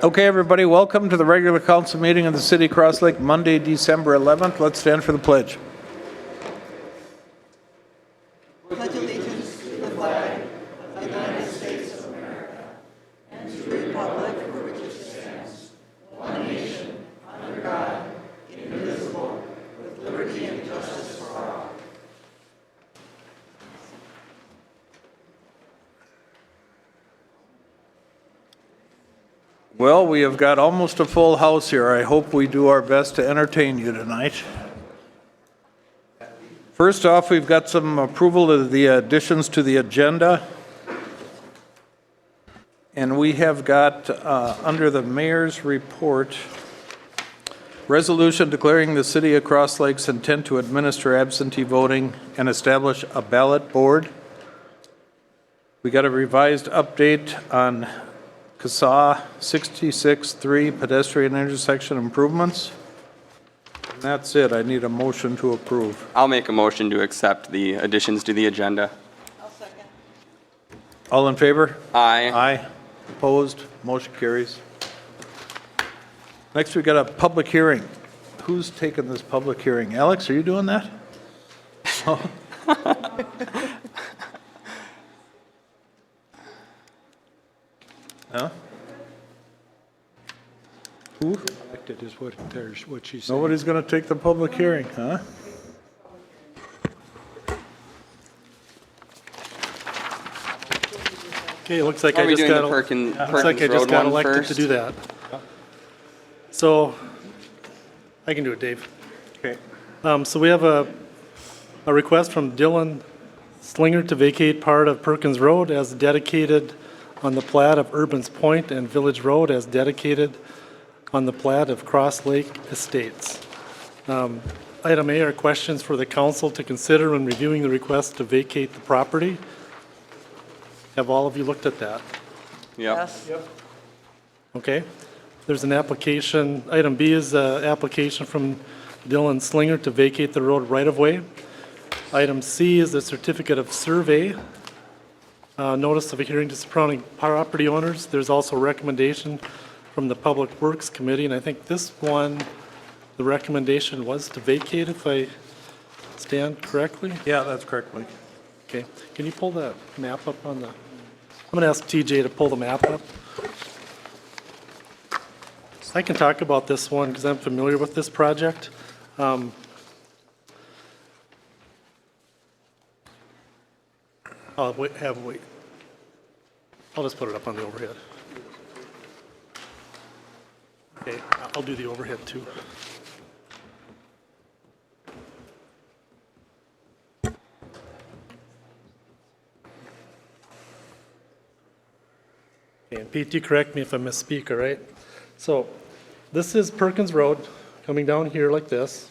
Okay, everybody, welcome to the regular council meeting of the City of Cross Lake, Monday, December 11th. Let's stand for the pledge. Pledge allegiance to the flag of the United States of America and to the republic for which it stands, one nation, under God, indivisible, with liberty and justice for all. Well, we have got almost a full house here. I hope we do our best to entertain you tonight. First off, we've got some approval of the additions to the agenda. And we have got, under the mayor's report, resolution declaring the City of Cross Lakes intent to administer absentee voting and establish a ballot board. We got a revised update on CSAH 66-3 pedestrian intersection improvements. And that's it. I need a motion to approve. I'll make a motion to accept the additions to the agenda. I'll second. All in favor? Aye. Aye. Opposed? Motion carries. Next, we got a public hearing. Who's taking this public hearing? Alex, are you doing that? No? Who? Elected is what she said. Nobody's going to take the public hearing, huh? Okay, it looks like Are I we just doing got, the Perkins looks like I just Road got one elected to first? do that. So, I can do it, Dave. Okay. So we have a request from Dylan Slinger to vacate part of Perkins Road as dedicated on the plat of Urbans Point and Village Road as dedicated on the plat of Cross Lake Estates. Item A are questions for the council to consider when reviewing the request to vacate the property. Have all of you looked at that? Yep. Yes. Okay. There's an application, item B is an application from Dylan Slinger to vacate the road right-of-way. Item C is the certificate of survey, notice of a hearing to surrounding property owners. There's also a recommendation from the Public Works Committee, and I think this one, the recommendation was to vacate, if I stand correctly. Yeah, that's correct, Mike. Okay, can you pull that map up on the, I'm gonna ask TJ to pull the map up. I can talk about this one because I'm familiar with this project. I'll wait. I'll just put it up on the overhead. Okay, I'll do the overhead too. Okay, and Pete, you correct me if I misspeak, all right? So this is Perkins Road coming down here like this.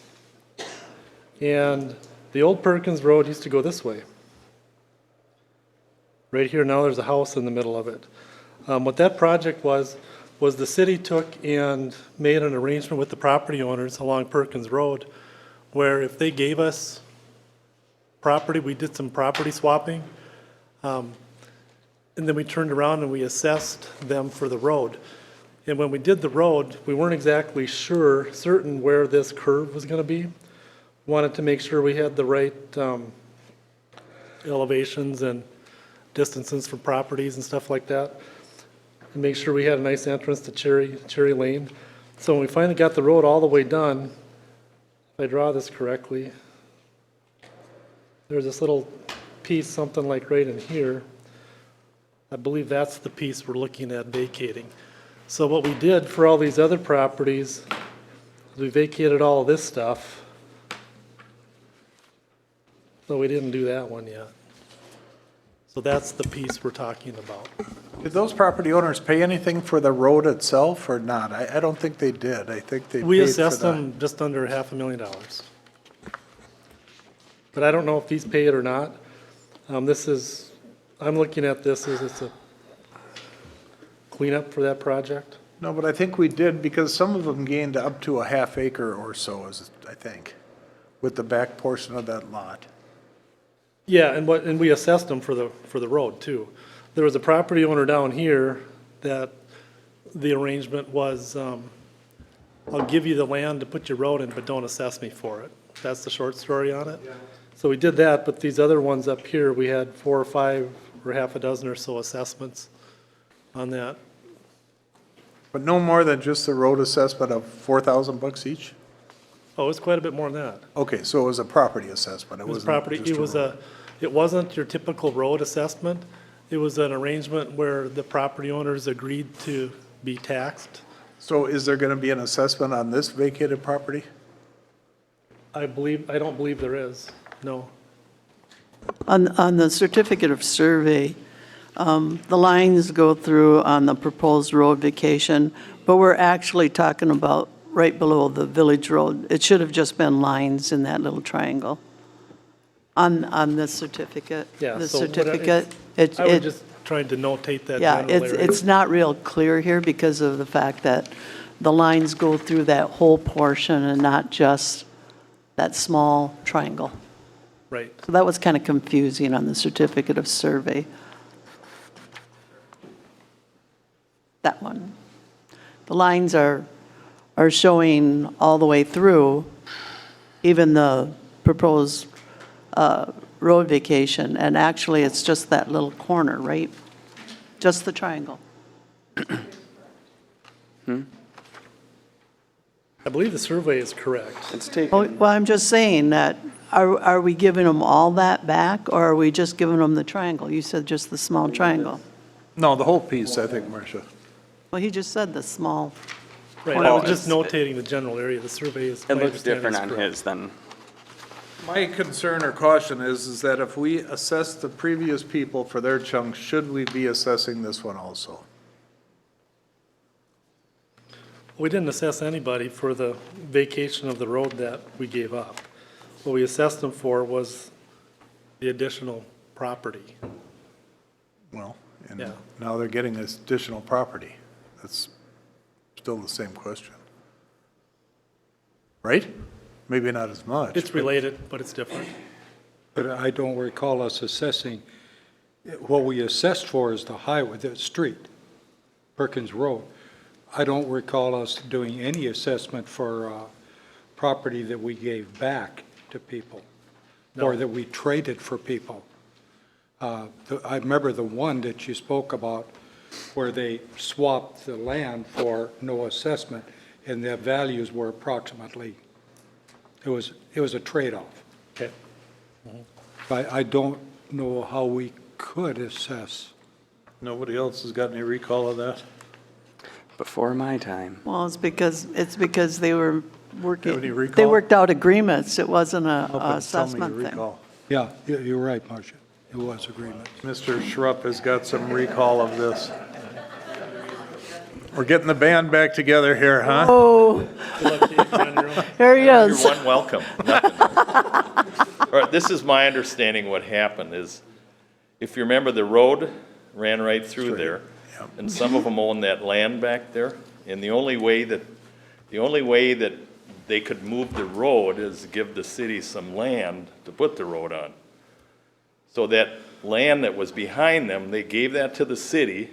And the old Perkins Road used to go this way. Right here now there's a house in the middle of it. What that project was the city took and made an arrangement with the property owners along Perkins Road where if they gave us property, we did some property swapping. And then we turned around and we assessed them for the road. And when we did the road, we weren't exactly certain where this curve was gonna be. Wanted to make sure we had the right elevations and distances from properties and stuff like that. And make sure we had a nice entrance to Cherry Lane. So when we finally got the road all the way done, if I draw this correctly, there's this little piece, something like right in here. I believe that's the piece we're looking at vacating. So what we did for all these other properties, is we vacated all of this stuff. So we didn't do that one yet. So that's the piece we're talking about. Did those property owners pay anything for the road itself or not? I don't think they did. I think they We paid for assessed the- them just under $500,000. But I don't know if these pay it or not. I'm looking at this as it's a cleanup for that project. No, but I think we did because some of them gained up to a half acre or so, I think, with the back portion of that lot. Yeah, and we assessed them for the road too. There was a property owner down here that the arrangement was, I'll give you the land to put your road in, but don't assess me for it. That's the short story on it. So we did that, but these other ones up here, we had 4 or 5 or half a dozen or so assessments on that. But no more than just the road assessment of $4,000 each? Oh, it's quite a bit more than that. Okay, so it was a property assessment, it It was wasn't property, just it was road. it wasn't your typical road assessment. It was an arrangement where the property owners agreed to be taxed. So is there gonna be an assessment on this vacated property? I don't believe there is, no. On the certificate of survey, the lines go through on the proposed road vacation, but we're actually talking about right below the village road. It should have just been lines in that little triangle on the certificate. Yeah, The so what I- certificate, I was just trying to notate that yeah, general area. it's not real clear here because of the fact that the lines go through that whole portion and not just that small triangle. Right. So that was kind of confusing on the certificate of survey. That one. The lines are showing all the way through, even the proposed road vacation, and actually it's just that little corner, right? Just the triangle. I believe the survey is correct. It's taken. Oh, well, I'm just saying that, are we giving them all that back, or are we just giving them the triangle? You said just the small triangle. No, the whole piece, I think, Marcia. Well, he just said the small. Right, I was just notating the general area. The survey is. It my looks understanding different is on correct. his than, My concern or caution is that if we assess the previous people for their chunks, should we be assessing this one also? We didn't assess anybody for the vacation of the road that we gave up. What we assessed them for was the additional property. Well, and Yeah. now they're getting this additional property. That's still the same question. Right? Maybe not as much. It's but- related, but it's different. But I don't recall us assessing, what we assessed for is the highway, the street, Perkins Road. I don't recall us doing any assessment for property that we gave back to people, or that we traded for people. I remember the one that you spoke about where they swapped the land for no assessment, and the values were approximately, it was a trade-off. Okay. I don't know how we could assess. Nobody else has got any recall of that? before my time. Well, it's because they were working, Have any they recall? worked out agreements. It wasn't a Open, tell me your assessment thing. recall. Yeah, you're right, Marcia. It was agreement. Mr. Schrupp has got some recall of this. We're getting the band back together here, huh? Oh, Good luck, Dave. You're on your own. there he You're is. one welcome. Nothing. All right, this is my understanding what happened is, if you remember, the road ran right through there, and some of them own that land back there, and the only way that they could move the road is give the city some land to put the road on. So that land that was behind them, they gave that to the city,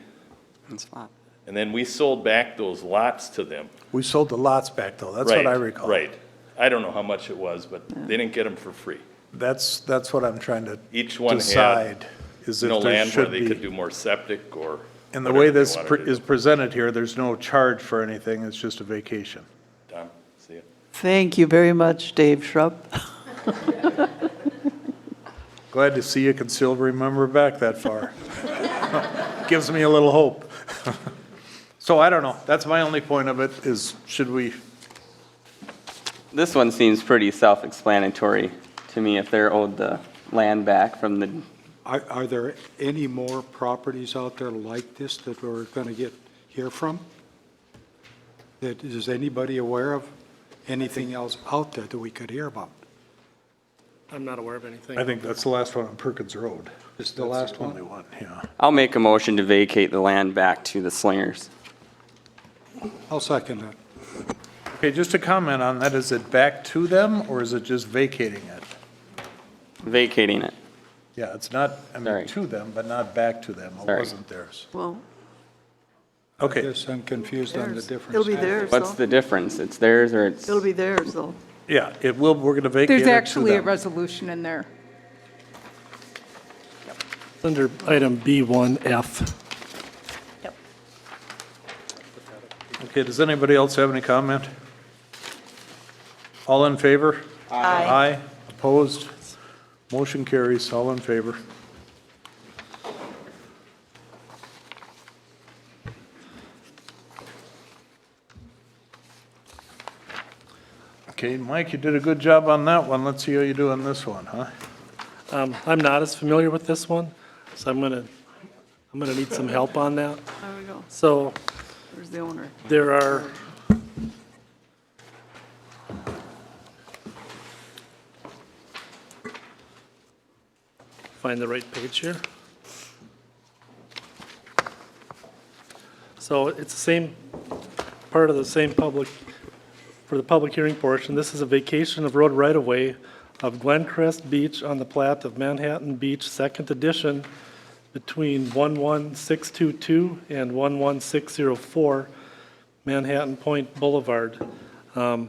It's flat. and then we sold back those lots to them. We sold the lots back, though. That's what I recall. Right. I don't know how much it was, but they didn't get them for free. That's what I'm trying to Each one had decide, is if no there land where should they could be. do more septic or. And the way whatever they this wanted to do. is presented here, there's no charge for anything, it's just a vacation. Done. See ya. Thank you very much, Dave Schrupp. Glad to see you can still remember back that far. Gives me a little hope. So I don't know, that's my only point of it, is should we, This one seems pretty self-explanatory to me, if they're owed the land back from the, Are there any more properties out there like this that we're going to hear from? Is anybody aware of anything else out there that we could hear about? I'm not aware of anything. I think that's the last one on Perkins Road. Is the That's last only one? one, yeah. I'll make a motion to vacate the land back to the Slingers. I'll second that. Okay, just to comment on that, is it back to them, or is it just vacating it? Vacating it. Yeah, it's not, I Sorry. mean, to them, but not back to them. It Sorry. wasn't theirs. Well, I Okay, guess I'm confused on the Theirs. difference. It'll be theirs, What's though. the difference? It's theirs or it's? It'll be theirs, though. yeah, it will, we're going to vacate it There's to actually a them. resolution in there. Under item B1F. Yep. Okay, does anybody else have any comment? All in favor? Aye. Aye, opposed? Motion carries, all in favor. Okay, Mike, you did a good job on that one. Let's see how you do on this one, huh? I'm not as familiar with this one, so I'm gonna need some help on that. There we go. So There's the owner. there are, find the right page here. So it's the same, part of the same public, for the public hearing portion, this is a vacation of road right-of-way of Glencrest Beach on the plat of Manhattan Beach, second edition, between 11622 and 11604 Manhattan Point Boulevard. Item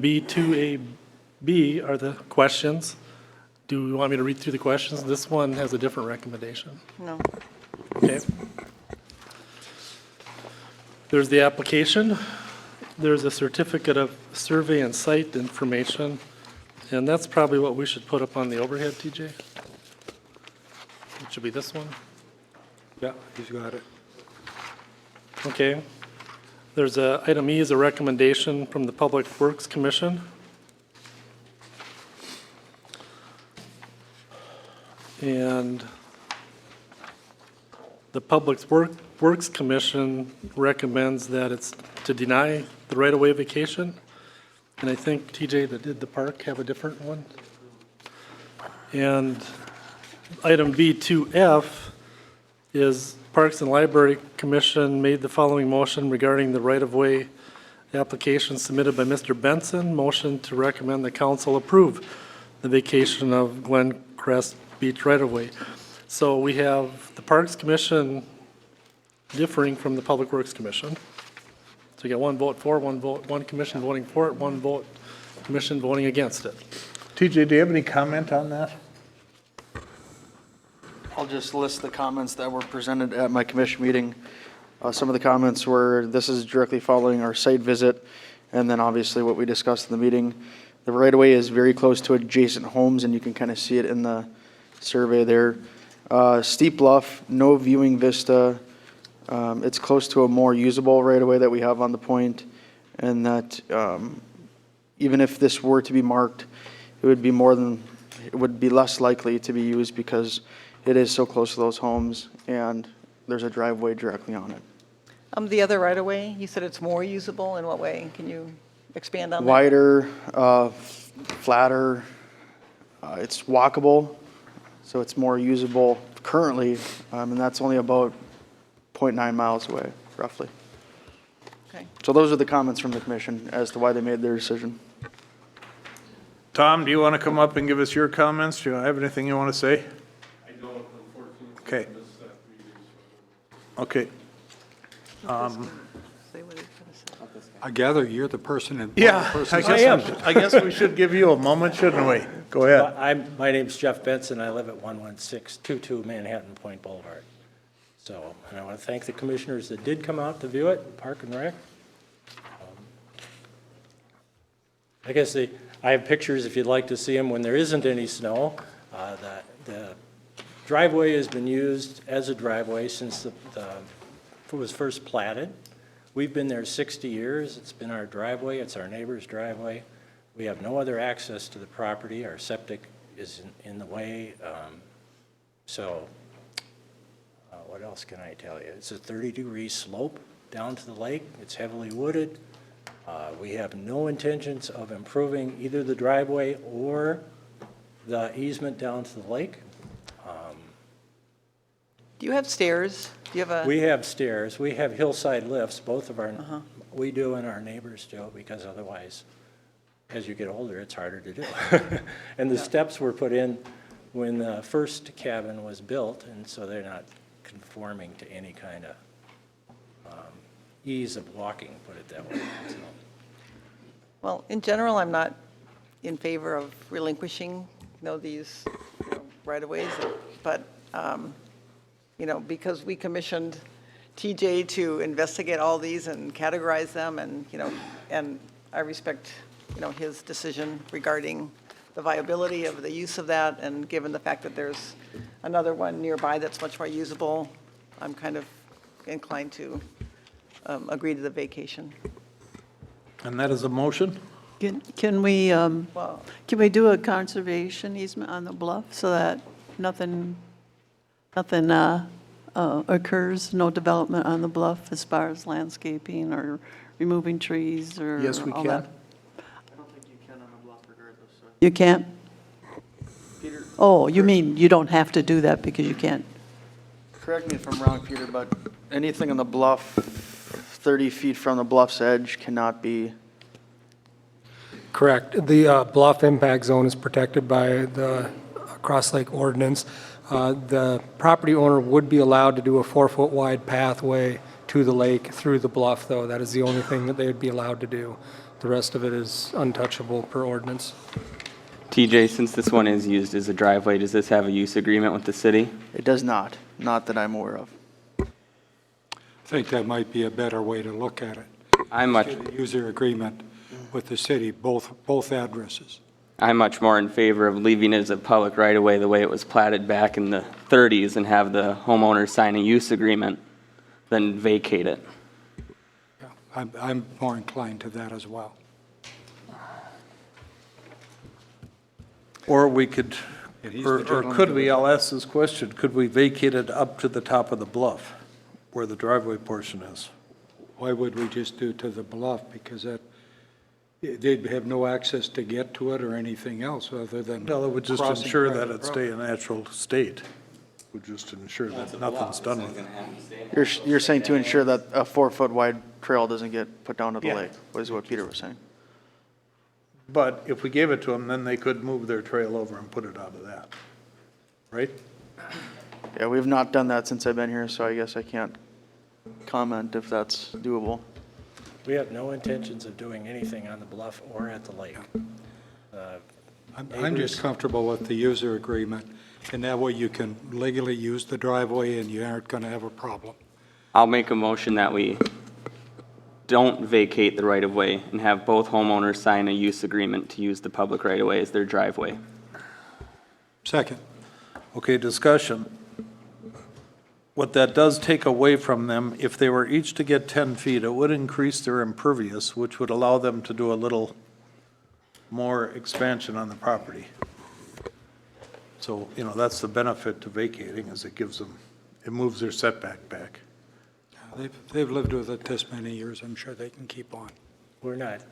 B2AB are the questions. Do you want me to read through the questions? This one has a different recommendation. No. Okay. There's the application. There's a certificate of survey and site information, and that's probably what we should put up on the overhead, TJ. It should be this one. Yeah, he's got it. Okay. There's a, item E is a recommendation from the Public Works Commission. And the Public Works Commission recommends that it's to deny the right-of-way vacation. And I think TJ that did the park have a different one. And item B2F is Parks and Library Commission made the following motion regarding the right-of-way application submitted by Mr. Benson. Motion to recommend the council approve the vacation of Glencrest Beach right-of-way. So we have the Parks Commission differing from the Public Works Commission. So you got one vote for, one commission voting for it, one vote commission voting against it. TJ, do you have any comment on that? I'll just list the comments that were presented at my commission meeting. Some of the comments were, this is directly following our site visit, and then obviously what we discussed in the meeting. The right-of-way is very close to adjacent homes, and you can kind of see it in the survey there. Steep bluff, no viewing vista. It's close to a more usable right-of-way that we have on the point, and that even if this were to be marked, it would be less likely to be used because it is so close to those homes, and there's a driveway directly on it. The other right-of-way, you said it's more usable. In what way? Can you expand on that? Wider, flatter, it's walkable, so it's more usable currently, and that's only about 0.9 miles away, roughly. Okay. So those are the comments from the commission as to why they made their decision. Tom, do you want to come up and give us your comments? Do you have anything you want to say? I don't, unfortunately. Okay. Okay. Say what he's gonna say. I gather you're the person in. Yeah, person- I guess we should give you a moment, shouldn't we? Go ahead. My name's Jeff Benson, I live at 11622 Manhattan Point Boulevard. So, and I want to thank the commissioners that did come out to view it, Park and Rec. I guess I have pictures if you'd like to see them when there isn't any snow. The driveway has been used as a driveway since it was first platted. We've been there 60 years. It's been our driveway. It's our neighbor's driveway. We have no other access to the property. Our septic is in the way. What else can I tell you? It's a 30-degree slope down to the lake. It's heavily wooded. We have no intentions of improving either the driveway or the easement down to the lake. Do you have stairs? Do you have a? We have stairs, we have hillside lifts, both of our, we do and our neighbors do, because otherwise, as you get older, it's harder to do. And the steps were put in when the first cabin was built, and so they're not conforming to any kind of ease of walking, put it that way. So, Well, in general, I'm not in favor of relinquishing, these right-of-ways, but, because we commissioned TJ to investigate all these and categorize them, and, and I respect, his decision regarding the viability of the use of that, and given the fact that there's another one nearby that's much more usable, I'm kind of inclined to agree to the vacation. And that is a motion? Can we Well, do a conservation easement on the bluff so that nothing occurs, no development on the bluff as far as landscaping or removing trees or Yes, we all can. that? I don't think you can on a bluff regardless, so. You can't? Peter, Oh, you mean you don't have to do that because you can't? correct me if I'm wrong, Peter, but anything on the bluff, 30 feet from the bluff's edge cannot be, Correct. The bluff impact zone is protected by the Cross Lake ordinance. The property owner would be allowed to do a 4-foot wide pathway to the lake through the bluff, though. That is the only thing that they would be allowed to do. The rest of it is untouchable per ordinance. TJ, since this one is used as a driveway, does this have a use agreement with the city? it does not that I'm aware of. I think that might be a better way to look at it. I'm much, Get a user agreement with the city, both addresses. I'm much more in favor of leaving it as a public right-of-way the way it was platted back in the 30s and have the homeowner sign a use agreement than vacate it. Yeah, I'm more inclined to that as well. Or we could, And he's the or gentleman could to we, the- I'll ask this question, could we vacate it up to the top of the bluff where the driveway portion is? Why would we just do to the bluff? Because they'd have no access to get to it or anything else other than Well, it would just crossing ensure that private it stay in natural state. Would just ensure that nothing's done with it. You're saying to ensure that a 4-foot wide trail doesn't get put down to the Yeah. lake, was what Peter was saying. But if we gave it to them, then they could move their trail over and put it out of that, right? Yeah, we've not done that since I've been here, so I guess I can't comment if that's doable. we have no intentions of doing anything on the bluff or at the lake. I'm just comfortable with the user agreement, and that way you can legally use the driveway and you aren't going to have a problem. I'll make a motion that we don't vacate the right-of-way and have both homeowners sign a use agreement to use the public right-of-way as their driveway. Second, Okay, discussion. What that does take away from them, if they were each to get 10 feet, it would increase their impervious, which would allow them to do a little more expansion on the property. So, that's the benefit to vacating, is it gives them, it moves their setback back. they've lived with it this many years, I'm sure they can keep on. We're not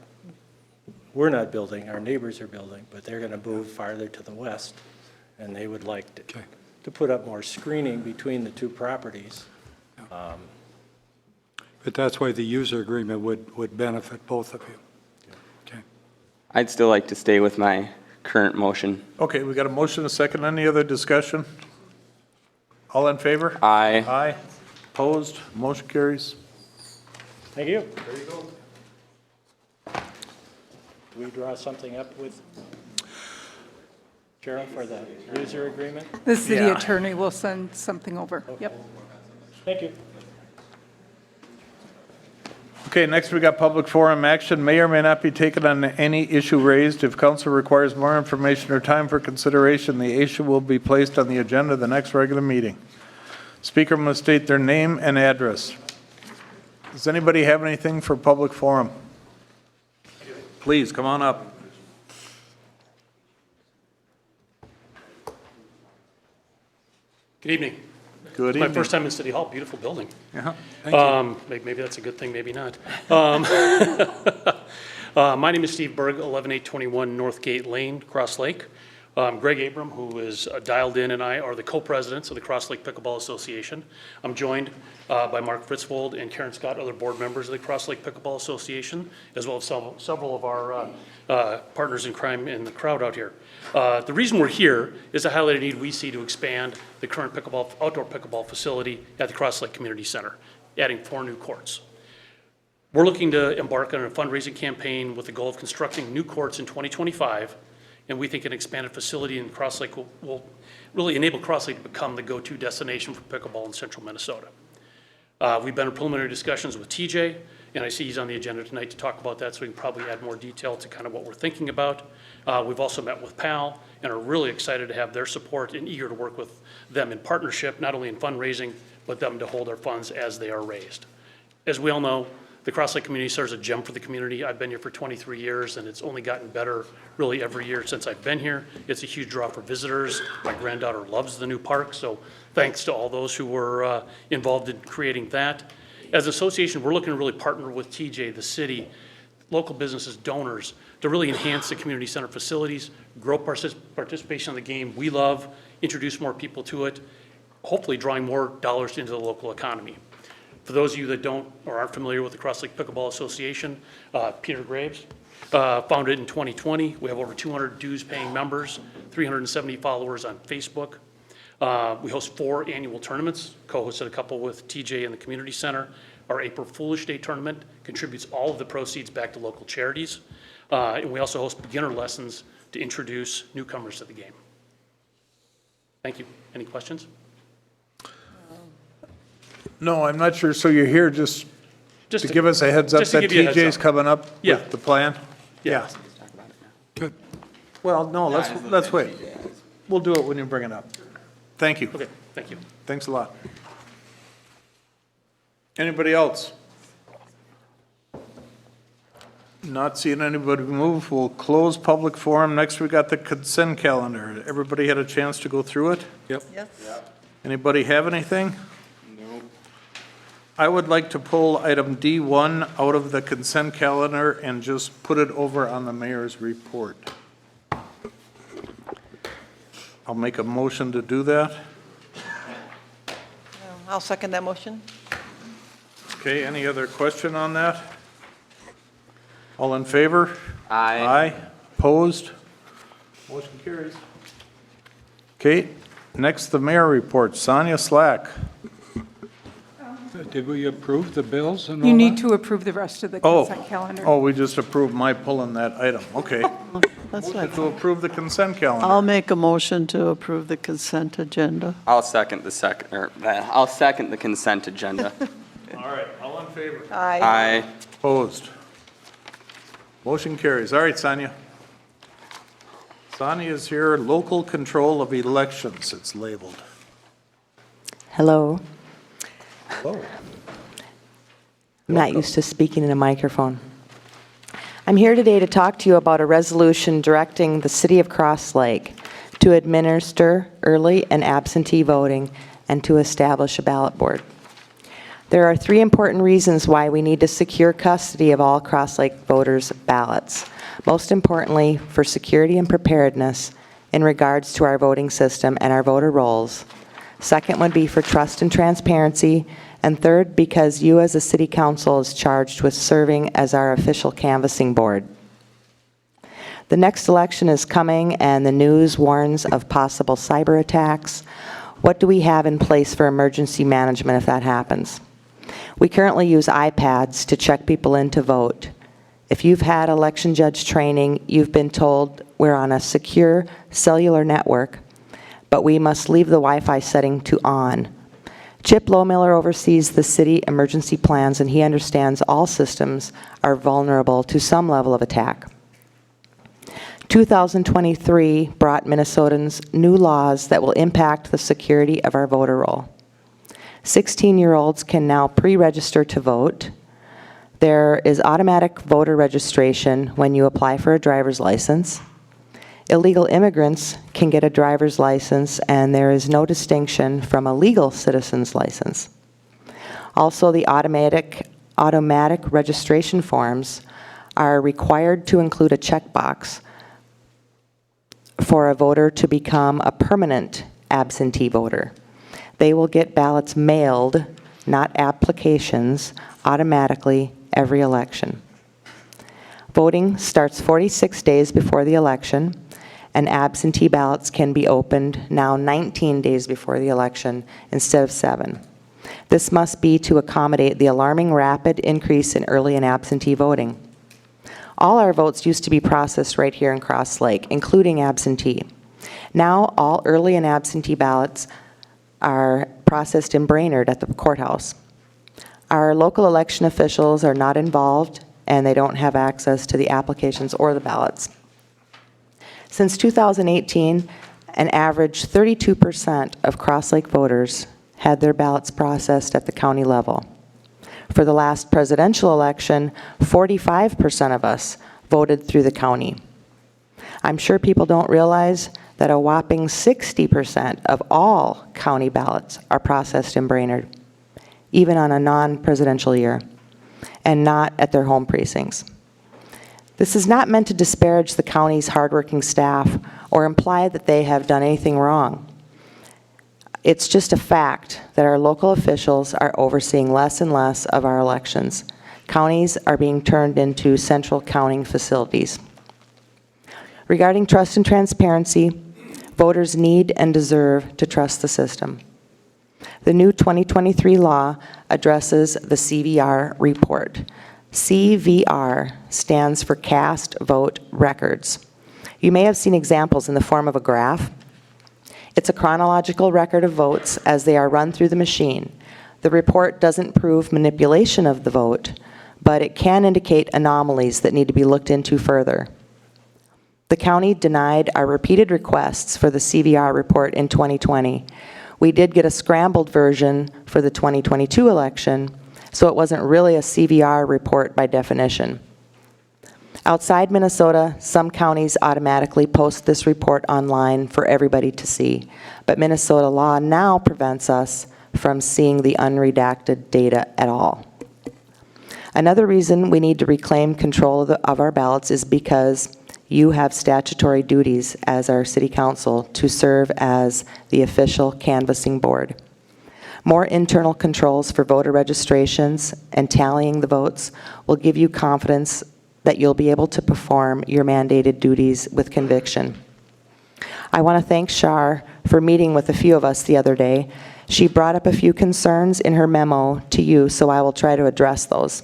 building, our neighbors are building, but they're going to move farther to the west, and they would like Okay. to put up more screening between the two properties. But that's why the user agreement would benefit both of you. Okay. I'd still like to stay with my current motion. Okay, we got a motion, a second. Any other discussion? All in favor? Aye. Aye. Opposed? Motion carries. Thank you. There you go. Do we draw something up with Cheryl for the user agreement? The city Yeah. attorney will send something over. Yep. Thank you. Okay, next we got public forum action. May or may not be taken on any issue raised. If council requires more information or time for consideration, the issue will be placed on the agenda of the next regular meeting. Speaker must state their name and address. Does anybody have anything for public forum? Please, come on up. Good evening. Good My evening. first time in City Hall, beautiful building. Uh-huh. Maybe that's a good thing, maybe not. My name is Steve Berg, 11821 North Gate Lane, Cross Lake. Greg Abram, who is dialed in, and I are the co-presidents of the Cross Lake Pickleball Association. I'm joined by Mark Fritzwold and Karen Scott, other board members of the Cross Lake Pickleball Association, as well as several of our partners in crime in the crowd out here. The reason we're here is to highlight a need we see to expand the current outdoor pickleball facility at the Cross Lake Community Center. adding 4 new courts. We're looking to embark on a fundraising campaign with the goal of constructing new courts in 2025, and we think an expanded facility in Cross Lake will really enable Cross Lake to become the go-to destination for pickleball in central Minnesota. We've been in preliminary discussions with TJ, and I see he's on the agenda tonight to talk about that, so we can probably add more detail to kind of what we're thinking about. We've also met with PAL and are really excited to have their support and eager to work with them in partnership, not only in fundraising, but them to hold our funds as they are raised. As we all know, the Cross Lake community serves a gem for the community. I've been here for 23 years, and it's only gotten better really every year since I've been here. It's a huge draw for visitors. My granddaughter loves the new park, so thanks to all those who were involved in creating that. As an association, we're looking to really partner with TJ, the city, local businesses, donors, to really enhance the community center facilities, grow participation in the game we love, introduce more people to it, hopefully drawing more dollars into the local economy. For those of you that don't or aren't familiar with the Cross Lake Pickleball Association, Peter Graves founded it in 2020. We have over 200 dues-paying members, 370 followers on Facebook. We host 4 annual tournaments, co-hosted a couple with TJ in the community center. Our April Foolish Day tournament contributes all of the proceeds back to local charities. And we also host beginner lessons to introduce newcomers to the game. Thank you. Any questions? No, I'm not sure. So you're here just Just to give us a heads up just to that give you a heads TJ's up. coming up Yeah. with the plan? Yeah. Good. Well, no, let's wait. We'll do it when you bring it up. Thank you. Okay, thank you. Thanks a lot. Anybody else? Not seeing anybody move. We'll close public forum. Next, we got the consent calendar. Everybody had a chance to go through it? Yep. Yes? Anybody have anything? No. I would like to pull item D1 out of the consent calendar and just put it over on the mayor's report. I'll make a motion to do that. I'll second that motion. Okay, any other question on that? All in favor? Aye. Aye. Opposed? Motion carries. Okay, next, the mayor report. Sonia Slack. Did we approve the bills and all You that? need to approve the rest of the Oh, consent calendar. oh, we just approved my pulling that item. Okay. That's Motion right. to approve the consent I'll calendar. make a motion to approve the consent agenda. I'll second the consent agenda. All right, all in favor? Aye. Aye. Opposed? Motion carries. All right, Sonia. Sonia is here, local control of elections, it's labeled. Hello. Hello. I'm not used to speaking in a microphone. I'm here today to talk to you about a resolution directing the City of Cross Lake to administer early and absentee voting and to establish a ballot board. There are 3 important reasons why we need to secure custody of all Cross Lake voters' ballots. Most importantly, for security and preparedness in regards to our voting system and our voter rolls. Second would be for trust and transparency. And third, because you as a city council is charged with serving as our official canvassing board. The next election is coming and the news warns of possible cyber attacks. What do we have in place for emergency management if that happens? We currently use iPads to check people in to vote. If you've had election judge training, you've been told we're on a secure cellular network, but we must leave the Wi-Fi setting to on. Chip Lohmiller oversees the city emergency plans, and he understands all systems are vulnerable to some level of attack. 2023 brought Minnesotans new laws that will impact the security of our voter roll. 16-year-olds can now pre-register to vote. There is automatic voter registration when you apply for a driver's license. Illegal immigrants can get a driver's license, and there is no distinction from a legal citizen's license. Also, the automatic registration forms are required to include a checkbox for a voter to become a permanent absentee voter. They will get ballots mailed, not applications, automatically every election. Voting starts 46 days before the election, and absentee ballots can be opened now 19 days before the election instead of 7. This must be to accommodate the alarming rapid increase in early and absentee voting. All our votes used to be processed right here in Cross Lake, including absentee. Now, all early and absentee ballots are processed in Brainerd at the courthouse. Our local election officials are not involved, and they don't have access to the applications or the ballots. Since 2018, an average 32% of Cross Lake voters had their ballots processed at the county level. For the last presidential election, 45% of us voted through the county. I'm sure people don't realize that a whopping 60% of all county ballots are processed in Brainerd, even on a non-presidential year, and not at their home precincts. This is not meant to disparage the county's hardworking staff or imply that they have done anything wrong. It's just a fact that our local officials are overseeing less and less of our elections. Counties are being turned into central counting facilities. Regarding trust and transparency, voters need and deserve to trust the system. The new 2023 law addresses the CVR report. CVR stands for Cast Vote Records. You may have seen examples in the form of a graph. It's a chronological record of votes as they are run through the machine. The report doesn't prove manipulation of the vote, but it can indicate anomalies that need to be looked into further. The county denied our repeated requests for the CVR report in 2020. We did get a scrambled version for the 2022 election, so it wasn't really a CVR report by definition. Outside Minnesota, some counties automatically post this report online for everybody to see, but Minnesota law now prevents us from seeing the unredacted data at all. Another reason we need to reclaim control of our ballots is because you have statutory duties as our city council to serve as the official canvassing board. More internal controls for voter registrations and tallying the votes will give you confidence that you'll be able to perform your mandated duties with conviction. I want to thank Shar for meeting with a few of us the other day. She brought up a few concerns in her memo to you, so I will try to address those.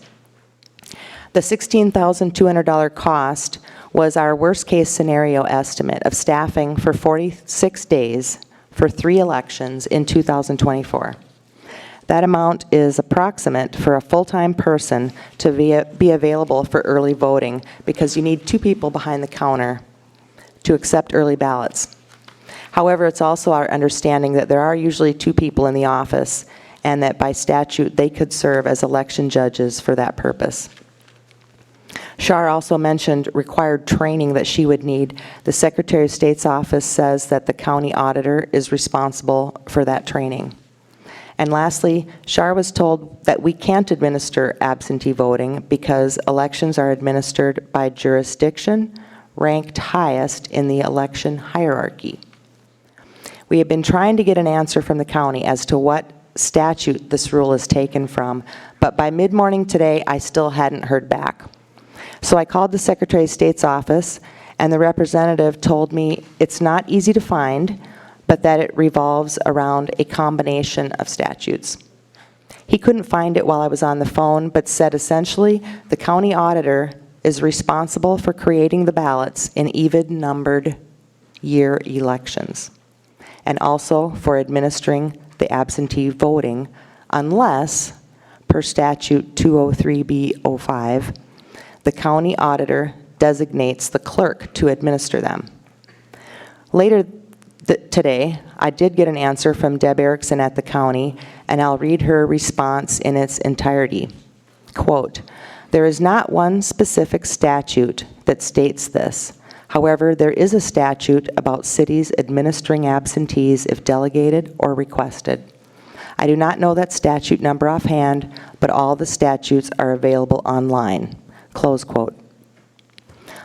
The $16,200 cost was our worst-case scenario estimate of staffing for 46 days for 3 elections in 2024. That amount is approximate for a full-time person to be available for early voting because you need 2 people behind the counter to accept early ballots. However, it's also our understanding that there are usually 2 people in the office and that by statute they could serve as election judges for that purpose. Shar also mentioned required training that she would need. The Secretary of State's office says that the county auditor is responsible for that training. And lastly, Shar was told that we can't administer absentee voting because elections are administered by jurisdiction ranked highest in the election hierarchy. We have been trying to get an answer from the county as to what statute this rule is taken from, but by mid-morning today, I still hadn't heard back. So I called the Secretary of State's office, and the representative told me it's not easy to find, but that it revolves around a combination of statutes. He couldn't find it while I was on the phone, but said essentially the county auditor is responsible for creating the ballots in even-numbered year elections, and also for administering the absentee voting unless, per statute 203B05, the county auditor designates the clerk to administer them. Later today, I did get an answer from Deb Erickson at the county, and I'll read her response in its entirety. Quote, "There is not one specific statute that states this. However, there is a statute about cities administering absentees if delegated or requested. I do not know that statute number offhand, but all the statutes are available online." Close quote.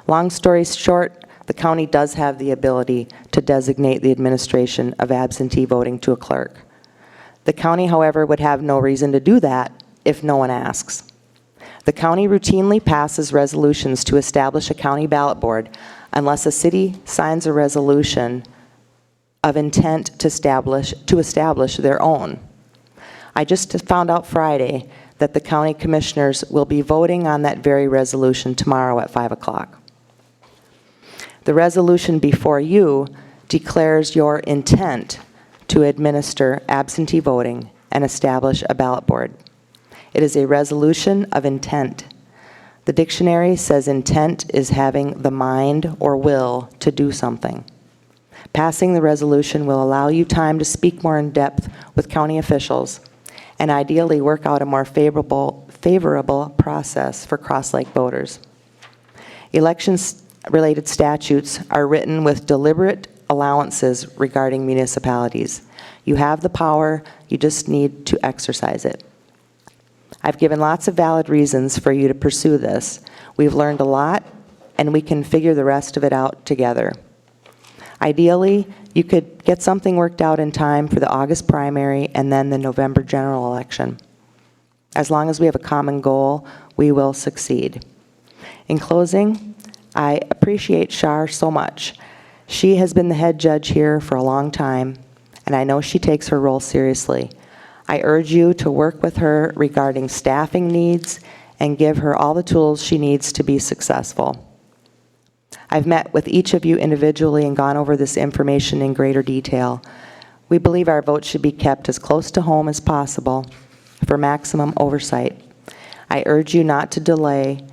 Long story short, the county does have the ability to designate the administration of absentee voting to a clerk. The county, however, would have no reason to do that if no one asks. The county routinely passes resolutions to establish a county ballot board unless a city signs a resolution of intent to establish their own. I just found out Friday that the county commissioners will be voting on that very resolution tomorrow at 5 o'clock. The resolution before you declares your intent to administer absentee voting and establish a ballot board. It is a resolution of intent. The dictionary says intent is having the mind or will to do something. Passing the resolution will allow you time to speak more in depth with county officials and ideally work out a more favorable process for Cross Lake voters. Elections-related statutes are written with deliberate allowances regarding municipalities. You have the power, you just need to exercise it. I've given lots of valid reasons for you to pursue this. We've learned a lot, and we can figure the rest of it out together. Ideally, you could get something worked out in time for the August primary and then the November general election. As long as we have a common goal, we will succeed. In closing, I appreciate Shar so much. She has been the head judge here for a long time, and I know she takes her role seriously. I urge you to work with her regarding staffing needs and give her all the tools she needs to be successful. I've met with each of you individually and gone over this information in greater detail. We believe our vote should be kept as close to home as possible for maximum oversight. I urge you not to delay,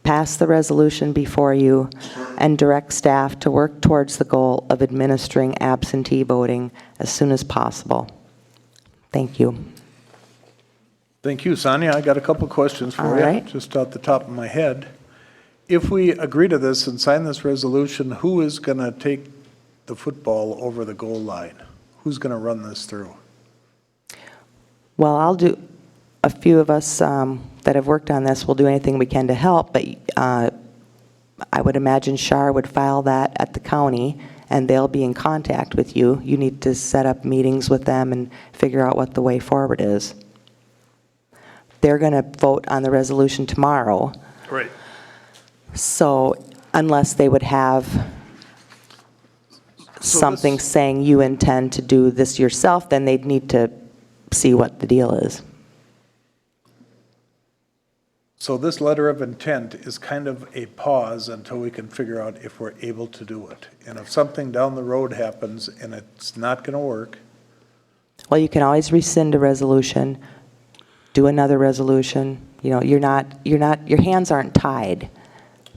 pass the resolution before you, and direct staff to work towards the goal of administering absentee voting as soon as possible. Thank you. Thank you, Sonia. I got a couple questions for All you, right. just off the top of my head. If we agree to this and sign this resolution, who is going to take the football over the goal line? Who's going to run this through? Well, a few of us that have worked on this will do anything we can to help, but I would imagine Shar would file that at the county, and they'll be in contact with you. You need to set up meetings with them and figure out what the way forward is. They're going to vote on the resolution tomorrow. Right. So unless they would have something saying you intend to do this yourself, then they'd need to see what the deal is. So this letter of intent is kind of a pause until we can figure out if we're able to do it. And if something down the road happens and it's not going to work, Well, you can always rescind a resolution, do another resolution. You know, your hands aren't tied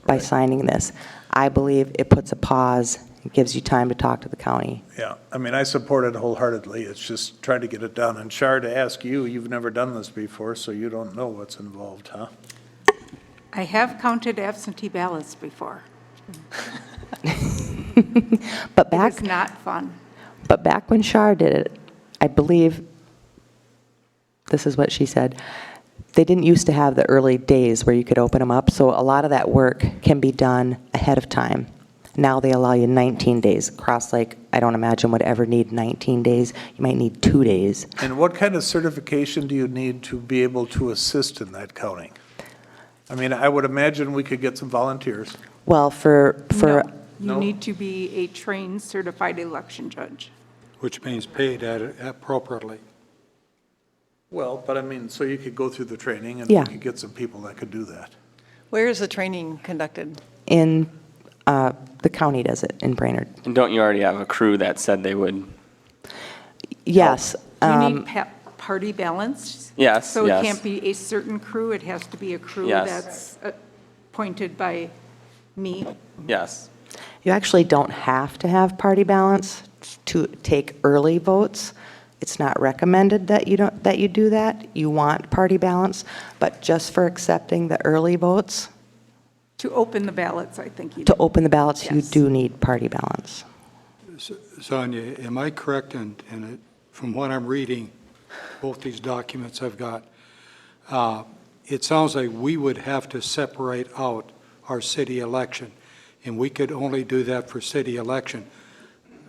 by signing this. I believe it puts a pause, it gives you time to talk to the county. yeah, I mean, I support it wholeheartedly. It's just trying to get it done. And Shar, to ask you, you've never done this before, so you don't know what's involved, huh? I have counted absentee ballots before. But It was not fun. back when Shar did it, I believe, this is what she said, they didn't used to have the early days where you could open them up, so a lot of that work can be done ahead of time. Now they allow you 19 days. Cross Lake, I don't imagine would ever need 19 days. You might need 2 days. And what kind of certification do you need to be able to assist in that counting? I mean, I would imagine we could get some volunteers. Well, for No, No? You need to be a trained certified election judge. which means paid appropriately. Well, but I mean, so you could go through the training and Yeah. we could get some people that could do that. Where is the training conducted? in, the county does it in Brainerd. And don't you already have a crew that said they would? Yes. You need party balance. Yes, So it yes. can't be a certain crew, it has to be a crew Yes. that's appointed by me. Yes. You actually don't have to have party balance to take early votes. It's not recommended that you do that. You want party balance, but just for accepting the early votes, To open the ballots, I think you to do. open the ballots, you Yes. do need party balance. Sonia, am I correct in it, from what I'm reading, both these documents I've got, it sounds like we would have to separate out our city election, and we could only do that for city election.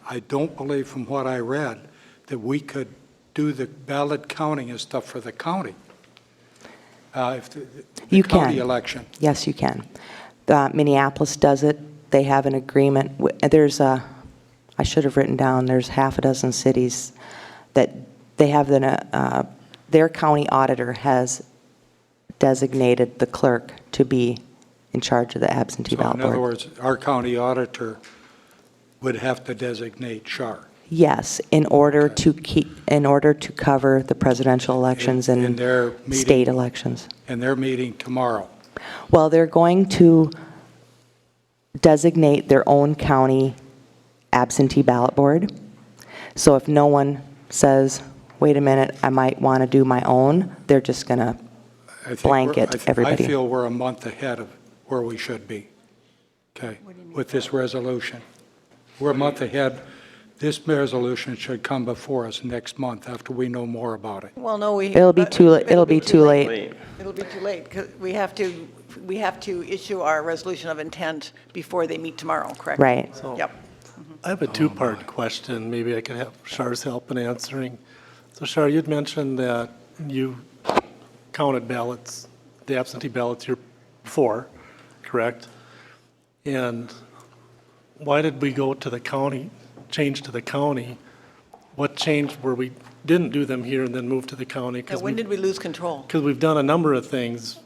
I don't believe from what I read that we could do the ballot counting and stuff for the county. If the You county can. election. Yes, you can. Minneapolis does it. They have an agreement. I should have written down, there's half a dozen cities that they their county auditor has designated the clerk to be in charge of the absentee So ballot in other board. words, our county auditor would have to designate Shar. Yes, in order to cover the presidential elections In and their meeting- state elections. And they're meeting tomorrow. Well, they're going to designate their own county absentee ballot board. So if no one says, wait a minute, I might want to do my own, they're just going to I think blanket everybody. I feel we're a month ahead of where we should be, okay, with this resolution. We're a month ahead. This resolution should come before us next month after we know more about it. Well, no, we. It'll be too late. It'll be too late. It'll be too late, because we have to issue our resolution of intent before they meet tomorrow, correct? Right. So Yep. I have a two-part question. Maybe I could have Shar's help in answering. So Shar, you'd mentioned that you counted ballots, the absentee ballots here before, correct? And why did we go to the county, change to the county? What changed where we didn't do them here and then moved to the county? Now, when did we lose control? Because we've done a number of things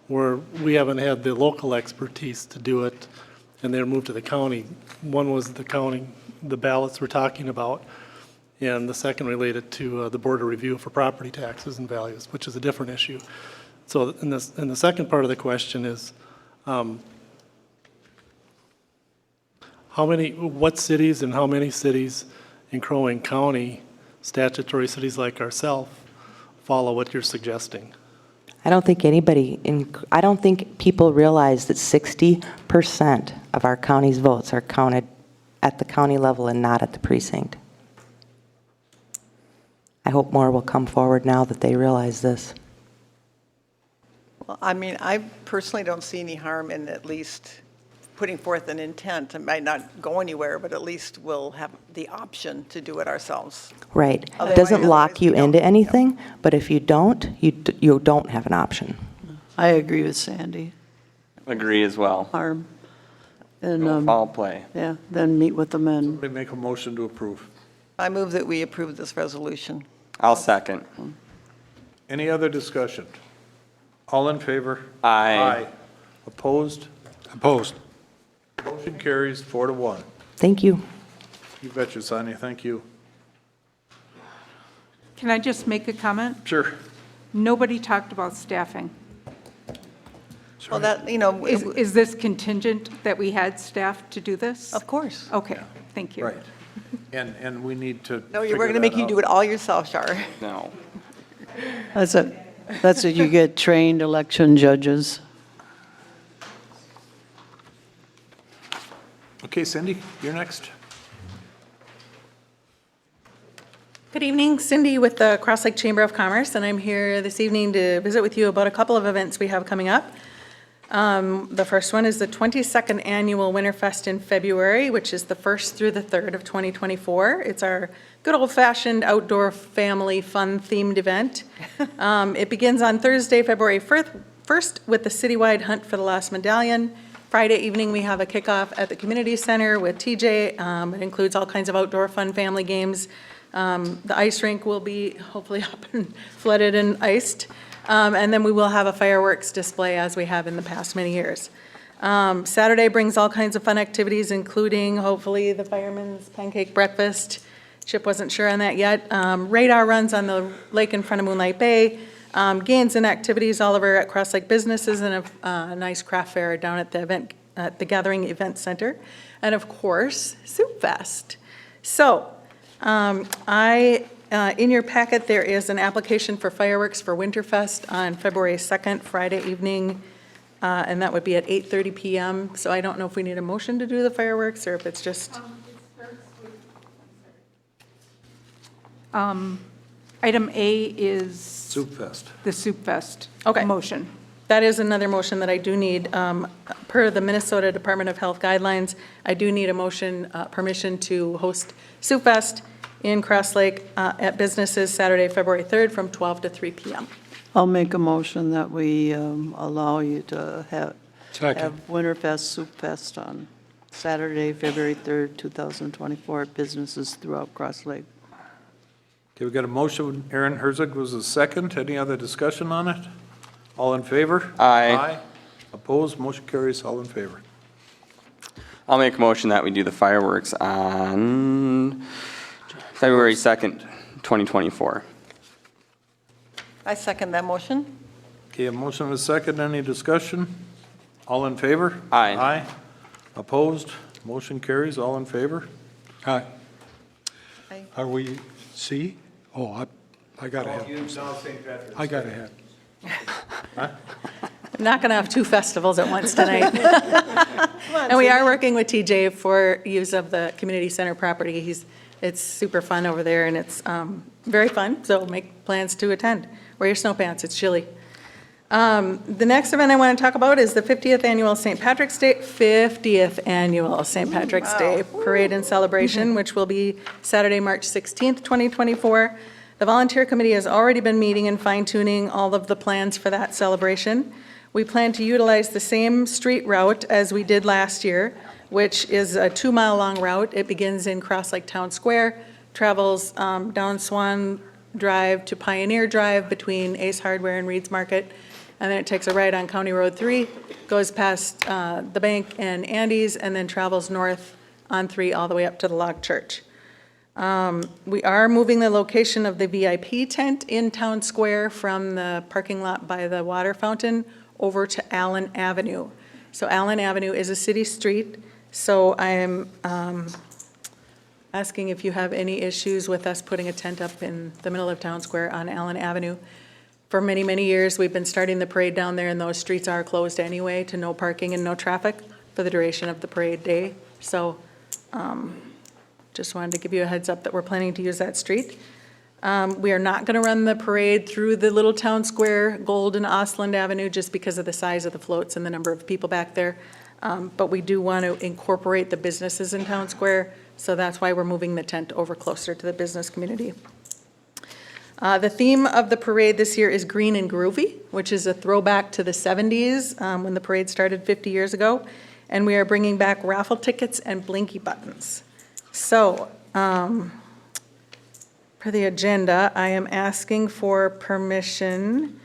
where we haven't had the local expertise to do it, and they're moved to the county. One was the county, the ballots we're talking about, and the second related to the Board of Review for property taxes and values, which is a different issue. So in the second part of the question is, what cities and how many cities in Crow Wing County, statutory cities like ourselves, follow what you're suggesting? I don't think I don't think people realize that 60% of our county's votes are counted at the county level and not at the precinct. I hope more will come forward now that they realize this. Well, I mean, I personally don't see any harm in at least putting forth an intent. It might not go anywhere, but at least we'll have the option to do it ourselves. Right. It Otherwise- doesn't lock otherwise you we don't. into anything, but if you don't, you don't have an option. I agree with Sandy. Agree as well. Harm. And, Foul play. yeah, then meet with them and, Somebody make a motion to approve. I move that we approve this resolution. I'll second. Any other discussion? All in favor? Aye. Opposed? Opposed? Motion carries 4-1. Thank you. You betcha, Sonia, thank you. Can I just make a comment? Sure. Nobody talked about staffing. Well, that, you know, Is this contingent that we had staff to do this? of course. Okay, thank you. Right. And we need to. No, we're going to make you do it all yourself, Shar. No. That's it, you get trained election judges. Okay, Cindy, you're next. Good evening, Cindy with the Cross Lake Chamber of Commerce, and I'm here this evening to visit with you about a couple of events we have coming up. The first one is the 22nd Annual Winterfest in February, which is the 1st through the 3rd of 2024. It's our good old-fashioned outdoor family fun themed event. It begins on Thursday, February 1st with the citywide Hunt for the Last Medallion. Friday evening, we have a kickoff at the community center with TJ. It includes all kinds of outdoor fun family games. The ice rink will be hopefully up and flooded and iced. And then we will have a fireworks display as we have in the past many years. Saturday brings all kinds of fun activities, including hopefully the fireman's pancake breakfast. Chip wasn't sure on that yet. Radar runs on the lake in front of Moonlight Bay. Games and activities all over at Cross Lake Businesses, and a nice craft fair down at the Gathering Event Center. And of course, Soup Fest. So in your packet, there is an application for fireworks for Winterfest on February 2nd, Friday evening, and that would be at 8:30 PM. So I don't know if we need a motion to do the fireworks, or if it's just... Item A is Soup Fest. the Soup Fest Okay. motion. That is another motion that I do need. Per the Minnesota Department of Health guidelines, I do need a motion, permission to host Soup Fest in Cross Lake at businesses Saturday, February 3rd from 12 to 3 p.m. I'll make a motion that we allow you to have Second. Winterfest, Soup Fest on Saturday, February 3rd, 2024 at businesses throughout Cross Lake. Okay, we got a motion. Aaron Herzog was the second. Any other discussion on it? All in favor? Aye. Opposed? Motion carries. All in favor. I'll make a motion that we do the fireworks on February 2nd, 2024. I second that motion. Okay, a motion and a second. Any discussion? All in favor? Aye. Aye. Opposed? Motion carries. All in favor? Aye. Aye. Are we, C? Oh, I got ahead. I got ahead. I'm not going to have two festivals at once tonight. And we are working with TJ for use of the community center property. It's super fun over there, and it's very fun, so make plans to attend. Wear your snow pants, it's chilly. The next event I want to talk about is the 50th Annual St. Patrick's Day Parade and Celebration, which will be Saturday, March 16th, 2024. The volunteer committee has already been meeting and fine-tuning all of the plans for that celebration. We plan to utilize the same street route as we did last year, which is a 2-mile-long route. It begins in Cross Lake Town Square, travels down Swan Drive to Pioneer Drive between Ace Hardware and Reed's Market, and then it takes a right on County Road 3, goes past the bank and Andy's, and then travels north on 3 all the way up to the Log Church. We are moving the location of the VIP tent in Town Square from the parking lot by the water fountain over to Allen Avenue. So Allen Avenue is a city street, so I am asking if you have any issues with us putting a tent up in the middle of Town Square on Allen Avenue. For many, many years, we've been starting the parade down there, and those streets are closed anyway to no parking and no traffic for the duration of the parade day. So just wanted to give you a heads up that we're planning to use that street. We are not going to run the parade through the Little Town Square, Gold and Osland Avenue, just because of the size of the floats and the number of people back there. But we do want to incorporate the businesses in Town Square, so that's why we're moving the tent over closer to the business community. The theme of the parade this year is Green and Groovy, which is a throwback to the 70s when the parade started 50 years ago. And we are bringing back raffle tickets and blinky buttons. So, for the agenda, I am asking for permission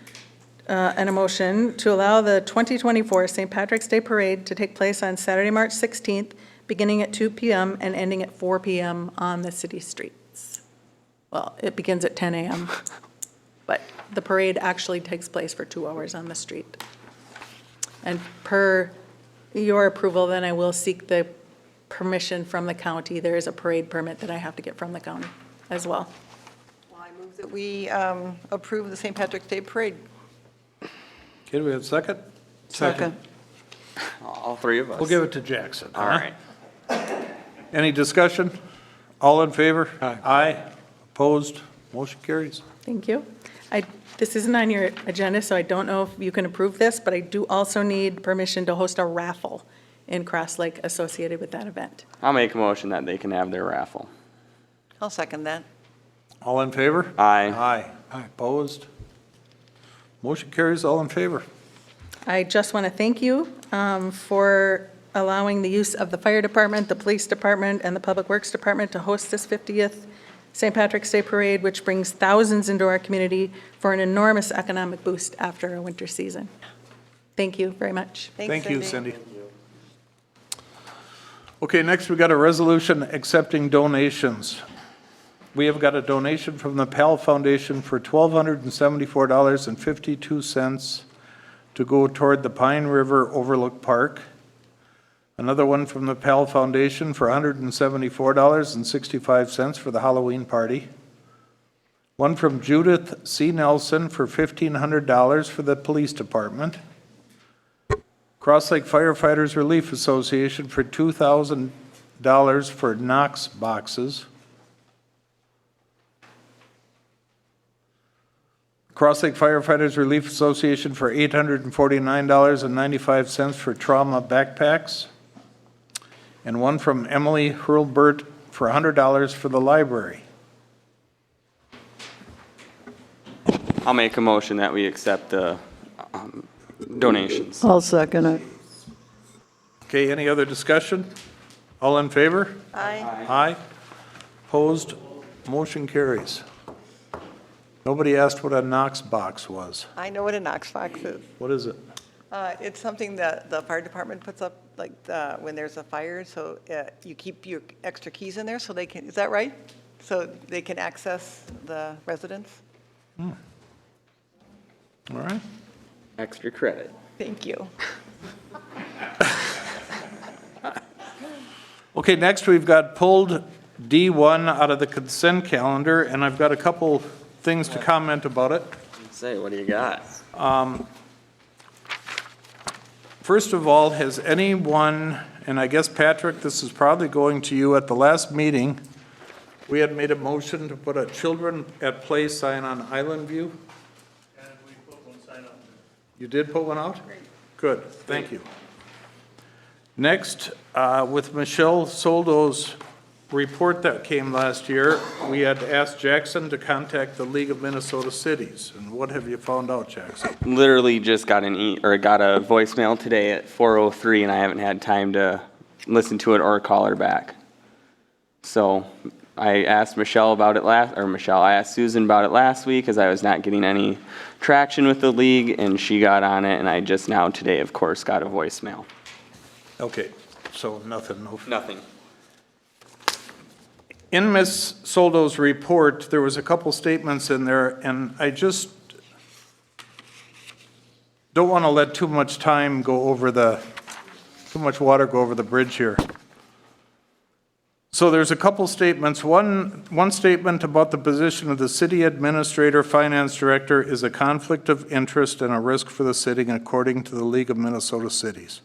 and a motion to allow the 2024 St. Patrick's Day Parade to take place on Saturday, March 16th, beginning at 2 p.m. and ending at 4 p.m. on the city streets. Well, it begins at 10 a.m., but the parade actually takes place for 2 hours on the street. And per your approval, then I will seek the permission from the county. There is a parade permit that I have to get from the county as well. Well, I move that we approve the St. Patrick's Day Parade. Okay, do we have a second? Second. All three of us. We'll give it to Jackson. All right. Any discussion? All in favor? Aye. Aye. Opposed? Motion carries. Thank you. This isn't on your agenda, so I don't know if you can approve this, but I do also need permission to host a raffle in Cross Lake associated with that event. I'll make a motion that they can have their raffle. I'll second that. All in favor? Aye. Aye. Opposed? Motion carries. All in favor. I just want to thank you for allowing the use of the fire department, the police department, and the public works department to host this 50th St. Patrick's Day Parade, which brings thousands into our community for an enormous economic boost after a winter season. Thank you very much. Thank you, Cindy. Okay, next we got a resolution accepting donations. We have got a donation from the PAL Foundation for $1,274.52 to go toward the Pine River Overlook Park. Another one from the PAL Foundation for $174.65 for the Halloween party. One from Judith C. Nelson for $1,500 for the police department. Cross Lake Firefighters Relief Association for $2,000 for Knox boxes. Cross Lake Firefighters Relief Association for $849.95 for trauma backpacks. And one from Emily Hurlbert for $100 for the library. I'll make a motion that we accept the donations. I'll second it. Okay, any other discussion? All in favor? Aye. Aye. Opposed? Motion carries. Nobody asked what a Knox box was. I know what a Knox box is. What is it? It's something that the fire department puts up, like, when there's a fire, so you keep your extra keys in there so they can, is that right? So they can access the residence? All right. Extra credit. Thank you. Okay, next we've got pulled D1 out of the consent calendar, and I've got a couple things to comment about it. Say, what do you got? First of all, has anyone, and I guess Patrick, this is probably going to you, at the last meeting, we had made a motion to put a children at play sign on Island View? And we put one sign up. You did put one out? Good, thank you. Next, with Michelle Soldo's report that came last year, we had asked Jackson to contact the League of Minnesota Cities. And what have you found out, Jackson? Literally just got got a voicemail today at 4:03, and I haven't had time to listen to it or call her back. So I asked Michelle about it I asked Susan about it last week because I was not getting any traction with the league, and she got on it, and I just now today, of course, got a voicemail. Okay, so nothing. Nothing. In Ms. Soldo's report, there was a couple statements in there, and I just don't want to let too much water go over the bridge here. So there's a couple statements. One statement about the position of the city administrator, finance director is a conflict of interest and a risk for the city, according to the League of Minnesota Cities.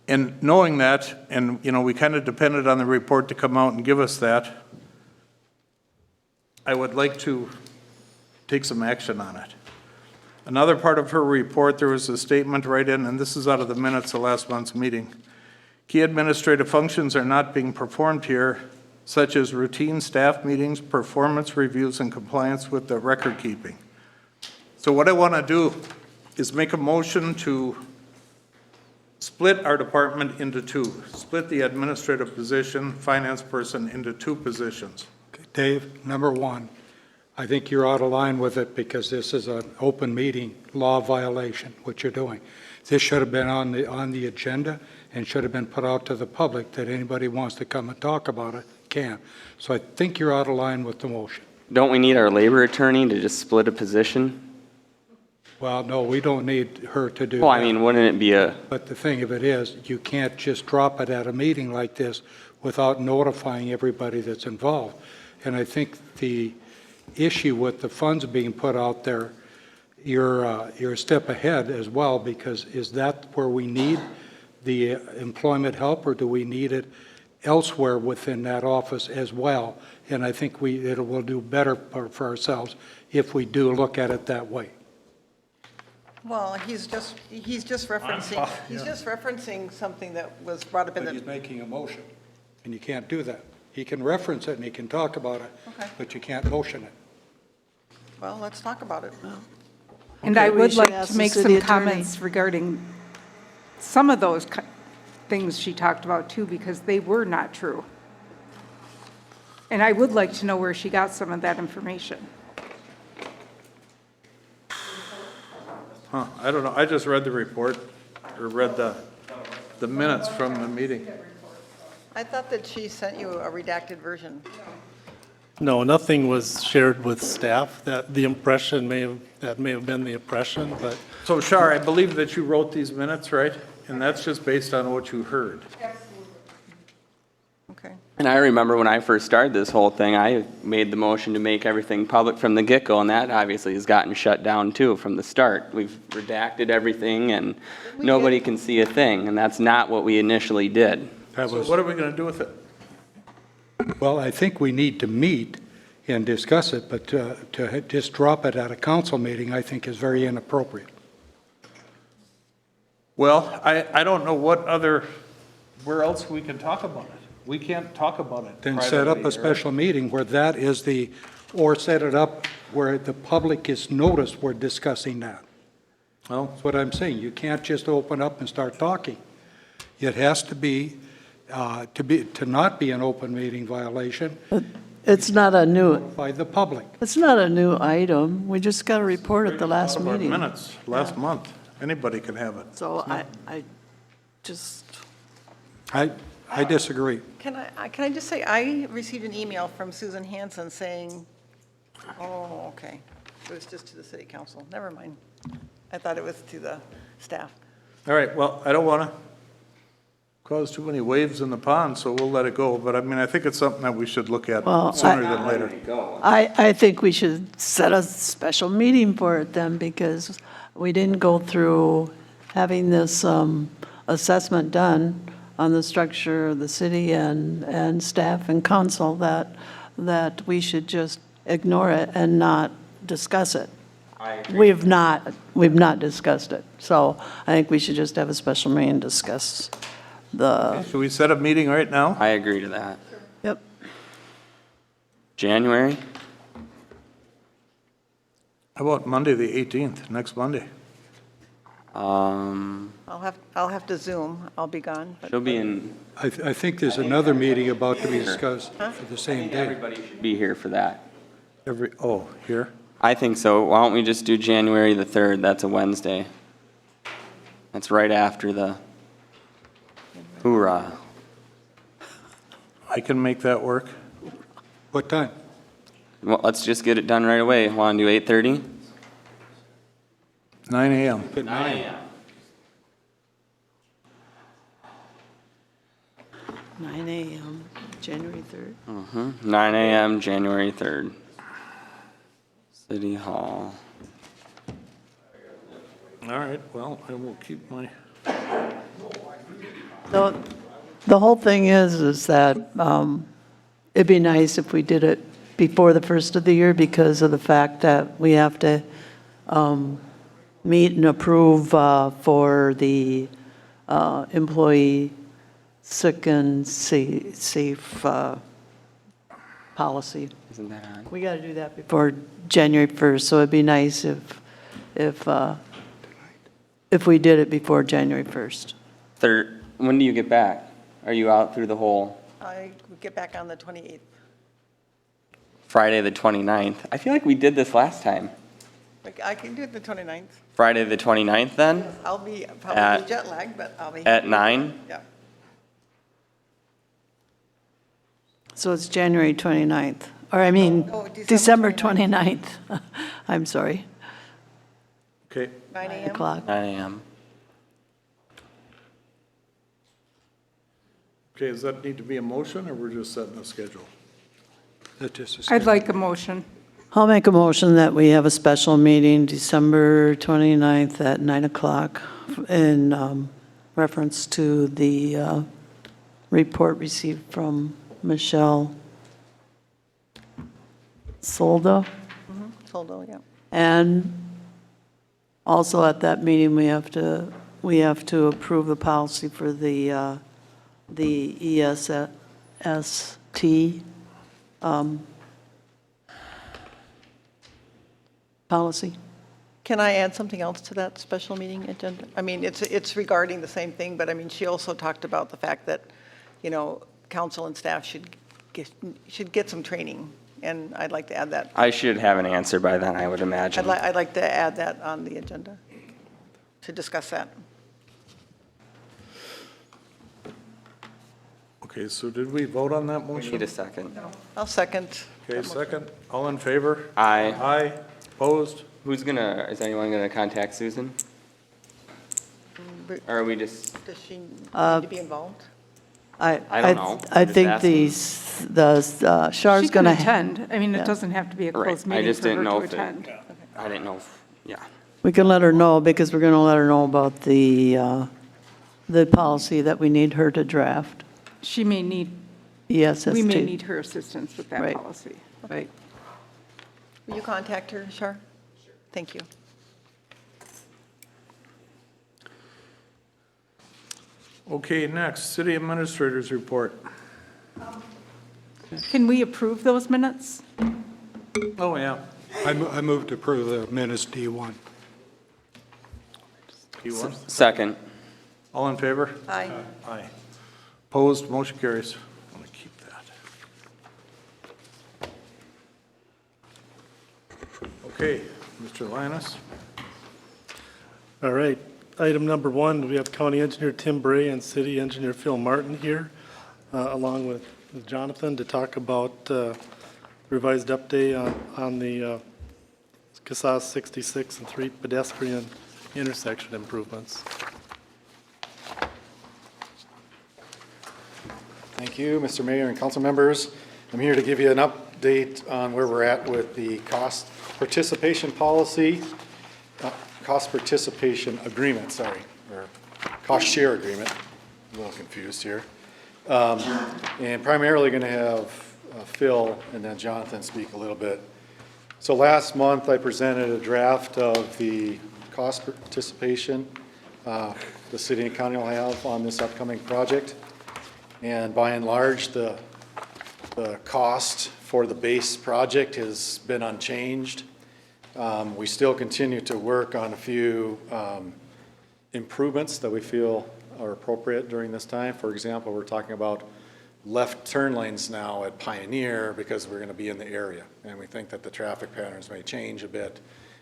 And knowing that, and, we kind of depended on the report to come out and give us that, I would like to take some action on it. Another part of her report, there was a statement right in, and this is out of the minutes of last month's meeting. Key administrative functions are not being performed here, such as routine staff meetings, performance reviews, and compliance with the record keeping. So what I want to do is make a motion to split our department into two, split the administrative position, finance person into two positions. Dave, number one, I think you're out of line with it because this is an open meeting law violation, what you're doing. This should have been on the agenda and should have been put out to the public that anybody wants to come and talk about it can. So I think you're out of line with the motion. Don't we need our labor attorney to just split a position? Well, no, we don't need her to do that. Well, I mean, wouldn't it be But the thing of it is, you can't just drop it at a meeting like this without notifying everybody that's involved. And I think the issue with the funds being put out there, you're a step ahead as well, because is that where we need the employment help, or do we need it elsewhere within that office as well? And I think it will do better for ourselves if we do look at it that way. Well, he's just referencing something that was brought up in But the. he's making a motion, and you can't do that. He can reference it and he can talk about it, Okay. but you can't motion it. Well, let's talk about it. And Okay, I we would should like ask to the make city some attorney. comments regarding some of those things she talked about too, because they were not true. And I would like to know where she got some of that information. I don't know, I just read the report, or read the minutes from the meeting. I thought that she sent you a redacted version. No, nothing was shared with staff. That may have been the impression, but So Shar, I believe that you wrote these minutes, right? And that's just based on what you heard. Okay. And I remember when I first started this whole thing, I made the motion to make everything public from the get-go, and that obviously has gotten shut down too from the start. We've redacted everything, and nobody can see a thing, and that's not what we initially did. So what are we going to do with it? Well, I think we need to meet and discuss it, but to just drop it at a council meeting, I think is very inappropriate. Well, I don't know where else we can talk about it. We can't talk about it Then set up privately, a right? special meeting where that is or set it up where the public is noticed we're discussing that. Well, That's what I'm saying. You can't just open up and start talking. It has to be, to not be an open meeting violation. It's not a new, by the public. it's not a new item. We just got a report at the last Out of our meeting. minutes, last month. Anybody can have it. So I just, I disagree. Can I just say, I received an email from Susan Hanson saying, oh, okay, it was just to the city council, never mind. I thought it was to the staff. All right, well, I don't want to cause too many waves in the pond, so we'll let it go. But I mean, I think it's something that we should look at Well, sooner than later. I think we should set a special meeting for it then, because we didn't go through having this assessment done on the structure of the city and staff and council, that we should just ignore it and not discuss it. We've not discussed it. So I think we should just have a special meeting and discuss the, Should we set a meeting right now? I agree to that. yep. January? How about Monday, the 18th, next Monday? Um, I'll have to Zoom, I'll be gone. but- she'll be in, I think there's another meeting about to be discussed for the same day. everybody should be here for that. Here? I think so. Why don't we just do January the 3rd? That's a Wednesday. That's right after the hoorah. I can make that work. What time? Well, let's just get it done right away. Want to do 8:30? 9 AM. At 9. 9 AM, January 3rd. 9 a.m., January 3rd. City Hall. All right, well, I will keep my, The whole thing is that it'd be nice if we did it before the first of the year, because of the fact that we have to meet and approve for the employee sick and safe policy. Isn't that on? We got to do that before January 1st, so it'd be nice if we did it before January 1st. Third, when do you get back? Are you out through the whole I will get back on the 28th. Friday the 29th? I feel like we did this last time. I can do it the 29th. Friday the 29th then? I'll be At- probably jet lagged, but I'll be. At 9? Yeah. So it's January 29th, or I mean, Oh, December December 29th. I'm sorry, okay. 9 a.m. o'clock. 9 a.m. Okay, does that need to be a motion, or we're just setting a schedule? That's just a I'd like a motion. I'll make a motion that we have a special meeting December 29th at 9 o'clock in reference to the report received from Michelle Solda. Soldo, yeah. And also at that meeting, we have to approve the policy for the ESST policy. Can I add something else to that special meeting agenda? I mean, it's regarding the same thing, but I mean, she also talked about the fact that, you know, council and staff should get some training, and I'd like to add that. I should have an answer by then, I would imagine. I'd like to add that on the agenda, to discuss that. Okay, so did we vote on that We motion? need a second. I'll second. Okay, second. All in favor? Aye. Aye. Opposed? Is anyone gonna contact Susan? Or are we just, Does she need to be involved? I don't know. I I'm just think asking. the Char's She can going to. attend. I mean, Yeah. it doesn't have to be a Right, closed I meeting just for her didn't know to if it- attend. I didn't know, yeah. We can let her know, because we're going to let her know about the policy that we need her to draft. She may need, ESST. we may need her assistance with that Right. policy. Right. Will you contact her, Shar? Sure. Thank you. Okay, next, city administrators report. Can we approve those minutes? Oh, yeah. I move to approve the minutes D1. P1. Second. All in favor? Aye. Aye. Opposed? Motion carries. I'm going to keep that. Okay, Mr. Linus? All right, item number one, we have County Engineer Tim Bray and City Engineer Phil Martin here, along with Jonathan, to talk about revised update on the CASAS 66 and 3 pedestrian intersection improvements. Thank you, Mr. Mayor and council members. I'm here to give you an update on where we're at with the cost participation policy, cost participation agreement, sorry, or cost share agreement. I'm a little confused here. And primarily going to have Phil and then Jonathan speak a little bit. So last month, I presented a draft of the cost participation the city and county will have on this upcoming project. And by and large, the cost for the base project has been unchanged. We still continue to work on a few improvements that we feel are appropriate during this time. For example, we're talking about left turn lanes now at Pioneer because we're going to be in the area. And we think that the traffic patterns may change a bit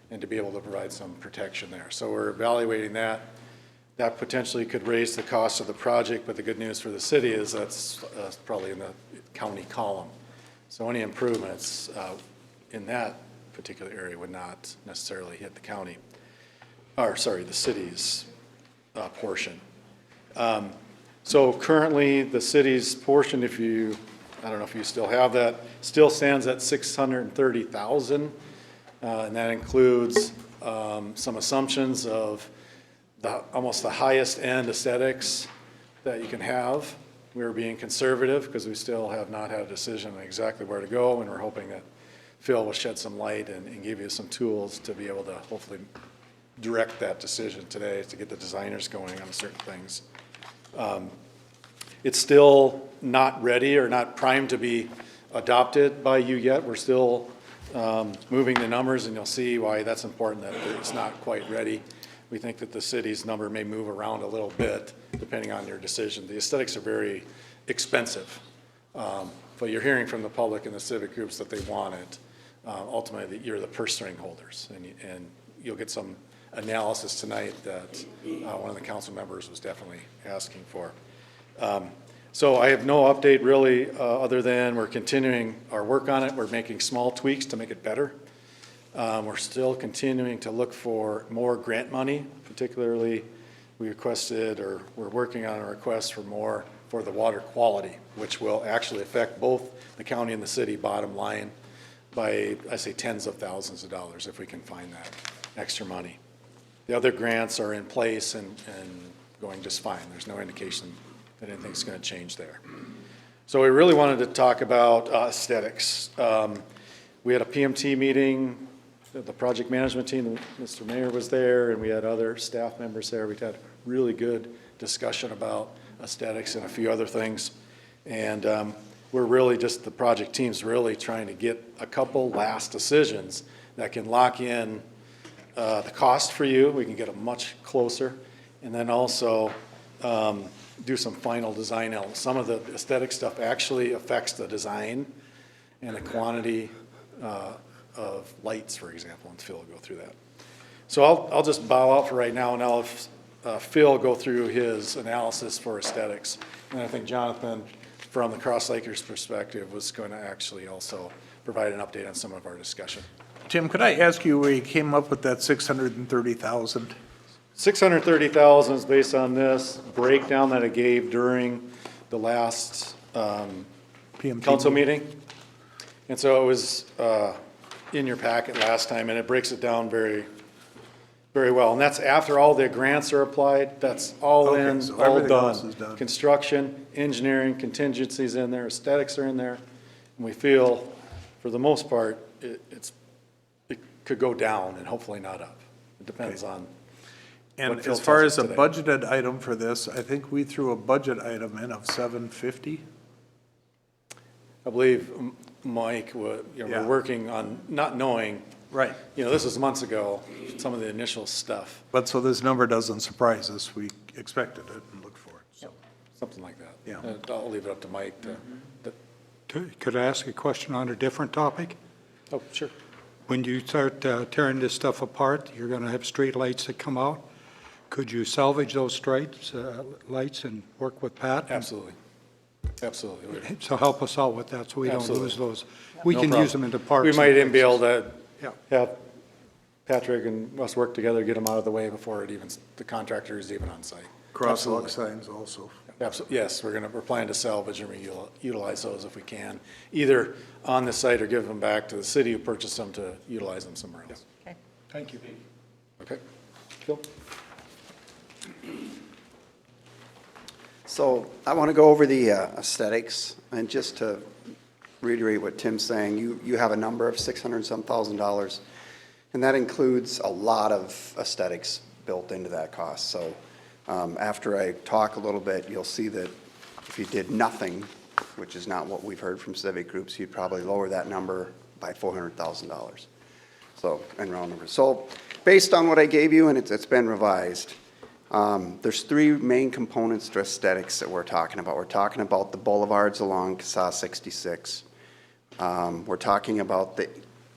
and to be able to provide some protection there. So we're evaluating that. That potentially could raise the cost of the project, but the good news for the city is that's probably in the county column. So any improvements in that particular area would not necessarily hit the county, or sorry, the city's portion. So currently the city's portion, if you, I don't know if you still have that, still stands at $630,000. And that includes some assumptions of almost the highest end aesthetics that you can have. We're being conservative because we still have not had a decision on exactly where to go, and we're hoping that Phil will shed some light and give you some tools to be able to hopefully direct that decision today to get the designers going on certain things. It's still not ready or not primed to be adopted by you yet. We're still moving the numbers, and you'll see why that's important, that it's not quite ready. We think that the city's number may move around a little bit depending on your decision. The aesthetics are very expensive, but you're hearing from the public and the civic groups that they want it. Ultimately, you're the purse string holders, and you'll get some analysis tonight that one of the council members was definitely asking for. So I have no update really other than we're continuing our work on it. We're making small tweaks to make it better. We're still continuing to look for more grant money, particularly we requested, or we're working on a request for more for the water quality, which will actually affect both the county and the city bottom line by, I say, tens of thousands of dollars if we can find that extra money. The other grants are in place and going just fine. There's no indication that anything's going to change there. So we really wanted to talk about aesthetics. We had a PMT meeting. The project management team, Mr. Mayor was there, and we had other staff members there. We had really good discussion about aesthetics and a few other things. And we're really just, the project team's really trying to get a couple last decisions that can lock in the cost for you. We can get them much closer. And then also do some final design elements. Some of the aesthetic stuff actually affects the design and the quantity of lights, for example, and Phil will go through that. So I'll just bow out for right now, and I'll have Phil go through his analysis for aesthetics. And I think Jonathan, from the Cross Lakers perspective, was going to actually also provide an update on some of our discussion. Tim, could I ask you where you came up with that 630,000? 630,000 is based on this breakdown that I gave during the last PMT council meeting. And so it was in your packet last time, and it breaks it down very, very well. And that's after all the grants are applied. That's all Okay, in, so all everything else is done. Construction, engineering, contingencies in there, aesthetics are in there. And we feel, for the most part, it could go down and hopefully not up. It depends on And what Phil as far tells as us a today. budgeted item for this, I think we threw a budget item in of 750. I believe Mike, Yeah. we're working on, not knowing, Right. this was months ago, some of the initial stuff, But so this number doesn't surprise us. We expected it and looked for it. So. something like that. Yeah. I'll leave it up to Mike to, Could I ask a question on a different topic? oh, sure. When you start tearing this stuff apart, you're going to have street lights that come out. Could you salvage those lights and work with Pat? Absolutely. Absolutely. So help us out with that, so we don't Absolutely. lose those. We No can problem. use them in the parks. We and might even be places. able to Yeah. have Patrick and us work together, get them out of the way before the contractor is even on site. Crosswalk Absolutely. signs also. Absolutely, yes, we're planning to salvage and utilize those if we can, either on the site or give them back to the city who purchased them to utilize them somewhere else. Thank you. Okay? Phil? So I want to go over the aesthetics, and just to reiterate what Tim's saying, you have a number of $600 and some thousand, and that includes a lot of aesthetics built into that cost. So after I talk a little bit, you'll see that if you did nothing, which is not what we've heard from civic groups, you'd probably lower that number by $400,000. So, in round numbers. So based on what I gave you, and it's been revised, there's three main components to aesthetics that we're talking about. We're talking about the boulevards along CSAH 66. We're talking about the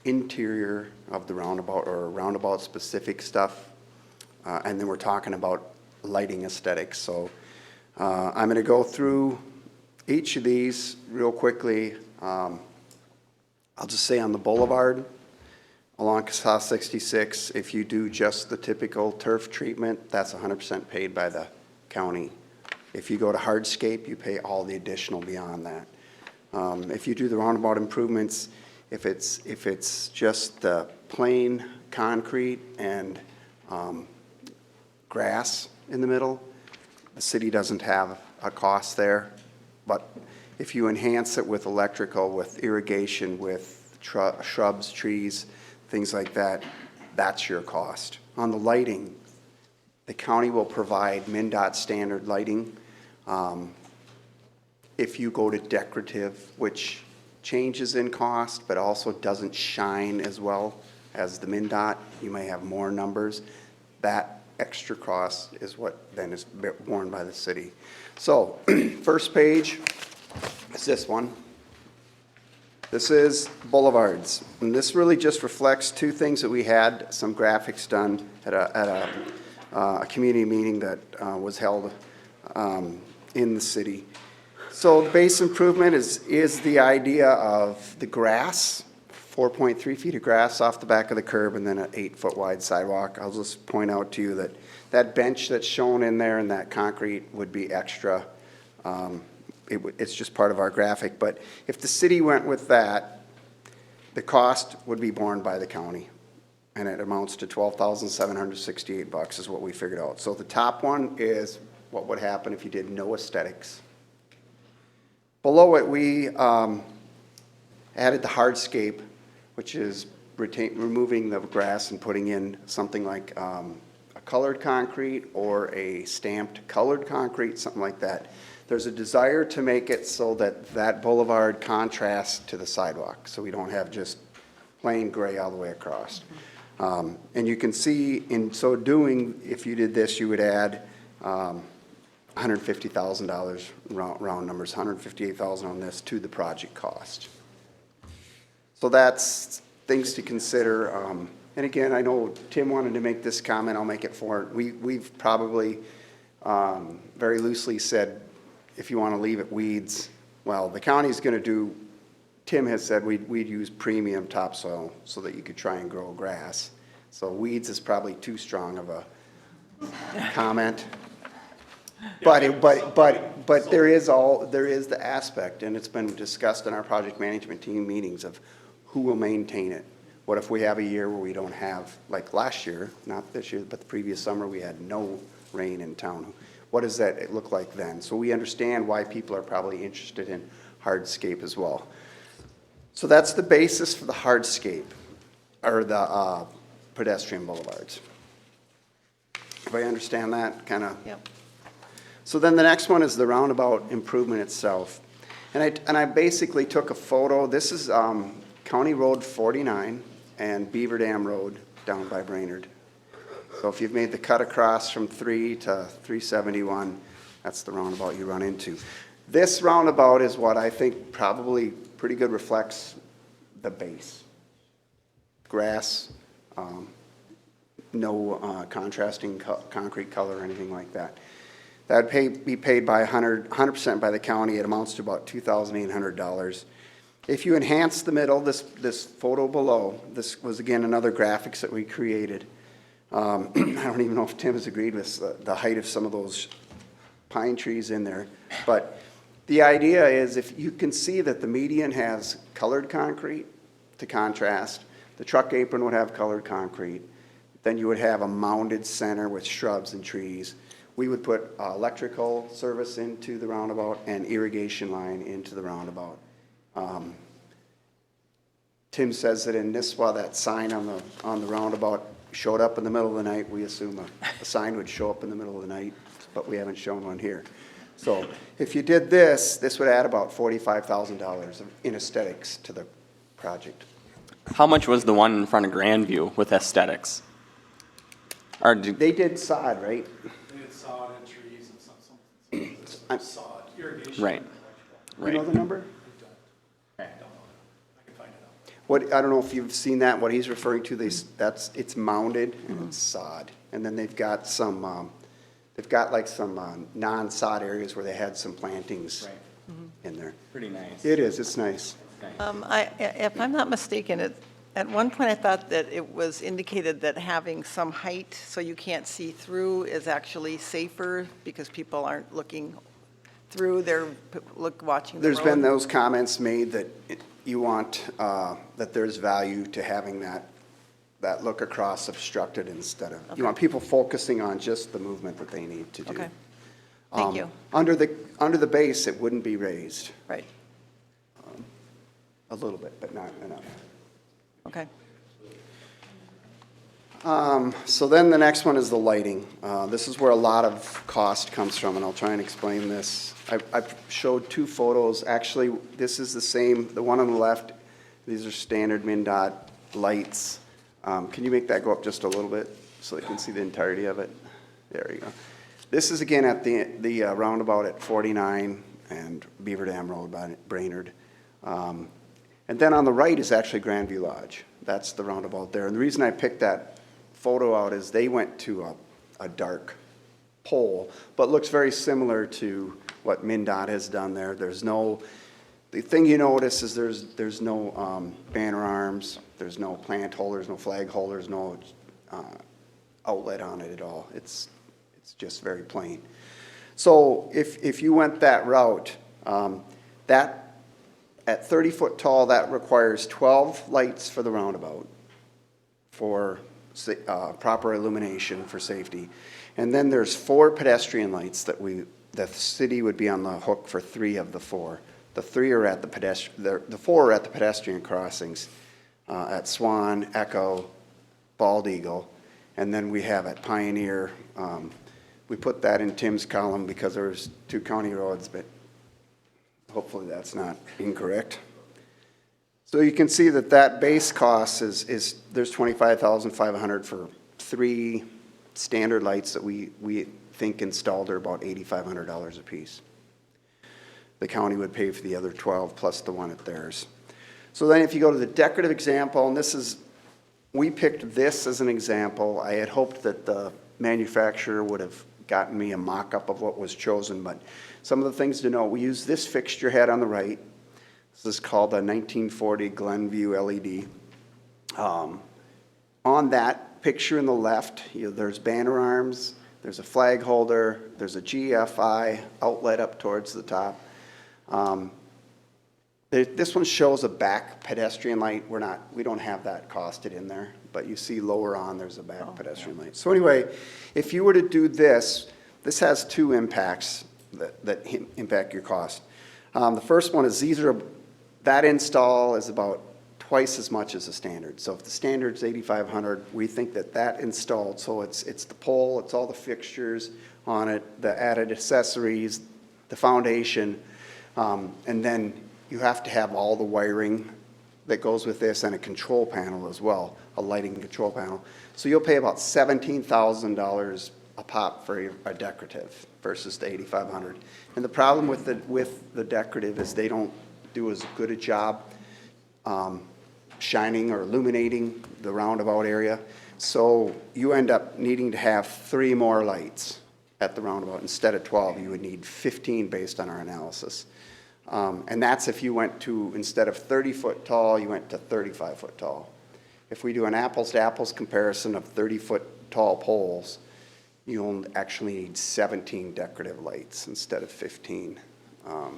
interior of the roundabout, or roundabout-specific stuff. And then we're talking about lighting aesthetics. So I'm going to go through each of these real quickly. I'll just say on the boulevard along CSAH 66, if you do just the typical turf treatment, that's 100% paid by the county. If you go to hardscape, you pay all the additional beyond that. If you do the roundabout improvements, if it's just the plain concrete and grass in the middle, the city doesn't have a cost there. But if you enhance it with electrical, with irrigation, with shrubs, trees, things like that, that's your cost. On the lighting, the county will provide MnDOT standard lighting. If you go to decorative, which changes in cost, but also doesn't shine as well as the MnDOT, you may have more numbers. That extra cost is what then is borne by the city. So, first page is this one. This is boulevards, and this really just reflects two things that we had, some graphics done at a community meeting that was held in the city. So the base improvement is the idea of the grass, 4.3 feet of grass off the back of the curb, and then an 8-foot wide sidewalk. I'll just point out to you that that bench that's shown in there and that concrete would be extra. It's just part of our graphic, but if the city went with that, the cost would be borne by the county, and it amounts to $12,768 is what we figured out. So the top one is what would happen if you did no aesthetics. Below it, we added the hardscape, which is removing the grass and putting in something like a colored concrete or a stamped colored concrete, something like that. There's a desire to make it so that that boulevard contrasts to the sidewalk, so we don't have just plain gray all the way across. And you can see in so doing, if you did this, you would add $150,000, round numbers, $158,000 on this to the project cost. So that's things to consider. And again, I know Tim wanted to make this comment, I'll make it for it. We've probably very loosely said, if you want to leave it weeds, well, the county's going to do, Tim has said we'd use premium topsoil so that you could try and grow grass. So weeds is probably too strong of a comment. But there is the aspect, and it's been discussed in our project management team meetings, of who will maintain it. What if we have a year where we don't have, like last year, not this year, but the previous summer, we had no rain in town? What does that look like then? So we understand why people are probably interested in hardscape as well. So that's the basis for the hardscape, or the pedestrian boulevards. Everybody understand that, kind of? Yep. So then the next one is the roundabout improvement itself. And I basically took a photo. This is County Road 49 and Beaver Dam Road down by Brainerd. So if you've made the cut across from 3 to 371, that's the roundabout you run into. This roundabout is what I think probably pretty good reflects the base. grass, no contrasting concrete color or anything like that. That would be paid by 100% by the county. It amounts to about $2,800. If you enhance the middle, this photo below, this was again another graphics that we created. I don't even know if Tim has agreed with the height of some of those pine trees in there, but the idea is if you can see that the median has colored concrete to contrast, the truck apron would have colored concrete, then you would have a mounded center with shrubs and trees. We would put electrical service into the roundabout and irrigation line into the roundabout. Tim says that in Nisswa, that sign on the roundabout showed up in the middle of the night. We assume a sign would show up in the middle of the night, but we haven't shown one here. So if you did this, this would add about $45,000 in aesthetics to the project. How much was the one in front of Grandview with aesthetics? Or did, They did sod, right? They had sod and trees and some sod, irrigation. right, You know right. the number? I don't know. I can find it out. What, I don't know if you've seen that, what he's referring to, it's mounded and it's sod. And then they've got some, non-sod areas where they had some plantings in there. Pretty nice. It is, it's nice. If I'm not mistaken, at one point I thought that it was indicated that having some height so you can't see through is actually safer because people aren't looking through, they're watching the There's been road. those comments made that you want, that there's value to having that look across obstructed instead of, you want people focusing on just the movement that they need to do. Okay. Thank you. Under the base, it wouldn't be raised, Right, a little bit, but not enough. okay. So then the next one is the lighting. This is where a lot of cost comes from, and I'll try and explain this. I've showed two photos. Actually, this is the same, the one on the left, these are standard MnDOT lights. Can you make that go up just a little bit so you can see the entirety of it? There you go. This is again at the roundabout at 49 and Beaver Dam Road by Brainerd. And then on the right is actually Grandview Lodge. That's the roundabout there. And the reason I picked that photo out is they went to a dark pole, but looks very similar to what MnDOT has done there. The thing you notice is there's no banner arms, there's no plant holders, no flag holders, no outlet on it at all. It's just very plain. So if you went that route, that at 30 foot tall, that requires 12 lights for the roundabout for proper illumination for safety. And then there's 4 pedestrian lights that the city would be on the hook for 3 of the 4. The 3 are at the 4 are at the pedestrian crossings at Swan, Echo, Bald Eagle, and then we have at Pioneer. We put that in Tim's column because there's 2 county roads, but hopefully that's not incorrect. So you can see that base cost is there's $25,500 for 3 standard lights that we think installed are about $8,500 a piece. The county would pay for the other 12 plus the one at theirs. So then if you go to the decorative example, and we picked this as an example. I had hoped that the manufacturer would have gotten me a mock-up of what was chosen, but some of the things to know, we use this fixture head on the right. This is called a 1940 Glenview LED. On that picture in the left, there's banner arms, there's a flag holder, there's a GFI outlet up towards the top. This one shows a back pedestrian light. We don't have that costed in there, but you see lower on there's a back pedestrian light. So anyway, if you were to do this has 2 impacts that impact your cost. The first one is that install is about twice as much as the standard. So if the standard's $8,500, we think that installed, so it's the pole, it's all the fixtures on it, the added accessories, the foundation, and then you have to have all the wiring that goes with this and a control panel as well, a lighting control panel. So you'll pay about $17,000 a pop for a decorative versus the $8,500. And the problem with the decorative is they don't do as good a job shining or illuminating the roundabout area. So you end up needing to have 3 more lights at the roundabout. Instead of 12, you would need 15 based on our analysis. And that's if you went to, instead of 30-foot tall, you went to 35-foot tall. If we do an apples-to-apples comparison of 30-foot tall poles, you actually need 17 decorative lights instead of 15.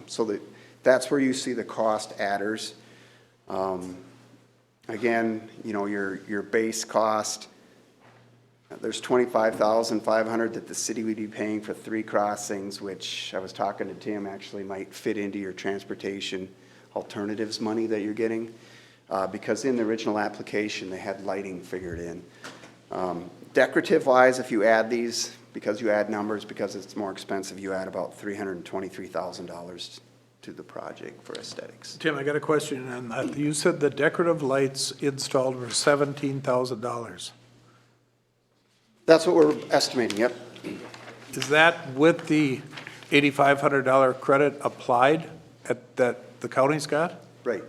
So that's where you see the cost adders. Again, you know, your base cost, there's $25,500 that the city would be paying for 3 crossings, which I was talking to Tim, actually might fit into your transportation alternatives money that you're getting. Because in the original application, they had lighting figured in. Decorative-wise, if you add these, because you add numbers, because it's more expensive, you add about $323,000 to the project for aesthetics. Tim, I got a question on that. You said the decorative lights installed were $17,000. That's what we're estimating, yep. Is that with the $8,500 credit applied that the county's got? Right.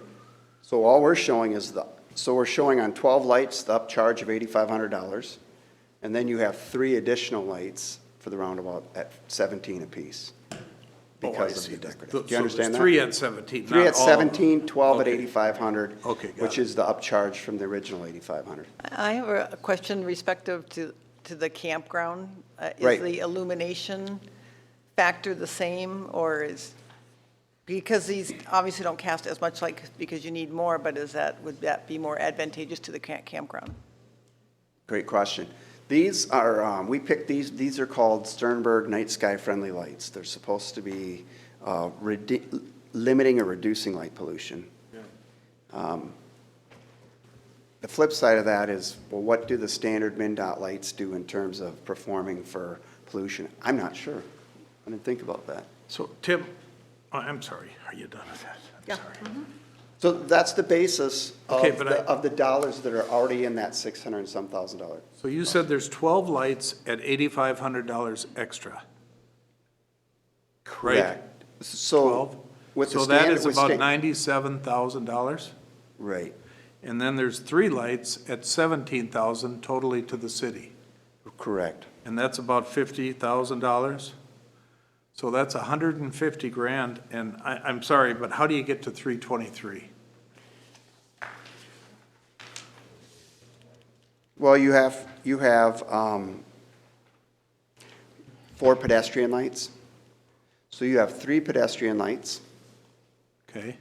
So all we're showing is so we're showing on 12 lights, the upcharge of $8,500, and then you have 3 additional lights for the roundabout at 17 apiece because of the decorative. Do you understand that? 3 at 17, 3 at not all of them. 17, 12 Okay. at 8,500, Okay, got which it. is the upcharge from the original 8,500. I have a question respective to the campground. Right. Is the illumination factor the same, or because these obviously don't cast as much light because you need more, but would that be more advantageous to the campground? Great question. These are, we picked these are called Sternberg Night Sky Friendly Lights. They're supposed to be limiting or reducing light pollution. The flip side of that is, well, what do the standard MnDOT lights do in terms of performing for pollution? I'm not sure. I didn't think about that. So, Tim, I'm sorry, are you done with that? I'm sorry. So that's the basis Okay, of but of the dollars that are already in that $600 and some thousand. So you said there's 12 lights at $8,500 extra, right? Correct. So 12? with the So that standard, is with about sta- $97,000? Right, And then there's 3 lights at $17,000 totally to the city. correct. And that's about $50,000? So that's 150 grand, and I'm sorry, but how do you get to 323? Well, you have 4 pedestrian lights. So you have 3 pedestrian lights Okay,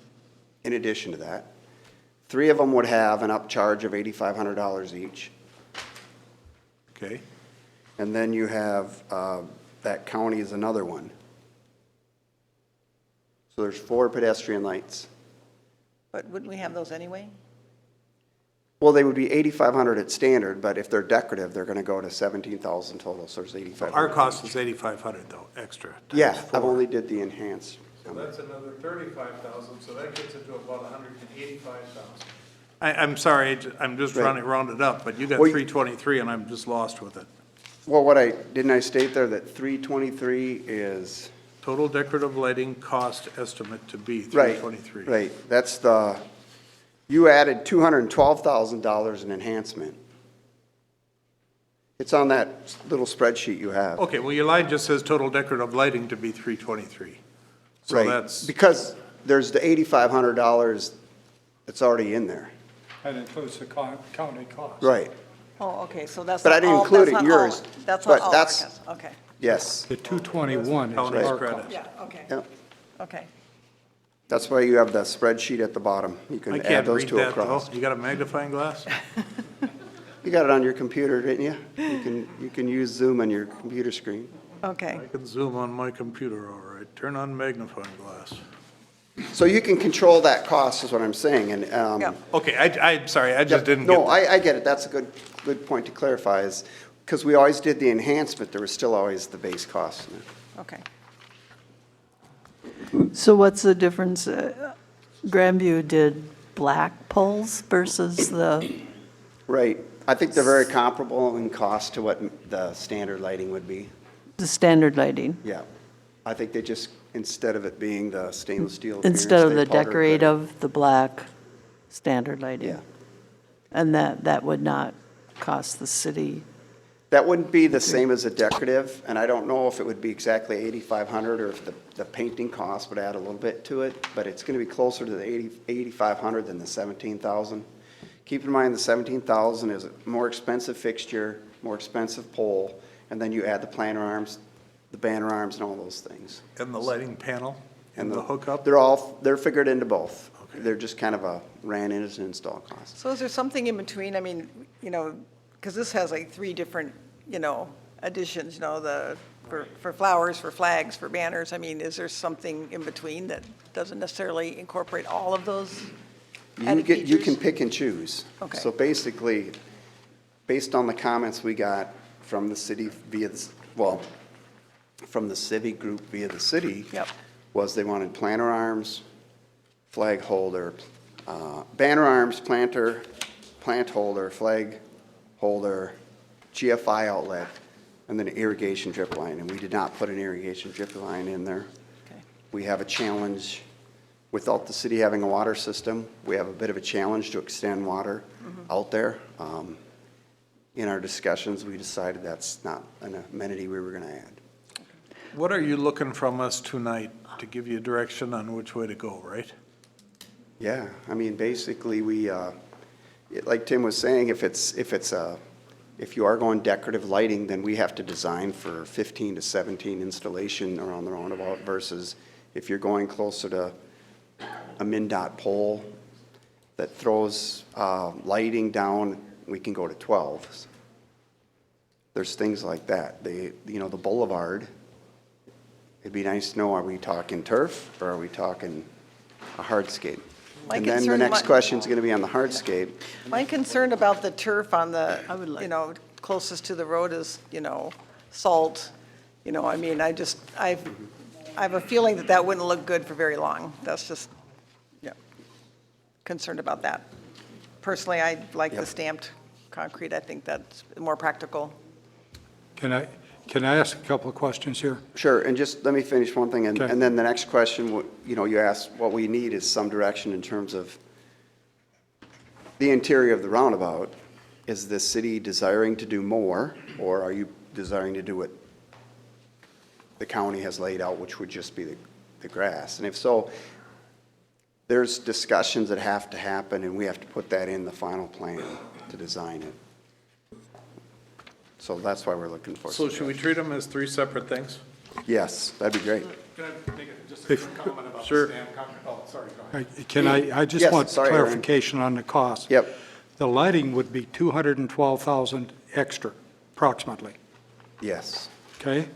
in addition to that. 3 of them would have an upcharge of $8,500 each. okay. And then you have, that county is another one. So there's 4 pedestrian lights. But wouldn't we have those anyway? Well, they would be $8,500 at standard, but if they're decorative, they're gonna go to $17,000 total, so there's $8,500. Our cost is $8,500 though, extra. times Yeah, 4. I've only did the enhanced. So that's another 35,000, so that gets into about 185,000. I'm sorry, I'm just Right. rounded up, but you got Well, 323 and I'm just lost with it. Well, didn't I state there that 323 is? Total decorative lighting cost estimate to be Right, 323. right, you added $212,000 in enhancement. It's on that little spreadsheet you have. Okay, well, your line just says total decorative lighting to be 323. So Right, that's, because there's the $8,500 that's already in there. That includes the county cost. Right, Oh, okay, so that's But not I didn't all- include that's it not in all- yours, That's but not all our that's- costs, okay. yes. The 221 is County's our credit. cost. Yeah, okay, Yep. okay. That's why you have the spreadsheet at the bottom. You I can add can't those read two that though. across. You got a magnifying glass? You got it on your computer, didn't you? You can use Zoom on your computer screen. Okay, I can zoom on my computer, all right. Turn on magnifying glass. So you can control that cost, is what I'm saying, and, yeah. Okay, I'm sorry, I just Yep. didn't get No, that. I get it. That's a good point to clarify is, because we always did the enhancement, there was still always the base cost. in there. Okay. So what's the difference? Grandview did black poles versus the, Right. I think they're very comparable in cost to what the standard lighting would be. the standard lighting, Yeah. I think they just, instead of it being the stainless steel appearance, instead of they the powdered decorative, the black standard lighting? Yeah. And that would not cost the city. That wouldn't be the same as a decorative, and I don't know if it would be exactly 8,500 or if the painting cost would add a little bit to it, but it's gonna be closer to the 8,500 than the 17,000. Keep in mind, the 17,000 is a more expensive fixture, more expensive pole, and then you add the planter arms, the banner arms, and all those things. And the lighting panel and And the hookup? They're figured into both. They're just kind of ran in as an install cost. So is there something in between? I mean, you know, because this has like 3 different, you know, additions, you know, for flowers, for flags, for banners. I mean, is there something in between that doesn't necessarily incorporate all of those added You can features? pick and choose. Okay. So basically, based on the comments we got from the city from the civic group via the city. Yep. Was they wanted planter arms, flag holder, banner arms, planter, plant holder, flag holder, GFI outlet, and then an irrigation drip line, and we did not put an irrigation drip line in there. Okay. We have a challenge, without the city having a water system, we have a bit of a challenge to extend water out there. In our discussions, we decided that's not an amenity we were gonna add. What are you looking from us tonight to give you direction on which way to go, right? Yeah, I mean, basically, like Tim was saying, if you are going decorative lighting, then we have to design for 15 to 17 installation around the roundabout versus if you're going closer to a MnDOT pole that throws lighting down, we can go to 12. There's things like that. The boulevard, it'd be nice to know, are we talking turf or are we talking a hardscape? My And then the concern next mi- question's gonna be on the hardscape. My concern about the turf on the, you know, closest to the road is, you know, salt. You know, I mean, I have a feeling that wouldn't look good for very long. That's just, yeah, concerned about that. Personally, I like the Yep. stamped concrete. I think that's more practical. Can I ask a couple of questions here? Sure, and just let me finish one thing, Okay. and then the next question, you asked, what we need is some direction in terms of the interior of the roundabout. Is the city desiring to do more, or are you desiring to do what the county has laid out, which would just be the grass? And if so, there's discussions that have to happen, and we have to put that in the final plan to design it. So that's why we're looking for. So should we treat them as 3 separate things? Yes, that'd be great. Can I make just If- a comment about the Sure. stamp concrete? Oh, sorry, go ahead. Can I just Yes, want sorry, Aaron. clarification on the cost. Yep. The lighting would be 212,000 extra, approximately, Yes. okay?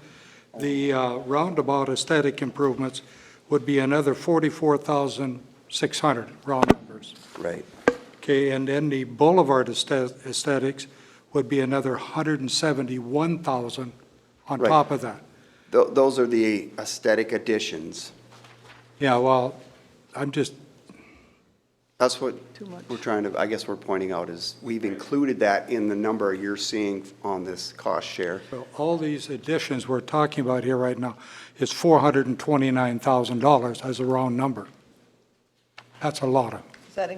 The roundabout aesthetic improvements would be another 44,600, round numbers. Right. Okay, and then the boulevard aesthetics would be another 171,000 on Right. top of that. Those are the aesthetic additions. Yeah, well, I'm just, That's what we're trying to, I guess we're pointing out is we've included that in the number you're seeing on this cost share. well, all these additions we're talking about here right now is $429,000 as a round number. That's a lot of, Is that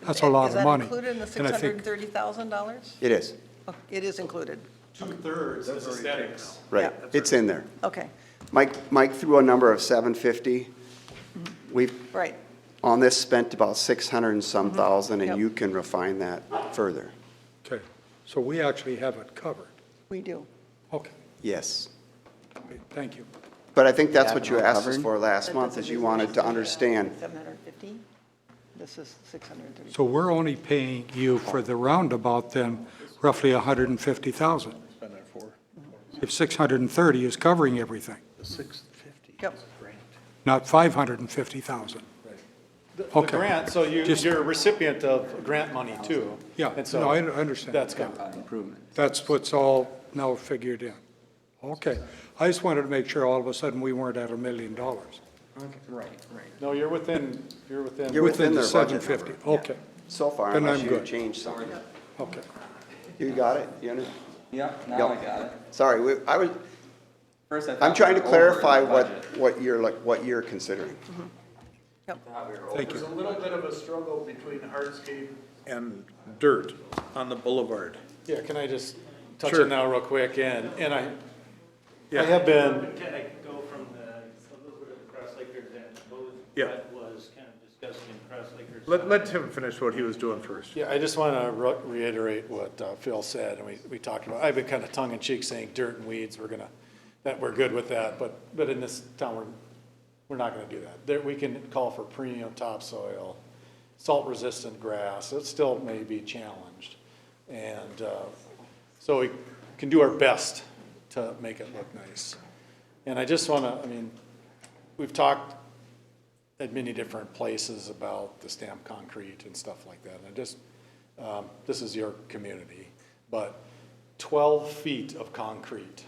That's a lot of money. Is that included in the And I think- $630,000? It is, It is included. 2/3 is aesthetics. right. It's in there. Okay, Mike threw a number of 750. We've, right. on this, spent about 600 and some thousand, Yep. and you can refine that further. okay. So we actually have it covered. We do. Okay, Yes. okay, thank you. But I think that's Yeah, what you all asked us covered. for last month, is you wanted to understand. 750? This is 630. So we're only paying you for the roundabout then roughly 150,000. If 630 is covering everything, Yep. not 550,000. The Okay. grant, so Just- you're a recipient of grant money too. Yeah, And so no, I understand. That's good. That's what's all now figured in. Okay. I just wanted to make sure all of a sudden we weren't at $1 million. No, you're within. You're Within within the their budget 750, number. okay, So far, Then unless I'm you good. change something. okay. You got it? You understand? Yeah, Yep. now I got it. Sorry, First, I thought I'm trying we to were over in clarify the budget. what you're considering. Thank you. There's a little bit of a struggle between hardscape and dirt on the boulevard. Yeah, can I just touch Sure. on that real quick? And I Yeah. have been, Can I go from a little bit of the Cross Lakers and both Yeah. what was kind of discussed in Cross Lakers? Let Tim finish what he was doing first. yeah, I just want to reiterate what Phil said, and we talked about, I've been kind of tongue-in-cheek saying dirt and weeds, that we're good with that, but in this town, we're not going to do that. There, we can call for premium topsoil, salt-resistant grass, it still may be challenged. And so we can do our best to make it look nice. And I just want to, I mean, we've talked at many different places about the stamped concrete and stuff like that. And just, this is your community, but 12 feet of concrete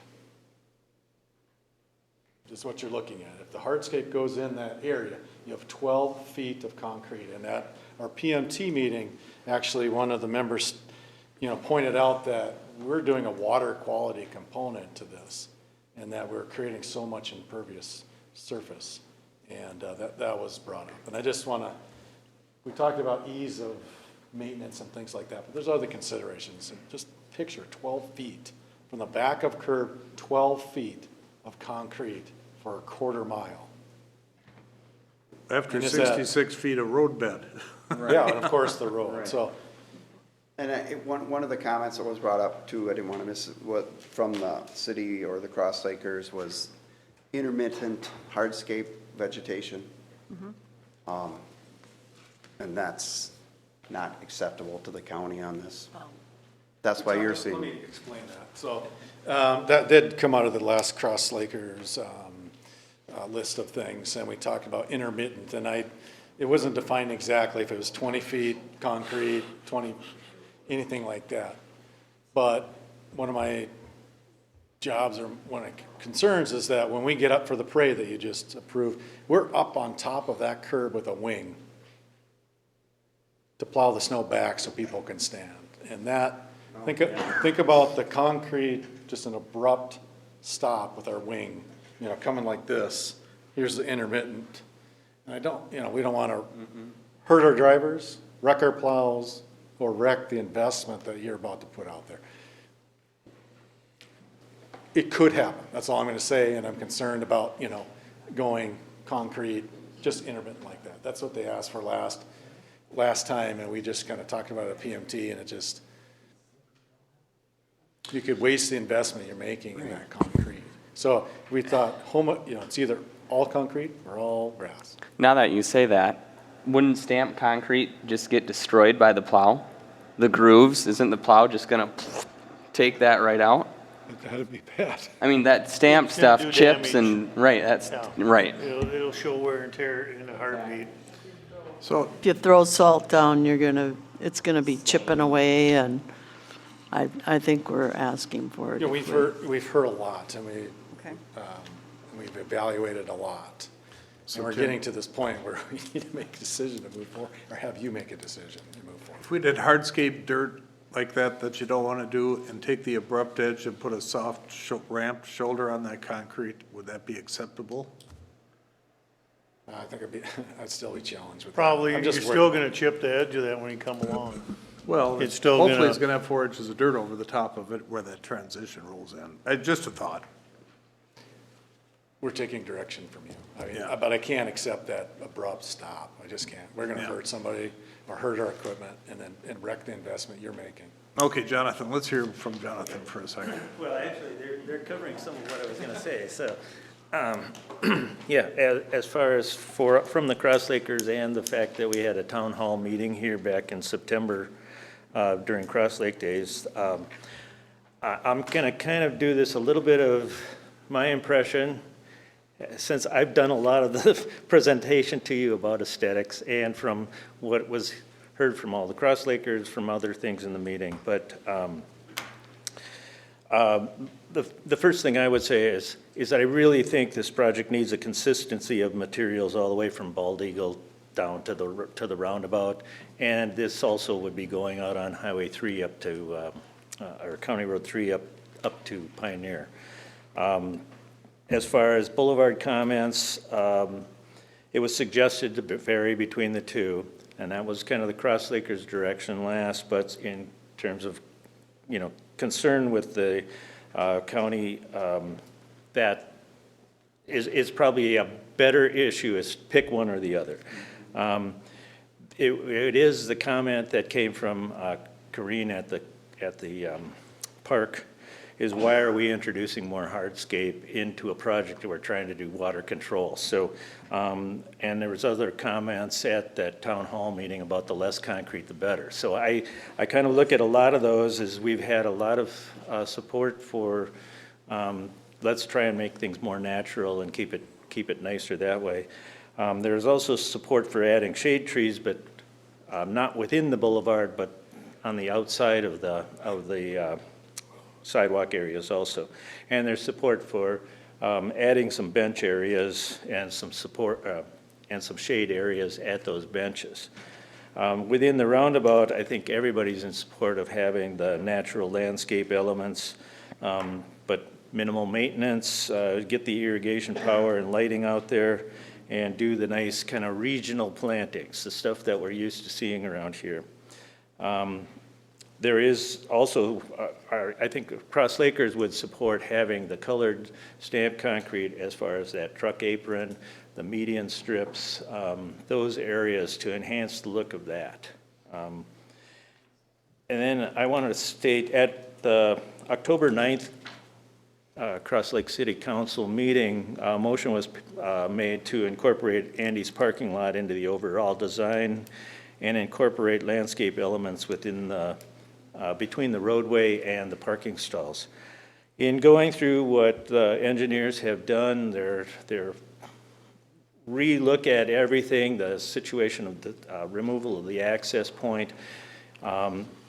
is what you're looking at. If the hardscape goes in that area, you have 12 feet of concrete. And at our PMT meeting, actually, one of the members, pointed out that we're doing a water quality component to this, and that we're creating so much impervious surface. And that was brought up. And I just want to, we talked about ease of maintenance and things like that, but there's other considerations. And just picture 12 feet from the back of curb, 12 feet of concrete for a quarter mile. After And is that- 66 feet of road bed. Yeah, and of course the road, so. And one of the comments that was brought up too, I didn't want to miss, what, from the city or the Cross Lakers was intermittent hardscape vegetation. And that's not acceptable to the county on this. That's why you're seeing. Let me explain that. So, that did come out of the last Cross Lakers list of things, and we talked about intermittent, and it wasn't defined exactly if it was 20 feet concrete, 20, anything like that. But one of my jobs or one of the concerns is that when we get up for the parade that you just approved, we're up on top of that curb with a wing to plow the snow back so people can stand. And that, think about the concrete, just an abrupt stop with our wing, coming like this. Here's the intermittent. And I don't, we don't want to hurt our drivers, wreck our plows, or wreck the investment that you're about to put out there. It could happen, that's all I'm gonna say, and I'm concerned about, going concrete, just intermittent like that. That's what they asked for last time, and we just kind of talked about it at PMT, and it just, you could waste the investment you're making in that concrete. So we thought, it's either all concrete or all grass. Now that you say that, wouldn't stamped concrete just get destroyed by the plow? The grooves, isn't the plow just gonna take that right out? That'd be bad. I mean, that stamped It's gonna stuff do chips damage. and, right, that's, Yeah. right. It'll show wear and tear in a heartbeat. So If you throw salt down, it's gonna be chipping away, and I think we're asking for it. Yeah, we've heard a lot, and Okay. we've evaluated a lot. And we're getting to this point where we need to make a decision to move forward, or have you make a decision to move forward. if we did hardscape dirt like that you don't want to do, and take the abrupt edge and put a soft ramped shoulder on that concrete, would that be acceptable? I think I'd still be challenged with that. Probably, I'm you're just still worried. gonna chip the edge of that when you come along. Well, It's still hopefully gonna- it's going to have 4 inches of dirt over the top of it where that transition rolls in. Just a thought. We're taking direction from you. I mean, Yeah. but I can't accept that abrupt stop. I just can't. We're gonna Yeah. hurt somebody or hurt our equipment and wreck the investment you're making. Okay, Jonathan, let's hear from Jonathan for a second. Well, actually, they're covering some of what I was gonna say, so, yeah, as far as from the Cross Lakers and the fact that we had a town hall meeting here back in September, during Cross Lake Days, I'm gonna kind of do this a little bit of my impression, since I've done a lot of the presentation to you about aesthetics and from what was heard from all the Cross Lakers, from other things in the meeting, but, the first thing I would say is that I really think this project needs a consistency of materials all the way from Bald Eagle down to the roundabout. And this also would be going out on Highway 3 up to, or County Road 3 up to Pioneer. As far as boulevard comments, it was suggested to vary between the two. And that was kind of the Cross Lakers direction last, but in terms of, concern with the county, that is probably a better issue, is pick one or the other. It is the comment that came from Corrine at the park, is why are we introducing more hardscape into a project that we're trying to do water control? So, and there was other comments at that town hall meeting about the less concrete, the better. So I kind of look at a lot of those as we've had a lot of support for, let's try and make things more natural and keep it nicer that way. There's also support for adding shade trees, but not within the boulevard, but on the outside of the sidewalk areas also. And there's support for adding some bench areas and some support and some shade areas at those benches. Within the roundabout, I think everybody's in support of having the natural landscape elements, but minimal maintenance, get the irrigation power and lighting out there, and do the nice kind of regional plantings, the stuff that we're used to seeing around here. There is also, I think Cross Lakers would support having the colored stamped concrete as far as that truck apron, the median strips, those areas to enhance the look of that. And then I wanted to state at the October 9th Cross Lake City Council meeting, a motion was made to incorporate Andy's parking lot into the overall design and incorporate landscape elements within the between the roadway and the parking stalls. In going through what the engineers have done, they're re-look at everything, the situation of the removal of the access point.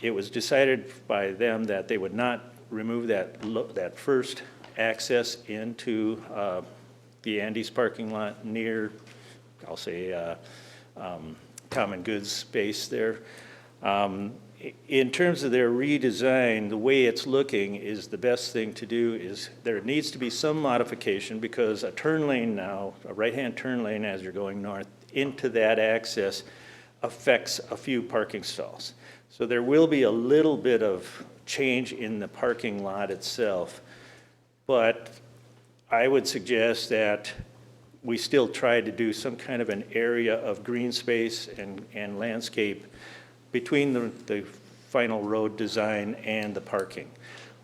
It was decided by them that they would not remove that first access into the Andy's parking lot near, I'll say, common goods space there. In terms of their redesign, the way it's looking is the best thing to do is there needs to be some modification because a turn lane now, a right-hand turn lane as you're going north into that access affects a few parking stalls. So there will be a little bit of change in the parking lot itself, but I would suggest that we still try to do some kind of an area of green space and landscape between the final road design and the parking.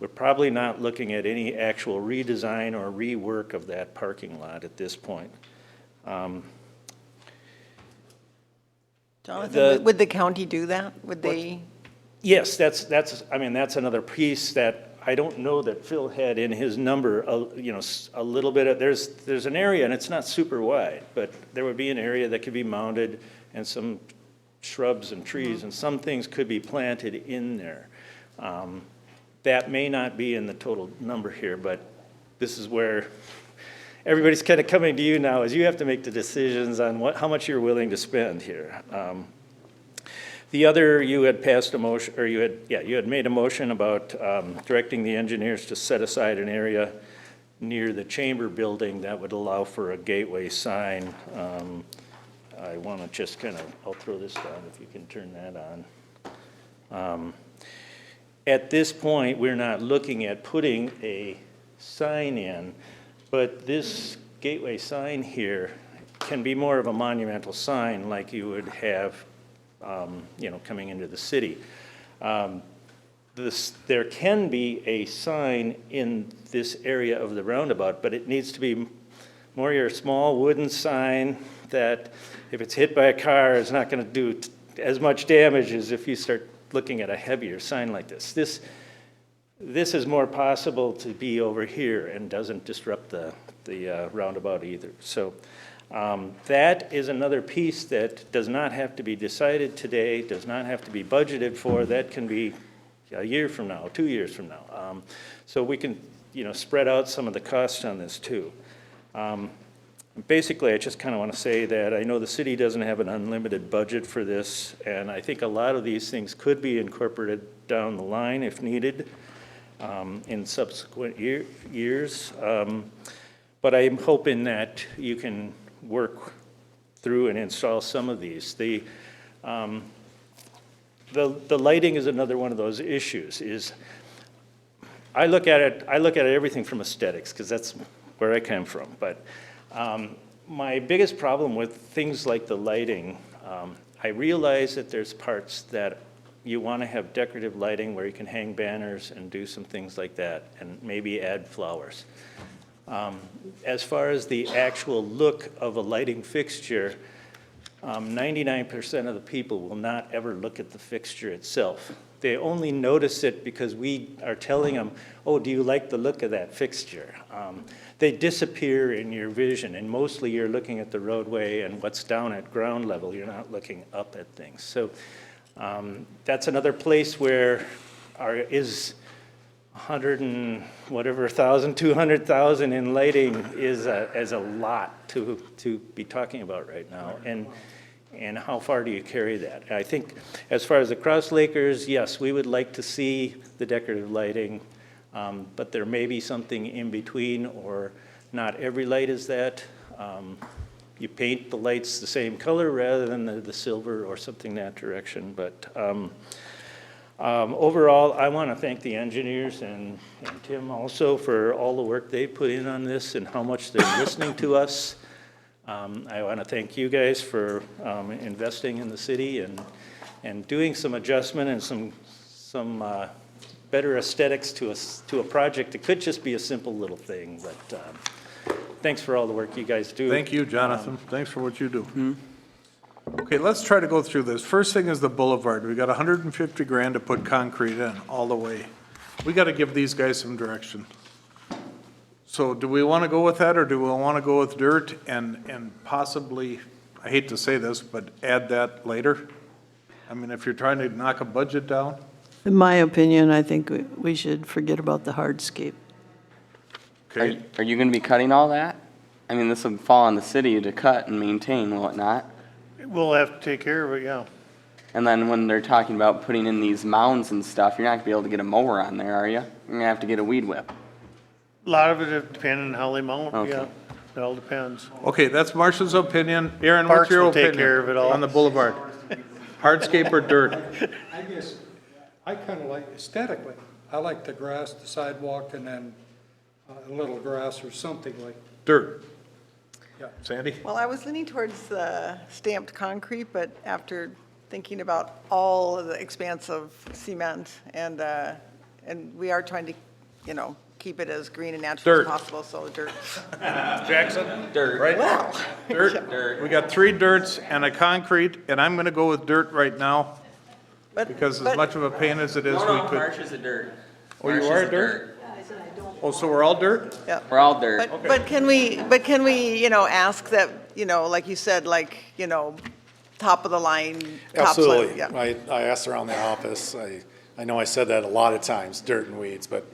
We're probably not looking at any actual redesign or rework of that parking lot at this point. Jonathan, would the county do that? Would they? Yes, that's another piece that I don't know that Phil had in his number, a little bit of, there's an area, and it's not super wide, but there would be an area that could be mounded and some shrubs and trees, and some things could be planted in there. That may not be in the total number here, but this is where everybody's kind of coming to you now, is you have to make the decisions on how much you're willing to spend here. The other, you had passed a motion, or you had made a motion about directing the engineers to set aside an area near the chamber building that would allow for a gateway sign. I want to just kind of, I'll throw this down if you can turn that on. At this point, we're not looking at putting a sign in, but this gateway sign here can be more of a monumental sign like you would have coming into the city. There can be a sign in this area of the roundabout, but it needs to be more your small wooden sign that if it's hit by a car, it's not going to do as much damage as if you start looking at a heavier sign like this. This is more possible to be over here and doesn't disrupt the roundabout either. So that is another piece that does not have to be decided today, does not have to be budgeted for. That can be a year from now, 2 years from now. So we can, spread out some of the costs on this too. Basically, I just kind of want to say that I know the city doesn't have an unlimited budget for this, and I think a lot of these things could be incorporated down the line if needed in subsequent years. But I'm hoping that you can work through and install some of these. The The lighting is another one of those issues, is I look at everything from aesthetics, because that's where I come from. But my biggest problem with things like the lighting, I realize that there's parts that you want to have decorative lighting where you can hang banners and do some things like that, and maybe add flowers. As far as the actual look of a lighting fixture, 99% of the people will not ever look at the fixture itself. They only notice it because we are telling them, oh, do you like the look of that fixture? They disappear in your vision, and mostly you're looking at the roadway and what's down at ground level. You're not looking up at things. So that's another place where is 100 and whatever thousand, 200,000 in lighting is a lot to be talking about right now. And how far do you carry that? I think as far as the Cross Lakers, yes, we would like to see the decorative lighting, but there may be something in between, or not every light is that. You paint the lights the same color rather than the silver or something that direction. But overall, I want to thank the engineers and Tim also for all the work they put in on this and how much they're listening to us. I want to thank you guys for investing in the city and doing some adjustment and some better aesthetics to a project. It could just be a simple little thing, but thanks for all the work you guys do. Thank you, Jonathan. Thanks for what you do. Okay, let's try to go through this. First thing is the boulevard. We got 150 grand to put concrete in all the way. We got to give these guys some direction. So do we want to go with that, or do we want to go with dirt and possibly, I hate to say this, but add that later? I mean, if you're trying to knock a budget down? In my opinion, I think we should forget about the hardscape. Okay. Are you going to be cutting all that? I mean, this will fall on the city to cut and maintain, will it not? We'll have to take care of it, yeah. And then when they're talking about putting in these mounds and stuff, you're not going to be able to get a mower on there, are you? You're going to have to get a weed whip. A lot of it depending on how they mount, Okay. yeah. It all depends. Okay, that's Marcia's opinion. Aaron, what's Parks your will opinion? take care of it all. On the boulevard? Hardscape or dirt? I guess, I kind of like aesthetically, I like the grass, the sidewalk, and then a little grass or something like. Dirt. Yeah, Sandy? Well, I was leaning towards the stamped concrete, but after thinking about all of the expanse of cement and we are trying to, keep it as green and natural Dirt. as possible, so dirt. Jackson? Dirt. Right? Well, Dirt. We got 3 dirts and a concrete, and I'm gonna go with dirt right now, but, because as but- much of a pain as it is, we could. Marsh is a dirt. Oh, you Marsh are is a dirt? Oh, so we're all dirt? Yeah. We're all dirt. But can we, ask that, like you said, top of the line, topsoil? Absolutely. Yeah. I asked around the office, I know I said that a lot of times, dirt and weeds, but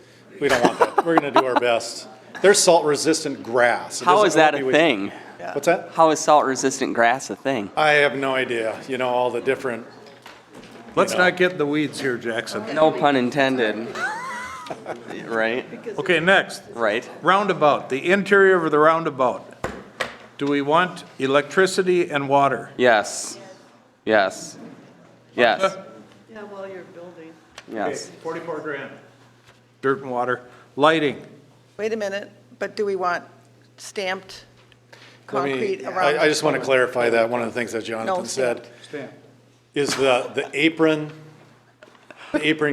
we don't want that. We're gonna do our best. There's salt-resistant grass. It How doesn't is that have to a be- thing? What's that? How is salt-resistant grass a thing? I have no idea, all the different, Let's not get in the weeds here, Jackson. No pun intended. Right? Okay, next. Right. Roundabout, the interior of the roundabout. Do we want electricity and water? Yes. Yes. Yes. Yeah, while you're building. Yes. 44 grand. Dirt and water. Lighting. Wait a minute, but do we want stamped let me, concrete around? I just want to clarify that, one of the things that No, Jonathan said stamped. is the apron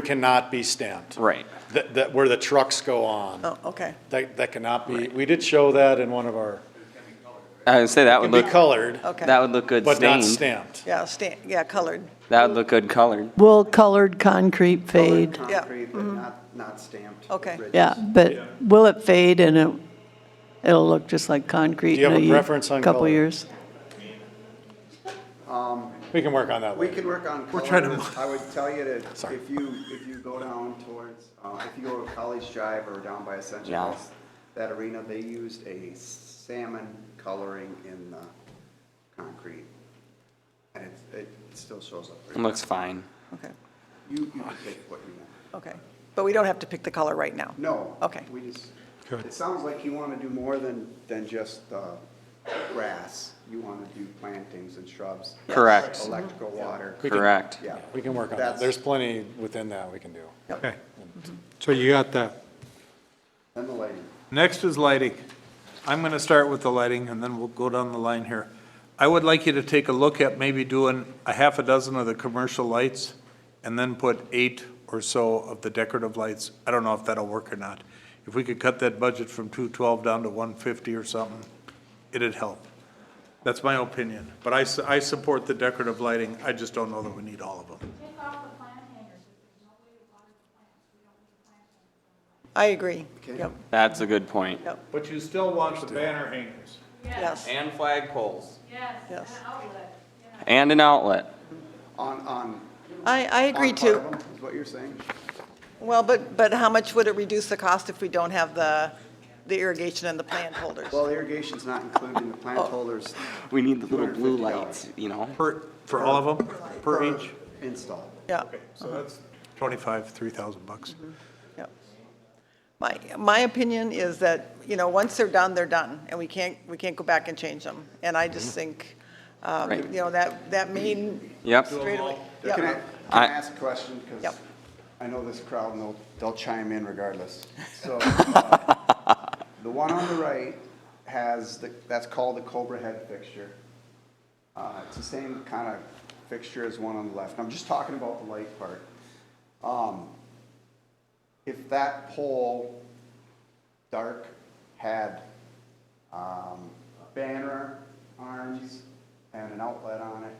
cannot be stamped. Right. That where the trucks go on. Oh, okay. That cannot be, we did show that in one of our, I would say that it would can be look, colored, Okay. that would look good but not stained. stamped. Yeah, colored. That would look good colored. Will colored concrete fade? Yeah. Concrete, but not stamped. Okay. ridges. Yeah, but will it fade and it'll look just like concrete Do you in have a a preference on couple color? years? We can work on that We later. can work on We're trying to colors. I would tell you that Sorry. if you go down towards, if you go to College Drive or down by Ascension Yeah. West, that arena, they used a salmon coloring in the concrete. And it still shows up. It pretty looks fine. Okay, You can pick what you want. okay. But we don't have to pick the color right now? No. Okay. We just, it sounds like you want to do more than just grass. You want to do plantings and shrubs. Correct. Electrical, water. Correct. Yeah. We can work on that. That's- There's plenty within that we can do. Okay. So you got that. And the lighting. Next is lighting. I'm going to start with the lighting, and then we'll go down the line here. I would like you to take a look at maybe doing a half a dozen of the commercial lights, and then put 8 or so of the decorative lights. I don't know if that'll work or not. If we could cut that budget from 212 down to 150 or something, it'd help. That's my opinion. But I support the decorative lighting. I just don't know that we need all of them. I agree. Yep, That's a good point. yep, But you still want the banner hangers. yes, And flag poles. yes. And an outlet. On. I agree on part too. of them, is what you're saying? Well, but how much would it reduce the cost if we don't have the irrigation and the plant holders? Well, irrigation's not included in the plant Oh. holders. We need the little blue $250. lights, you know? For all of them, per each? Install. Yeah, So that's 25, $3,000. yeah. My opinion is that, once they're done, and we can't go back and change them. And I just think, Right. that main Yep. straightaway. Can I, Yep, can I ask a question? Because Yep. I know this crowd, and they'll chime in regardless. So, the one on the right has, that's called the Cobra head fixture. It's the same kind of fixture as one on the left. I'm just talking about the light part. If that pole, dark, had banner arms and an outlet on it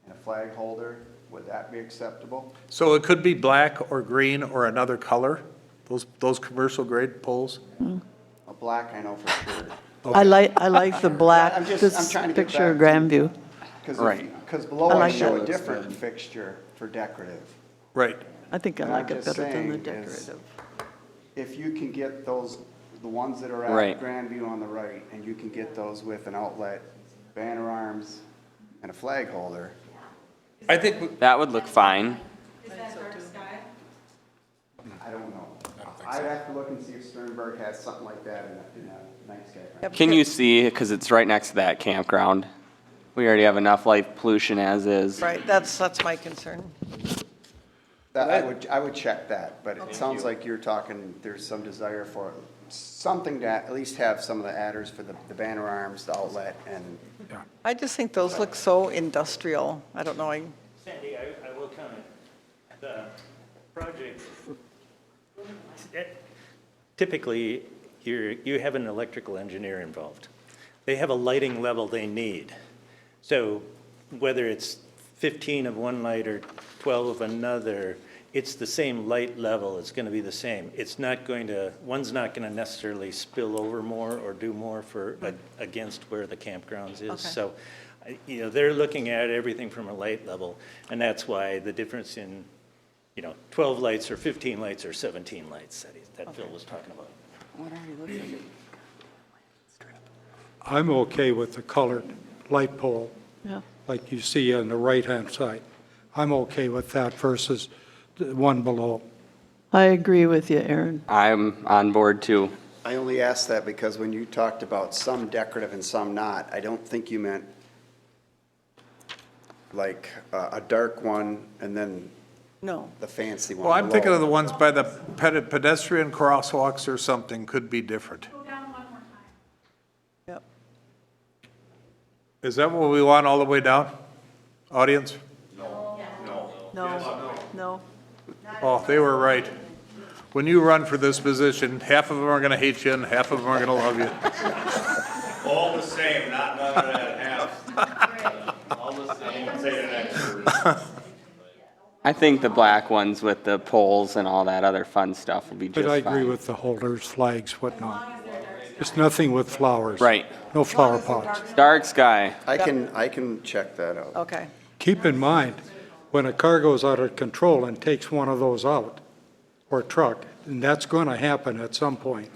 and a flag holder, would that be acceptable? So it could be black or green or another color, those commercial grade poles? A black, I know for sure. I like the black, I'm this trying to get picture of back to- Grandview. Right. Because below I I like show that. a different fixture for decorative. Right. I think I And like I'm it just better than the saying is- decorative. If you can get those, the ones that are Right. at Grandview on the right, and you can get those with an outlet, banner arms, and a flag holder, I think, That would look fine. I don't know. I'd have to look and see if Sternberg has something like that in a night sky. Yep. Can you see, because it's right next to that campground? We already have enough light pollution as is. Right, that's my concern. That, I would check that, but it sounds like you're talking, there's some desire for something to at least have some of the adders for the banner arms, the outlet, and I just think those look so industrial. I don't know, Sandy, I will comment. The project, typically, you have an electrical engineer involved. They have a lighting level they need. So whether it's 15 of one light or 12 of another, it's the same light level, it's going to be the same. It's not going to, one's not going to necessarily spill over more or do more for, against where the campgrounds is. Okay. So, they're looking at everything from a light level, and that's why the difference in, 12 lights or 15 lights or 17 lights that Phil was talking about. I'm okay with the colored light pole, Yeah. like you see on the right-hand side. I'm okay with that versus the one below. I agree with you, Aaron. I'm on board too. I only asked that because when you talked about some decorative and some not, I don't think you meant like a dark one and then no. the fancy one well, I'm thinking below. of the ones by the pedestrian crosswalks or something, could be different. Yep. Is that what we want all the way down? Audience? No. Oh, they were right. When you run for this position, half of them are going to hate you and half of them are going to love you. All the same, not none of that half. All the same, say an expert. I think the black ones with the poles and all that other fun stuff will be just But I fine. agree with the holders, flags, whatnot. Just nothing with flowers. Right. No flower pots. Dark sky. I can check that out. Okay. Keep in mind, when a car goes out of control and takes one of those out, or a truck, and that's going to happen at some point.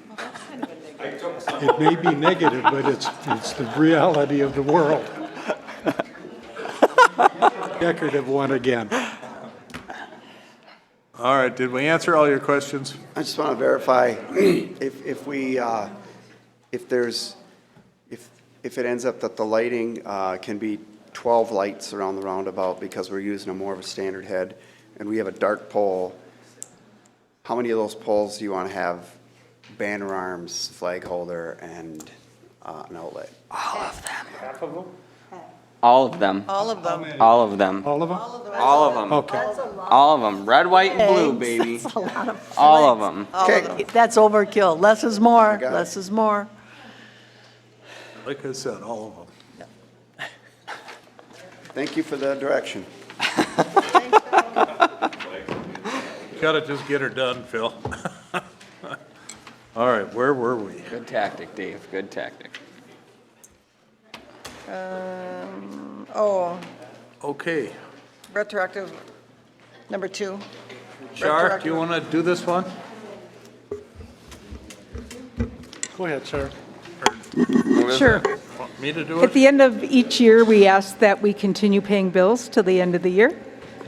It may be negative, but it's the reality of the world. Decorative one again. All right, did we answer all your questions? I just want to verify if if it ends up that the lighting can be 12 lights around the roundabout because we're using a more of a standard head, and we have a dark pole, how many of those poles do you want to have banner arms, flag holder, and an outlet? All of them. Half of them? All of them. All of them. All of them. All of them? All of them. Okay. All of them. Red, white, and blue, baby. That's a lot of All of them. Okay. That's overkill. Less is more, got it. less is more. Like I said, all of them. Thank you for the direction. Gotta just get her done, Phil. All right, where were we? Good tactic, Dave. Good tactic. Oh, Okay. retroactive, number 2. Char, do you want to do this one? Go ahead, Chair. Sure. Want me to do At it? the end of each year, we ask that we continue paying bills till the end of the year.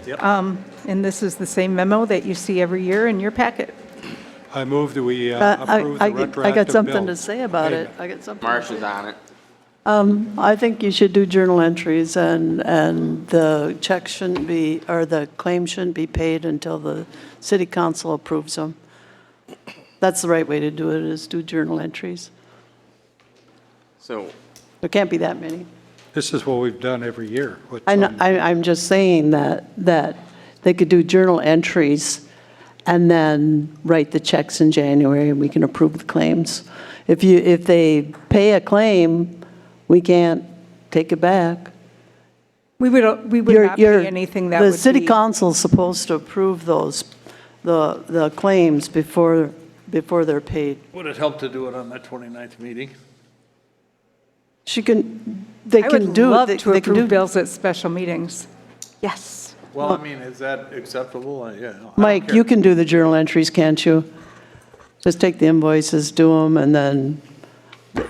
Yep. And this is the same memo that you see every year in your packet. I move that we approve the I retroactive got something bill to say about it. payment. I got something. Marcia's on it. I think you should do journal entries, and the check shouldn't be, or the claim shouldn't be paid until the city council approves them. That's the right way to do it, is do journal entries. So, There can't be that many. This is what we've done every year. What's I know, on- I'm just saying that they could do journal entries and then write the checks in January, and we can approve the claims. If they pay a claim, we can't take it back. We would not pay anything that would be. The city council's supposed to approve the claims before they're paid. Would it help to do it on that 29th meeting? They I can would do. love they- to they can approve do- bills at special meetings. Yes. Well, I mean, is that acceptable? Yeah. I don't Mike, care. you can do the journal entries, can't you? Just take the invoices, do them, and then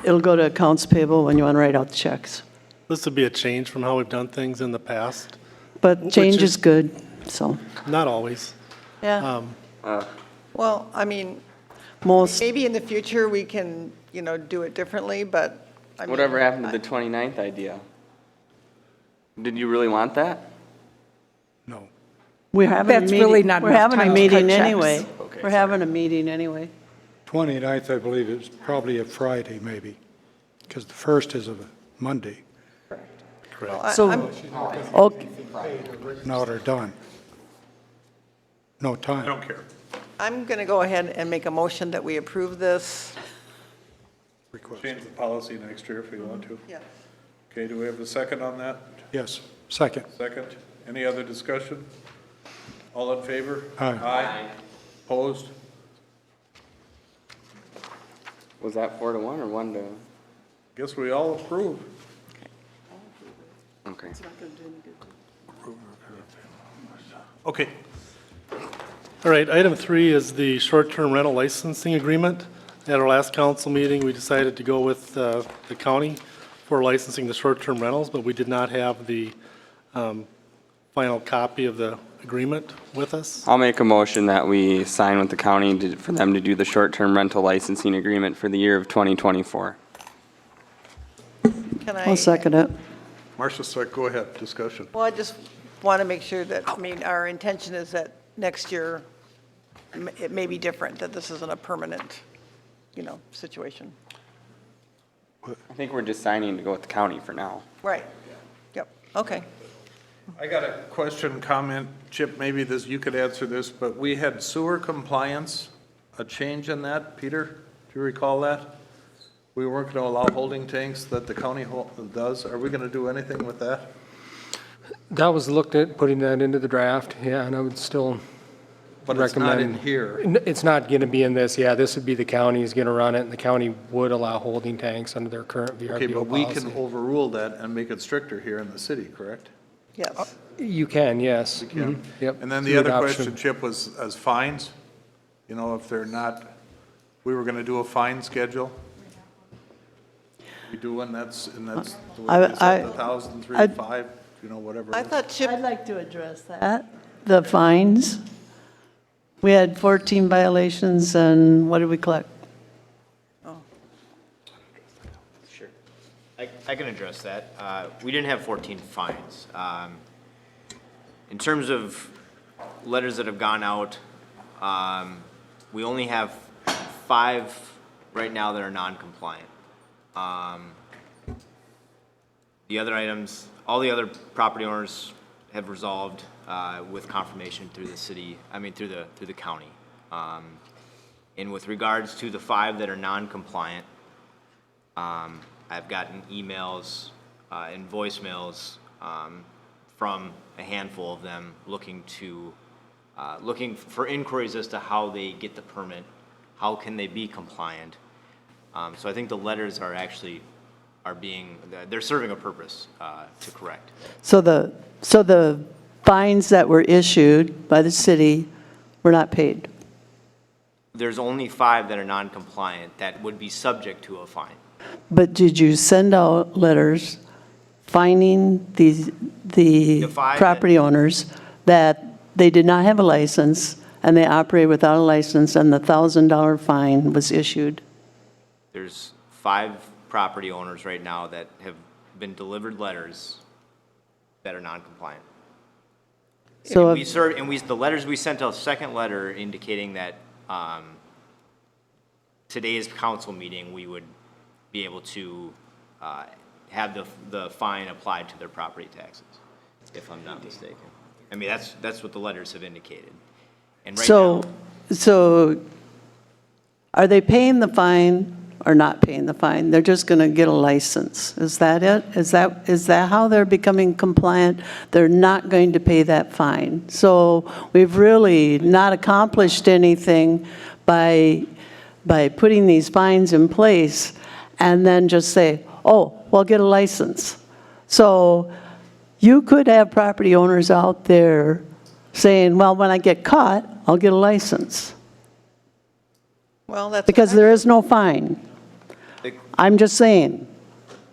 it'll go to accounts payable when you want to write out the checks. This would be a change from how we've done things in the past. But change Which is good, so, Not always. Yeah. Well, I mean, most, maybe in the future, we can, do it differently, but I mean. whatever happened to the 29th idea? Did you really want that? No. we're having a That's meeting. really not We're enough having a time to meeting cut checks. anyway. Okay, We're having a meeting anyway. 29th, I believe, is probably a Friday, maybe, because the 1st is a Monday. Well, I- So, I'm- okay, Written out or done. No time. I don't care. I'm going to go ahead and make a motion that we approve this. Change the policy next year if we want to. Yeah. Okay, do we have a second on that? Yes, second. Second. Any other discussion? All in favor? Aye. Aye. Opposed? Was that 4-1 or 1 to? Guess we all approve. Okay. Okay. All right, item 3 is the short-term rental licensing agreement. At our last council meeting, we decided to go with the county for licensing the short-term rentals, but we did not have the final copy of the agreement with us. I'll make a motion that we sign with the county for them to do the short-term rental licensing agreement for the year of 2024. Can I? I'll second it. Marcia, go ahead, discussion. Well, I just want to make sure that, I mean, our intention is that next year, it may be different, that this isn't a permanent, situation. I think we're just signing to go with the county for now. Right. Yep, okay. I got a question, comment, Chip, maybe you could answer this, but we had sewer compliance, a change in that, Peter? Do you recall that? We weren't going to allow holding tanks that the county does. Are we going to do anything with that? That was looked at, putting that into the draft, yeah, and I would still But it's not in recommend. here. It's not going to be in this, yeah, this would be the county is going to run it, and the county would allow holding tanks under their current Okay, VRBO but we policy. can overrule that and make it stricter here in the city, correct? Yes. You can, yes. We can. Mhm, Yep. And then the through other adoption. question, Chip, was as fines. If they're not, we were going to do a fine schedule. We do one, and that's the way they set the 1,000, 3, 5, whatever. I thought Chip, I'd like to address that. The fines. We had 14 violations, and what did we collect? I can address that. We didn't have 14 fines. In terms of letters that have gone out, we only have 5 right now that are non-compliant. The other items, all the other property owners have resolved with confirmation through the city, through the county. And with regards to the 5 that are non-compliant, I've gotten emails and voicemails from a handful of them looking for inquiries as to how they get the permit, how can they be compliant. So I think the letters they're serving a purpose to correct. So the fines that were issued by the city were not paid? There's only 5 that are non-compliant that would be subject to a fine. But did you send out letters fining the five property owners that they did not have a license and they operated without a license and the $1,000 fine was issued? There's 5 property owners right now that have been delivered letters that are non-compliant. So The letters we sent out, second letter indicating that today's council meeting, we would be able to have the fine applied to their property taxes, if I'm not mistaken. That's what the letters have indicated. And right now, So are they paying the fine or not paying the fine? They're just going to get a license. Is that it? Is that how they're becoming compliant? They're not going to pay that fine. So we've really not accomplished anything by putting these fines in place and then just say, oh, well, get a license. So you could have property owners out there saying, well, when I get caught, I'll get a license. Well, that's. Because there is no fine. I'm just saying.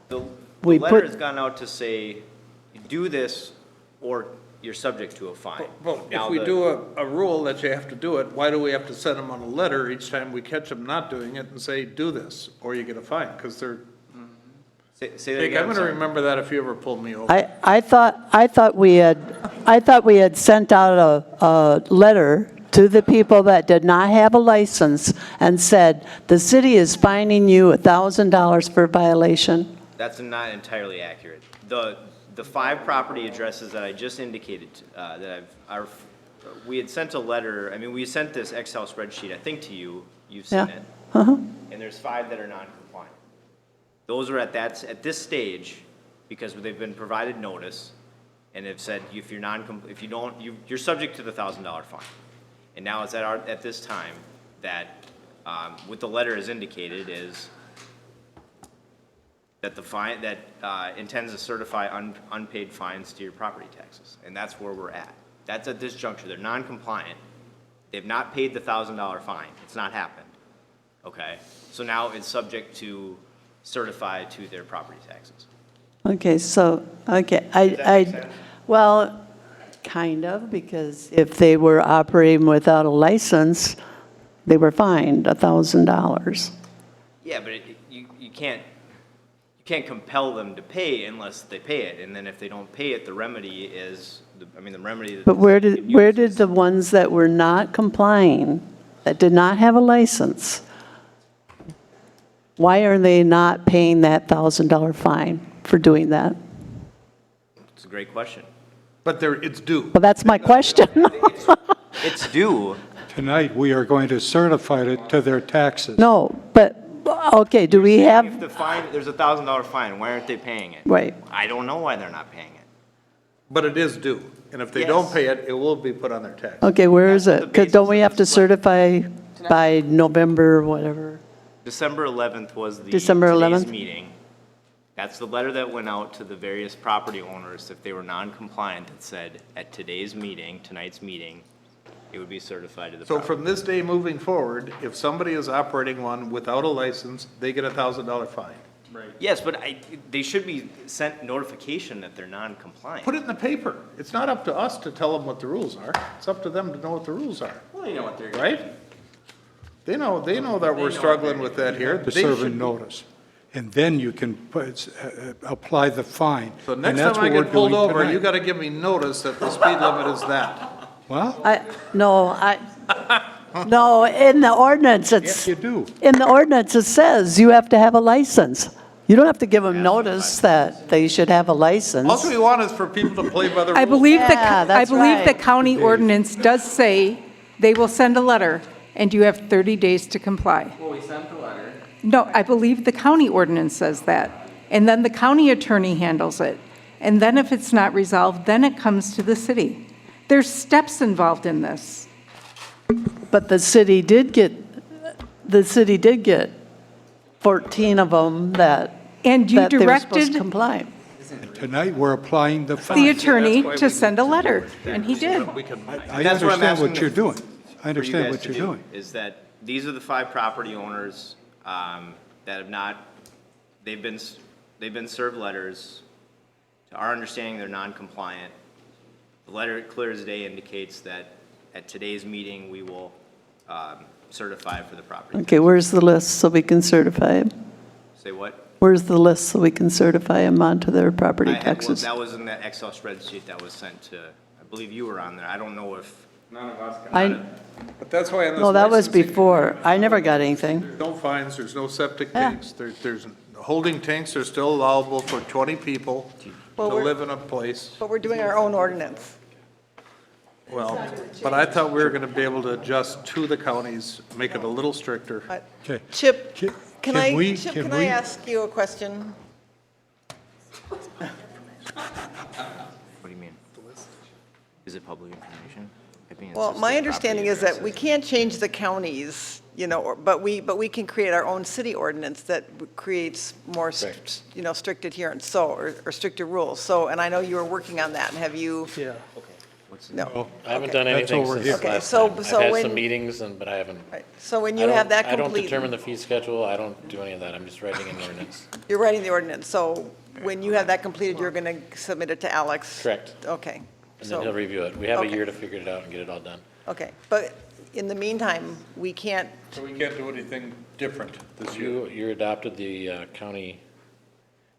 the we letter put- has gone out to say, do this or you're subject to a fine. Well, Now if we the- do a rule that you have to do it, why do we have to send them on a letter each time we catch them not doing it and say, do this, or you get a fine? Because they're, Say that Dick, again, I'm I'm gonna sorry. remember that if you ever pull me over. I thought we had sent out a letter to the people that did not have a license and said, the city is fining you $1,000 for violation. That's not entirely accurate. The 5 property addresses that I just indicated, we had sent a letter, we sent this Excel spreadsheet, I think to you, you've seen Yeah. it. Uh-huh. And there's 5 that are non-compliant. Those are at this stage, because they've been provided notice, and have said, if you're subject to the $1,000 fine. And now it's at this time that, what the letter has indicated is that the fine, that intends to certify unpaid fines to your property taxes. And that's where we're at. That's at this juncture. They're non-compliant. They've not paid the $1,000 fine. It's not happened. Okay? So now it's subject to certify to their property taxes. Okay, so, okay, Does that make sense? well, kind of, because if they were operating without a license, they were fined $1,000. Yeah, but you can't compel them to pay unless they pay it. And then if they don't pay it, the remedy is, the remedy. But where did the ones that were not complying, that did not have a license, why are they not paying that $1,000 fine for doing that? It's a great question. But it's due. Well, that's my question. It's due. Tonight, we are going to certify it to their taxes. No, but, okay, do we If have, the fine, there's a $1,000 fine, why aren't they paying it? right, I don't know why they're not paying it. But it is due, and if they don't pay it, it will be put on their tax. okay, where is That's it? the 'Cause don't basis we of have to this letter. certify by November, whatever? December 11th was the December today's 11th? meeting. That's the letter that went out to the various property owners if they were non-compliant that said, at today's meeting, tonight's meeting, it would be certified to the So property. from this day moving forward, if somebody is operating one without a license, they get a $1,000 fine. Yes, but they should be sent notification that they're non-compliant. Put it in the paper. It's not up to us to tell them what the rules are. It's up to them to know what the rules are, Well, you know what they're. right? They know that we're struggling with that here. To They serve a should- notice. and then you can apply the fine. So And next that's time I what we're get pulled doing over, tonight. you gotta give me notice that the speed limit is that. Well, No, in the ordinance, yes, you do. in the ordinance, it says you have to have a license. You don't have to give them notice that they should have a license. All we want is for people to play by the rules. I believe Yeah, I that's believe the right. county ordinance does say they will send a letter, and you have 30 days to comply. Well, we sent the letter. No, I believe the county ordinance says that. And then the county attorney handles it. And then if it's not resolved, then it comes to the city. There's steps involved in this. But the city did get 14 of them that And you that they were supposed to directed comply. Tonight, we're applying the fine. the attorney to send a letter, and he did. I That's what I'm understand what asking you're doing. I for you understand guys what to you're do, doing. is that these are the 5 property owners that have not, they've been served letters. To our understanding, they're non-compliant. The letter, clear as day, indicates that at today's meeting, we will certify for the property. Okay, where's the list so we can certify them? Say what? Where's the list so we can certify them onto their property Well, taxes? that was in that Excel spreadsheet that was sent to, I believe you were on there. I don't know if. None of us But that's why on this No, that was licensing, before. I never got anything. there's no fines, there's no septic Yeah. tanks, there's, holding tanks are still allowable for 20 people to Well, we're- live in a place. But we're doing our own ordinance. Well, but I thought we were gonna be able to adjust to the counties, make it a little stricter. Okay. Chip, Can can I, we- Chip, can can I we- ask you a question? What do you mean? Is it public information? I think it's Well, just my the understanding property is that we addresses. can't change the counties, but we can create our own city ordinance that creates more, strict adherence, or stricter rules. So, and I know you were working on that, and have you? Yeah. No. I haven't Okay. done That's anything over since here. Okay, last so- time. so I've had when- some meetings, but I haven't. Right. So when I you don't- have that I don't complete, determine the fee schedule, I don't do any of that, I'm just writing an ordinance. you're writing the ordinance, so when you have that completed, you're going to submit it to Alex? Correct. Okay. And then he'll review it. We have a Okay. year to figure it out and get it all done. Okay, but in the meantime, we can't, So we can't do anything different this year. You adopted the county,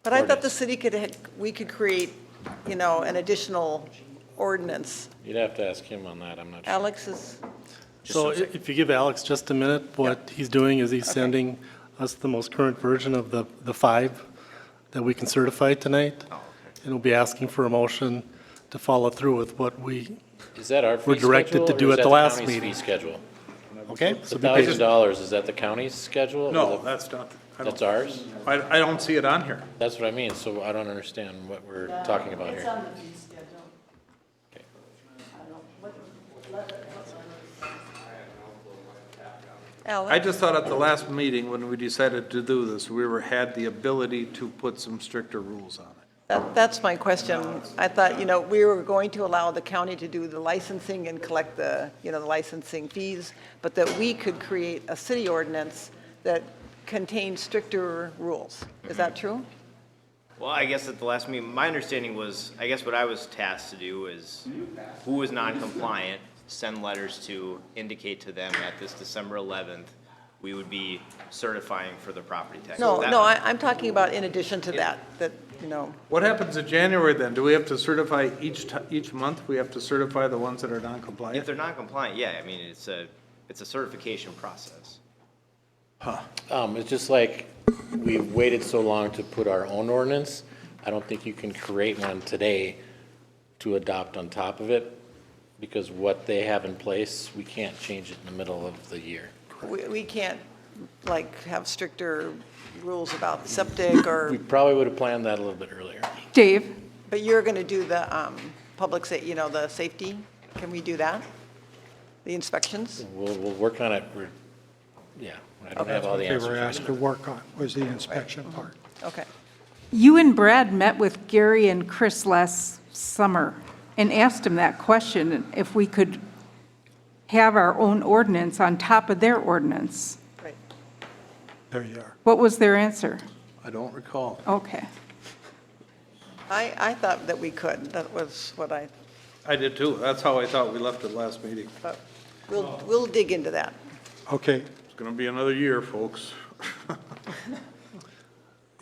but I thought the city we could create, an additional ordinance. you'd have to ask him on that, I'm not sure. Alex is, So if you give Alex just a minute, what he's doing is he's sending us the most current version of the 5 that we can certify tonight. And we'll be asking for a motion to follow through with what we, Is that our We're fee directed schedule, to or do is at that the last county's meeting. fee schedule? okay? The So be patient. $1,000, is that the county's schedule? or No, the- that's not, That's ours? I don't see it on here. That's what I mean, so I don't understand what we're talking about here. on the fee schedule. Okay. I Alex, just thought at the last meeting, when we decided to do this, had the ability to put some stricter rules on it. that's my question. I thought, we were going to allow the county to do the licensing and collect the licensing fees, but that we could create a city ordinance that contained stricter rules. Is that true? Well, I guess at the last meeting, my understanding was, I guess what I was tasked to do is, who was non-compliant, send letters to indicate to them at this December 11th, we would be certifying for the property tax. No, That- no, I'm talking about in addition to that, What happens in January then? Do we have to certify each month? We have to certify the ones that are If non-compliant? they're non-compliant, yeah, I mean, it's a certification process. It's just like, we've waited so long to put our own ordinance, I don't think you can create one today to adopt on top of it, because what they have in place, we can't change it in the middle of the year. we can't, have stricter rules about septic We probably would have planned that a little bit earlier. Dave? but you're going to do the the safety? Can we do that? The inspections? We'll work on it, yeah, I don't have all the They answers. were right asked now. to work on, was the inspection part. Okay. You and Brad met with Gary and Chris last summer and asked him that question, if we could have our own ordinance on top of their ordinance. Right. There you are. What was their answer? I don't recall. Okay. I thought that we could. That was what I did too. That's how I thought we left it last meeting. but we'll dig into that. Okay, It's gonna be another year, folks.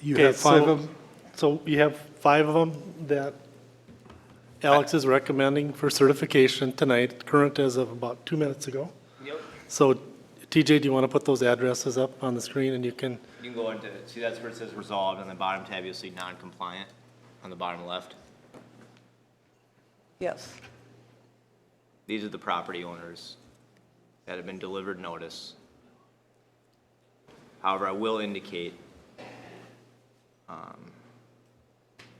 You Okay, have 5 so- of them? So you have 5 of them that Alex is recommending for certification tonight, current as of about 2 minutes ago. Yep. So TJ, do you want to put those addresses up on the screen and you can, You can go into, see that's where it says resolved, on the bottom tab, you'll see non-compliant on the bottom left. Yes. These are the property owners that have been delivered notice. However, I will indicate,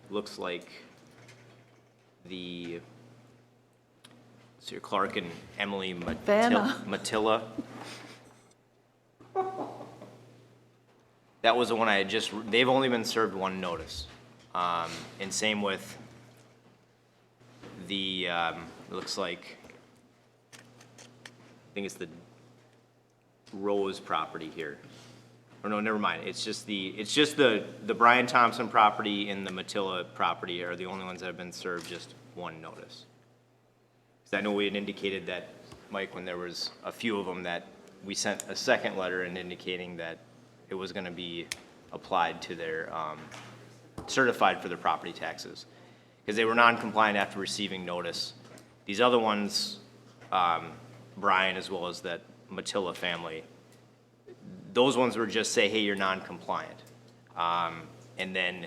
looks like the, so Clark and Emily Vanna. Matilla. That was the one I had just, they've only been served one notice. And same with the, it looks like, I think it's the Rose property here. Or no, never mind, it's just the Brian Thompson property and the Matilla property are the only ones that have been served just one notice. Because I know we had indicated that, Mike, when there was a few of them, that we sent a second letter in indicating that it was gonna be applied to their, certified for their property taxes. Because they were non-compliant after receiving notice. These other ones, Brian as well as that Matilla family, those ones were just say, hey, you're non-compliant. And then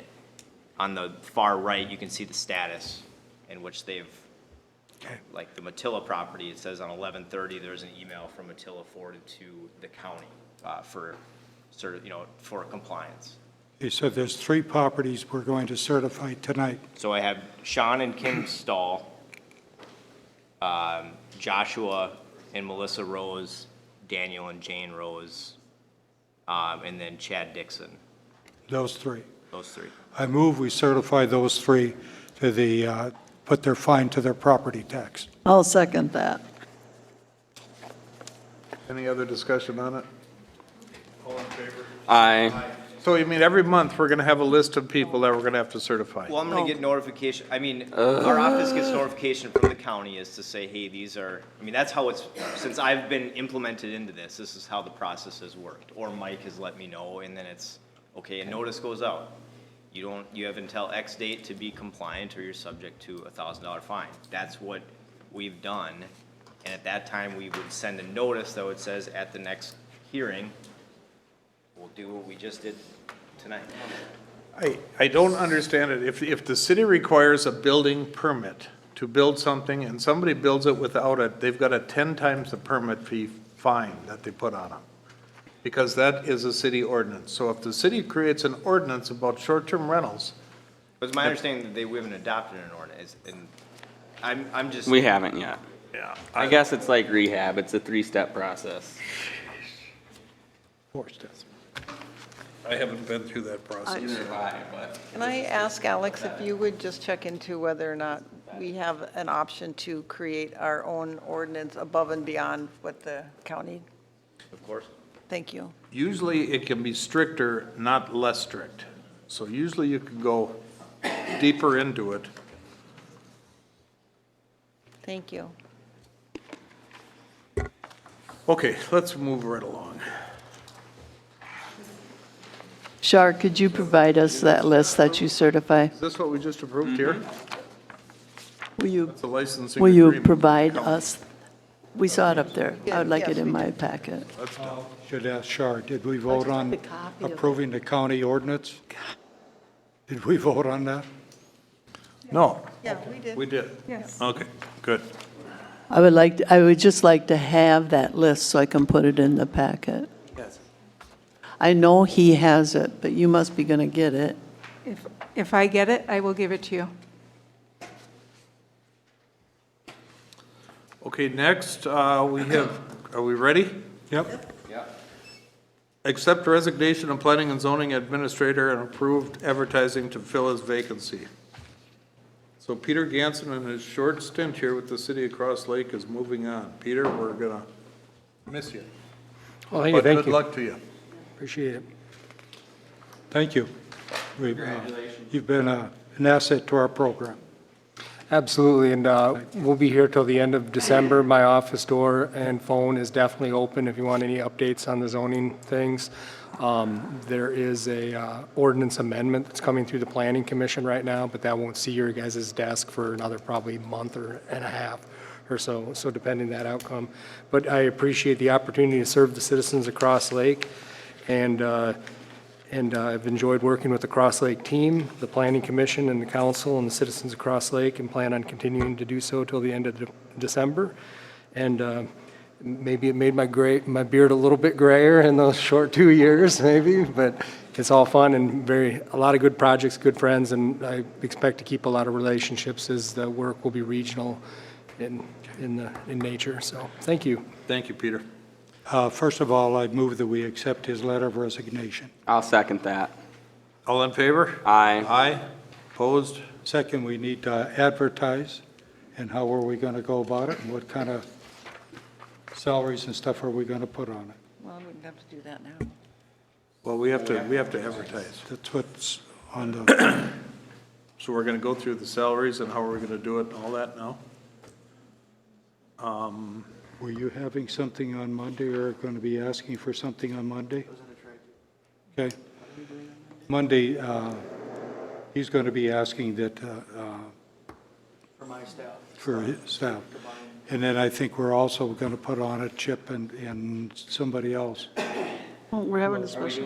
on the far right, you can see the status in which they've, like the Matilla property, it says on 11/30, there's an email from Matilla forwarded to the county for for compliance. You said there's 3 properties we're going to certify tonight. So I have Sean and Kim Stahl, Joshua and Melissa Rose, Daniel and Jane Rose, and then Chad Dixon, Those 3. those 3. I move we certify those 3 to the, put their fine to their property tax. I'll second that. Any other discussion on it? All in favor? Aye. So you mean every month, we're going to have a list of people that we're going to have to certify? Well, I'm gonna get notification, I mean, our office gets notification from the county is to say, hey, these are, I mean, that's how it's, since I've been implemented into this is how the process has worked. Or Mike has let me know, and then it's, okay, a notice goes out. You have until X date to be compliant or you're subject to a $1,000 fine. That's what we've done. And at that time, we would send a notice that would says at the next hearing, we'll do what we just did tonight. I don't understand it. If the city requires a building permit to build something and somebody builds it without it, they've got a 10 times the permit fee fine that they put on them. Because that is a city ordinance. So if the city creates an ordinance about short-term rentals, But it's my understanding that we haven't adopted an ordinance, and I'm just. We haven't yet. yeah. I guess it's like rehab. It's a 3-step process. 4 steps. I haven't been through that process. Can I ask Alex if you would just check into whether or not we have an option to create our own ordinance above and beyond what the county? Of course. Thank you. Usually it can be stricter, not less strict. So usually you can go deeper into it. Thank you. Okay, let's move right along. Shar, could you provide us that list that you certify? Is this what we just approved here? Will you, It's a licensing will you agreement. provide us? We saw it up there. I would like it in my packet. That's done. Should ask Shar, did we vote on approving the county ordinance? Did we vote on that? No, Yeah, we did. we did. Yes. Okay, good. I would just like to have that list so I can put it in the packet. Yes. I know he has it, but you must be going to get it. If I get it, I will give it to you. Okay, next, we have, are we ready? Yep. Accept resignation of planning and zoning administrator and approved advertising to fill his vacancy. So Peter Ganson, in his short stint here with the city of Cross Lake, is moving on. Peter, we're gonna miss you. Well, thank you, But thank good you. luck to you. Appreciate it. Thank you. You've been an asset to our program. Absolutely, and we'll be here till the end of December. My office door and phone is definitely open if you want any updates on the zoning things. There is a ordinance amendment that's coming through the Planning Commission right now, but that won't see your guys' desk for another probably month and a half or so, so depending on that outcome. But I appreciate the opportunity to serve the citizens of Cross Lake, and I've enjoyed working with the Cross Lake team, the Planning Commission, and the council, and the citizens of Cross Lake, and plan on continuing to do so till the end of December. And maybe it made my beard a little bit grayer in those short 2 years, maybe, but it's all fun and a lot of good projects, good friends, and I expect to keep a lot of relationships as the work will be regional in nature. So, thank you. Thank you, Peter. First of all, I'd move that we accept his letter of resignation. I'll second that. All in favor? Aye. Aye. Opposed? Second, we need to advertise, and how are we going to go about it, and what kind of salaries and stuff are we going to put on it? Well, we have to do that now. Well, we have to advertise. That's what's on the, So we're going to go through the salaries and how are we going to do it and all that now? were you having something on Monday, or going to be asking for something on Monday? Okay. Monday, he's going to be asking that, For my staff. for his staff. And then I think we're also going to put on it Chip and somebody else. Oh, we're having a special,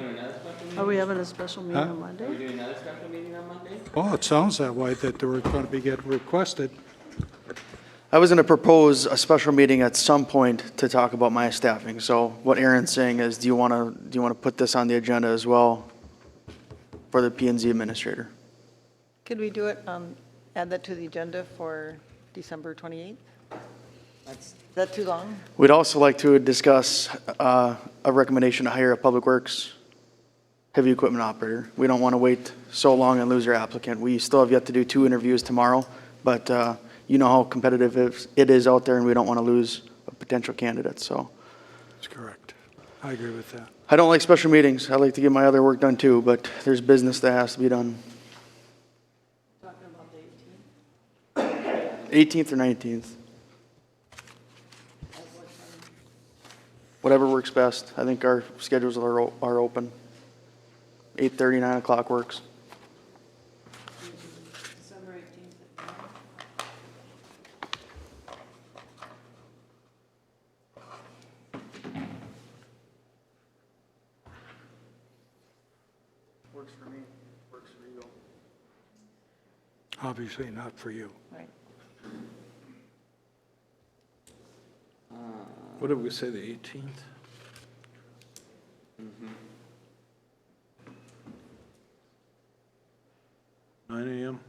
are we having a special meeting Huh? on Monday? doing another special meeting on Monday? Oh, it sounds that way, that they were going to be getting requested. I was going to propose a special meeting at some point to talk about my staffing. So what Aaron's saying is, do you want to put this on the agenda as well for the P and Z administrator? Could we do it, add that to the agenda for December 28th? Is that too long? We'd also like to discuss a recommendation to hire a Public Works heavy equipment operator. We don't want to wait so long and lose our applicant. We still have yet to do 2 interviews tomorrow, but you know how competitive it is out there, and we don't want to lose a potential candidate, so. That's correct. I agree with that. I don't like special meetings. I like to get my other work done too, but there's business that has to be done. Talking about the 18th or 19th. Whatever works best. I think our schedules are open. 8:30, 9 o'clock works. December 18th. Works for me, works for you. Obviously not for you. Right. What did we say, the 18th? Mm-hmm. 9 a.m.?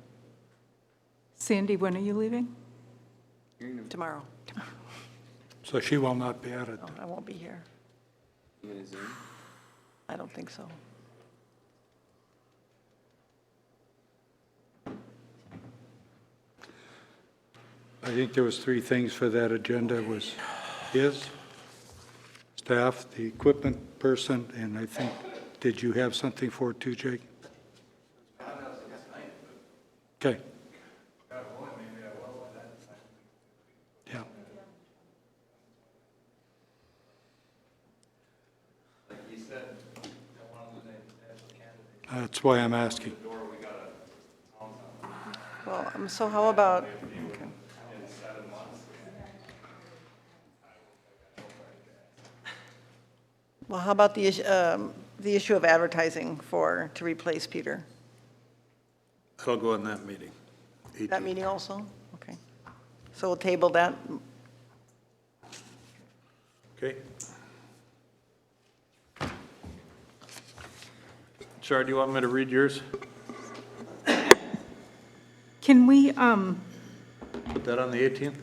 Sandy, when are you leaving? Tomorrow. So she will not be at it. No, I won't be here. You gonna Zoom? I don't think so. I think there was 3 things for that agenda. It was his, staff, the equipment person, and I think, did you have something for it too, Jake? Okay. Yeah. That's why I'm asking. Well, so how about, okay. Well, how about the issue of advertising to replace Peter? I'll go in that meeting. That meeting also? Okay. So we'll table that. Okay. Char, do you want me to read yours? Can we, Put that on the 18th?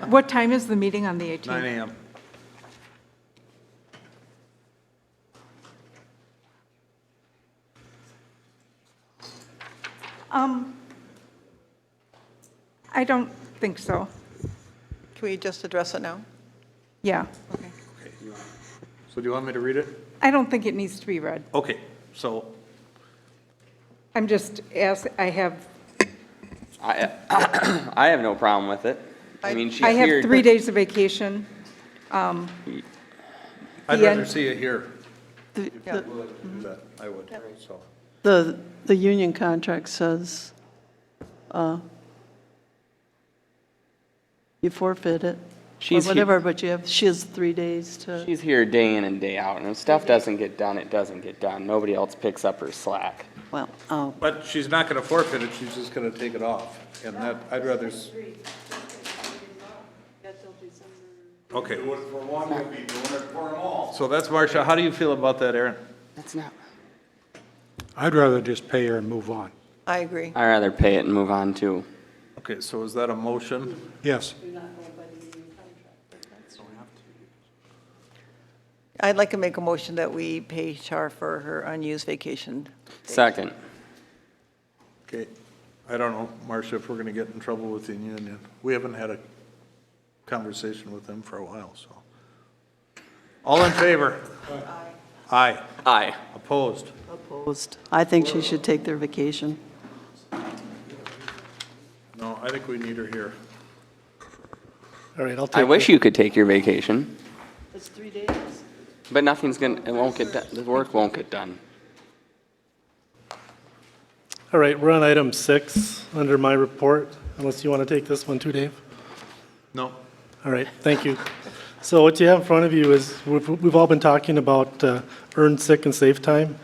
what time is the meeting on the 18th? 9 a.m. I don't think so. Can we just address it now? Yeah. So do you want me to read it? I don't think it needs to be read. Okay, so I'm just I have I have no problem with it. I mean, she's I have here. 3 days of vacation. I'd The rather end- see it here. I would, so. The union contract says you forfeit it, or She's he- whatever, but she has 3 days to. She's here day in and day out, and if stuff doesn't get done, it doesn't get done. Nobody else picks up her slack. Well, oh, But she's not gonna forfeit it, she's just gonna take it off, and that, I'd rather. Okay. Do it for one, we'll be doing it for them all. So that's Marcia, how do you feel about that, Aaron? That's not. I'd rather just pay her and move on. I agree. I'd rather pay it and move on too. Okay, so is that a motion? Yes. I'd like to make a motion that we pay Char for her unused vacation. Second. Okay, I don't know, Marcia, if we're gonna get in trouble with the union. We haven't had a conversation with them for a while, so. All in favor? Aye. Aye. Opposed? Opposed. I think she should take their vacation. No, I think we need her here. All right, I'll take. I wish you could take your vacation, It's 3 days. but nothing's gonna, it won't get done, the work won't get done. All right, we're on item 6 under my report, unless you want to take this one too, Dave? No. All right, thank you. So what you have in front of you is, we've all been talking about earned sick and safe time.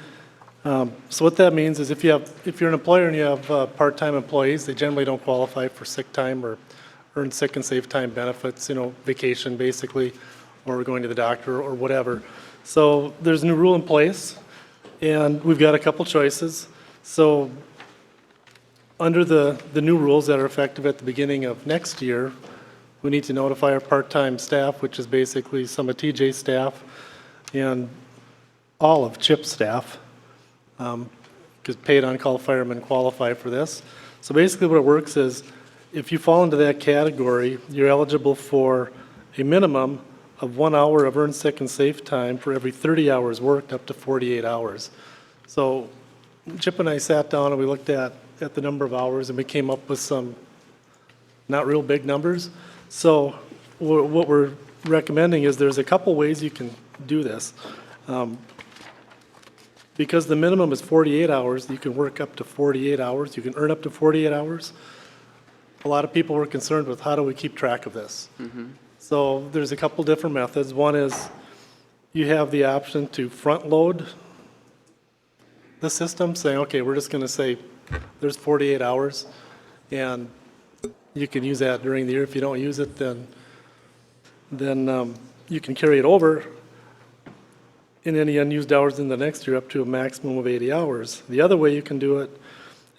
So what that means is if you're an employer and you have part-time employees, they generally don't qualify for sick time or earned sick and safe time benefits, vacation basically, or going to the doctor or whatever. So there's a new rule in place, and we've got a couple choices. So under the new rules that are effective at the beginning of next year, we need to notify our part-time staff, which is basically some of TJ's staff and all of CHIP's staff, because paid on-call firemen qualify for this. So basically what it works is, if you fall into that category, you're eligible for a minimum of 1 hour of earned sick and safe time for every 30 hours worked, up to 48 hours. So Chip and I sat down and we looked at the number of hours, and we came up with some not real big numbers. So what we're recommending is there's a couple ways you can do this. Because the minimum is 48 hours, you can work up to 48 hours, you can earn up to 48 hours. A lot of people were concerned with how do we keep track of this? So there's a couple different methods. One is you have the option to front load the system, saying, okay, we're just going to say there's 48 hours, and you can use that during the year. If you don't use it, then you can carry it over in any unused hours in the next year up to a maximum of 80 hours. The other way you can do it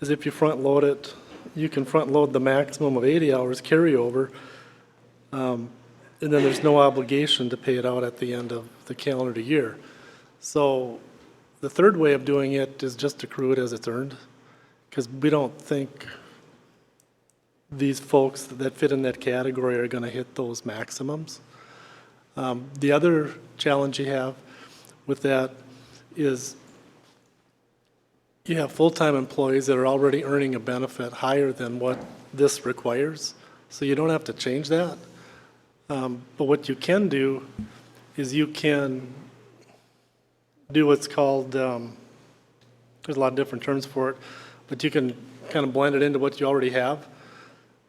is if you front load it, you can front load the maximum of 80 hours carryover, and then there's no obligation to pay it out at the end of the calendar year. So the third way of doing it is just accrue it as it's earned, because we don't think these folks that fit in that category are going to hit those maximums. The other challenge you have with that is you have full-time employees that are already earning a benefit higher than what this requires, so you don't have to change that. But what you can do is you can do what's called, there's a lot of different terms for it, but you can kind of blend it into what you already have.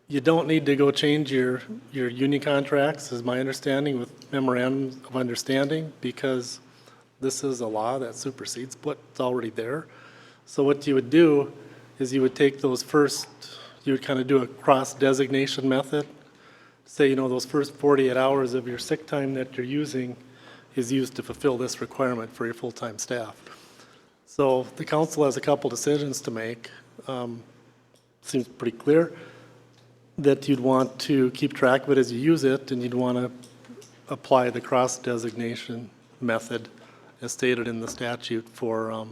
You don't need to go change your union contracts, is my understanding, with memorandums of understanding, because this is a law that supersedes what's already there. So what you would do is you would take those you would kind of do a cross-designation method. Say, those first 48 hours of your sick time that you're using is used to fulfill this requirement for your full-time staff. So the council has a couple decisions to make. Seems pretty clear that you'd want to keep track of it as you use it, and you'd want to apply the cross-designation method as stated in the statute for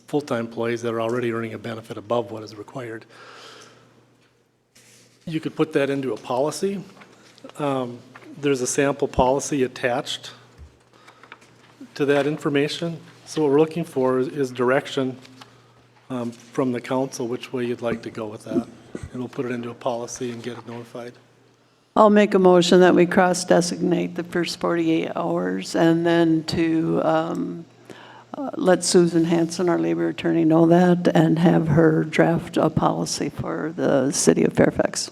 full-time employees that are already earning a benefit above what is required. You could put that into a policy. There's a sample policy attached to that information. So what we're looking for is direction from the council, which way you'd like to go with that. And we'll put it into a policy and get it notified. I'll make a motion that we cross-designate the first 48 hours and then to let Susan Hanson, our labor attorney, know that and have her draft a policy for the city of Fairfax.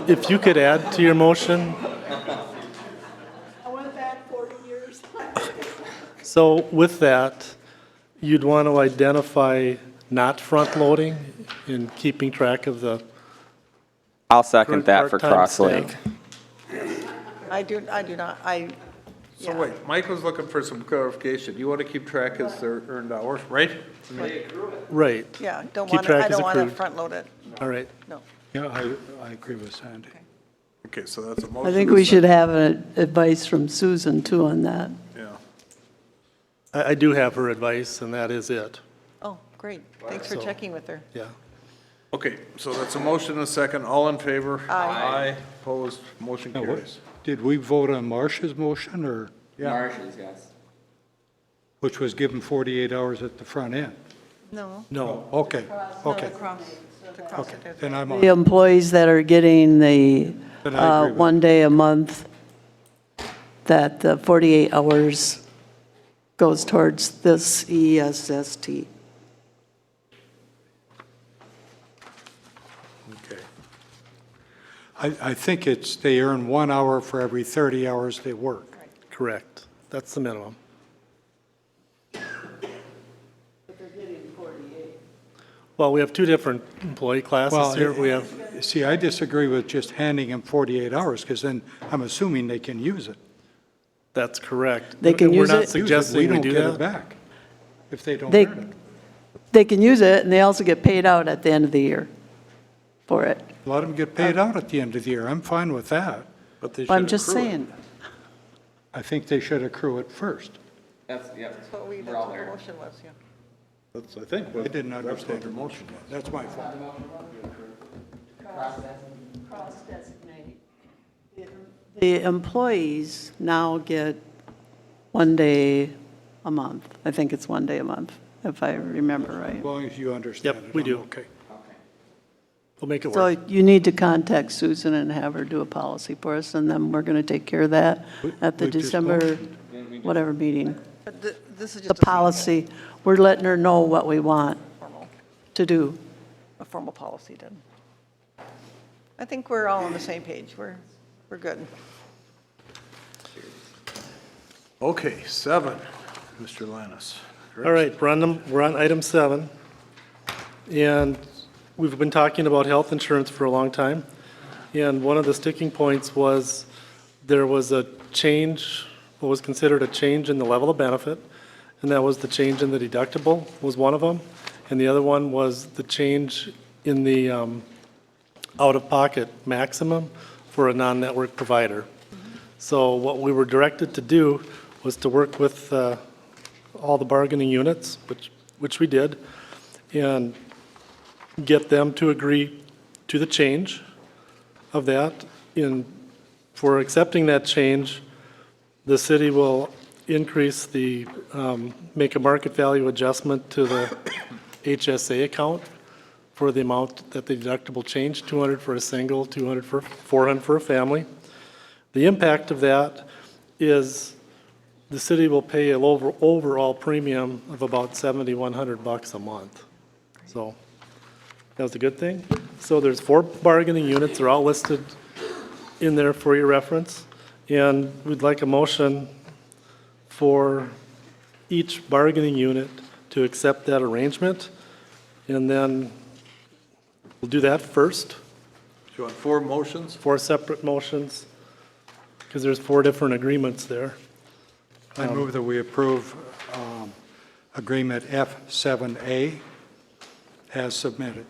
If you could add to your motion. I went back 40 years. So with that, you'd want to identify not front-loading and keeping track of the I'll second that for part-time Cross Lake. staff. I do not, So wait, Mike was looking for some clarification. You want to keep track as their earned hours, right? Right. yeah, don't Keep want to, track I as don't want to accrued. front-load it, All right. no. Yeah, I agree with Sandy. Okay, so that's a motion. I think we should have advice from Susan too on that. Yeah. I do have her advice, and that is it. Oh, great, thanks for So- checking with her. Yeah. Okay, so that's a motion and a second. All in favor? Aye. Opposed? Motion Now, what- carries. Did we vote on Marcia's motion, or, Martians, yes. which was given 48 hours at the front end? No. No. Okay, okay, To cross it. then I'm on. The employees that are getting the Then I agree with one day a month, that the 48 hours goes towards this E ESST. Okay. I think it's, they earn 1 hour for every 30 hours they work. Correct. That's the minimum. Well, we have two different employee Well, classes here. We have, See, I disagree with just handing them 48 hours, because then I'm assuming they can use it. that's correct. They can And use We're not it. Use it, suggesting we don't do get it that. back if they don't They, earn it. they can use it, and they also get paid out at the end of the year for it. Let them get paid out at the end of the year. I'm fine with that. But they should I'm just accrue it. saying. I think they should accrue it first. That's, yeah. That's what the motion was, yeah. That's, I think, what. I didn't that's understand what the motion was. That's my fault. Cross-designate. The employees now get 1 day a month. I think it's 1 day a month, if I remember right. As long as you understand Yep, it, we I'm do. okay. We'll make it So work. you need to contact Susan and have her do a policy for us, and then we're going to take care of that at the We just December, whatever meeting. But this is The just a policy, we're letting her know what we want to do. formal policy then. I think we're all on the same page, we're good. Okay, 7, Mr. Lannis. All right, we're on item 7. And we've been talking about health insurance for a long time. And one of the sticking points was there was a change, what was considered a change in the level of benefit. And that was the change in the deductible was one of them. And the other one was the change in the out-of-pocket maximum for a non-network provider. So what we were directed to do was to work with all the bargaining units, which we did, and get them to agree to the change of that. For accepting that change, the city will increase make a market value adjustment to the HSA account for the amount that the deductible changed, 200 for a single, 200 for, 400 for a family. The impact of that is the city will pay an overall premium of about $7,100 a month. So that's a good thing. So there's 4 bargaining units. They're all listed in there for your reference. And we'd like a motion for each bargaining unit to accept that arrangement. And then we'll do that first. Do you want 4 motions? 4 separate motions, because there's 4 different agreements there. I move that we approve Agreement F7A as submitted.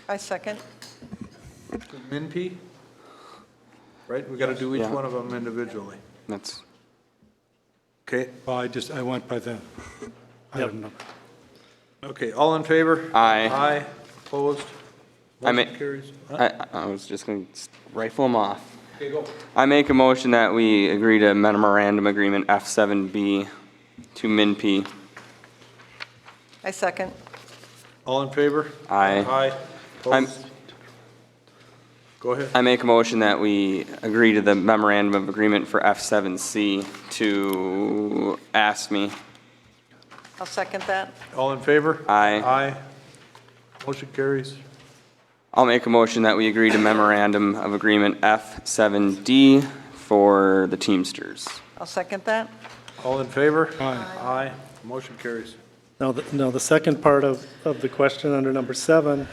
I second. MINP? Right, we got to do each Yeah. one of them individually. That's, Okay, Well, I went by the, I Yep. don't know. okay, all in favor? Aye. Aye, opposed? I Motion ma- carries. Huh? I was just going to rifle them off. Okay, go. I make a motion that we agree to memorandum agreement F7B to MINP. I second. All in favor? Aye. Aye, I'm- opposed? Go ahead. I make a motion that we agree to the memorandum of agreement for F7C to ASME. I'll second that. All in favor? Aye. Aye. Motion carries. I'll make a motion that we agree to memorandum of agreement F7D for the Teamsters. I'll second that. All in favor? Aye. Aye. Motion carries. Now, the second part of the question under number 7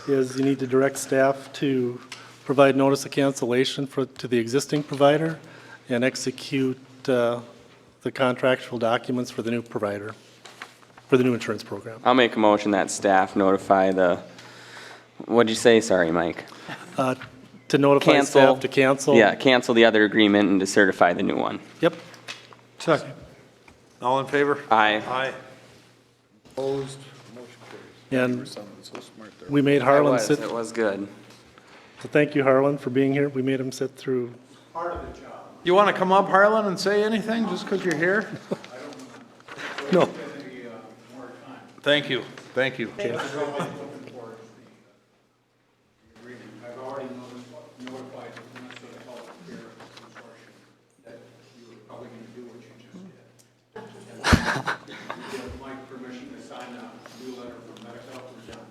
is you need to direct staff to provide notice of cancellation to the existing provider and execute the contractual documents for the new provider, for the new insurance program. I'll make a motion that staff notify what'd you say? Sorry, Mike. To notify staff to cancel. Yeah, cancel the other agreement and to certify the new one. Yep. Second. All in favor? Aye. Aye. Opposed? Motion carries. And So smart there. we made Harlan sit. It was good. So thank you, Harlan, for being here. We made him sit through. You want to come up, Harlan, and say anything just because you're here? No. Thank you. Thank you. I've already notified the Minnesota Health Care Consortium that you were probably going to do what you just did. You give Mike permission to sign a new letter from Medi-Cal, we're done.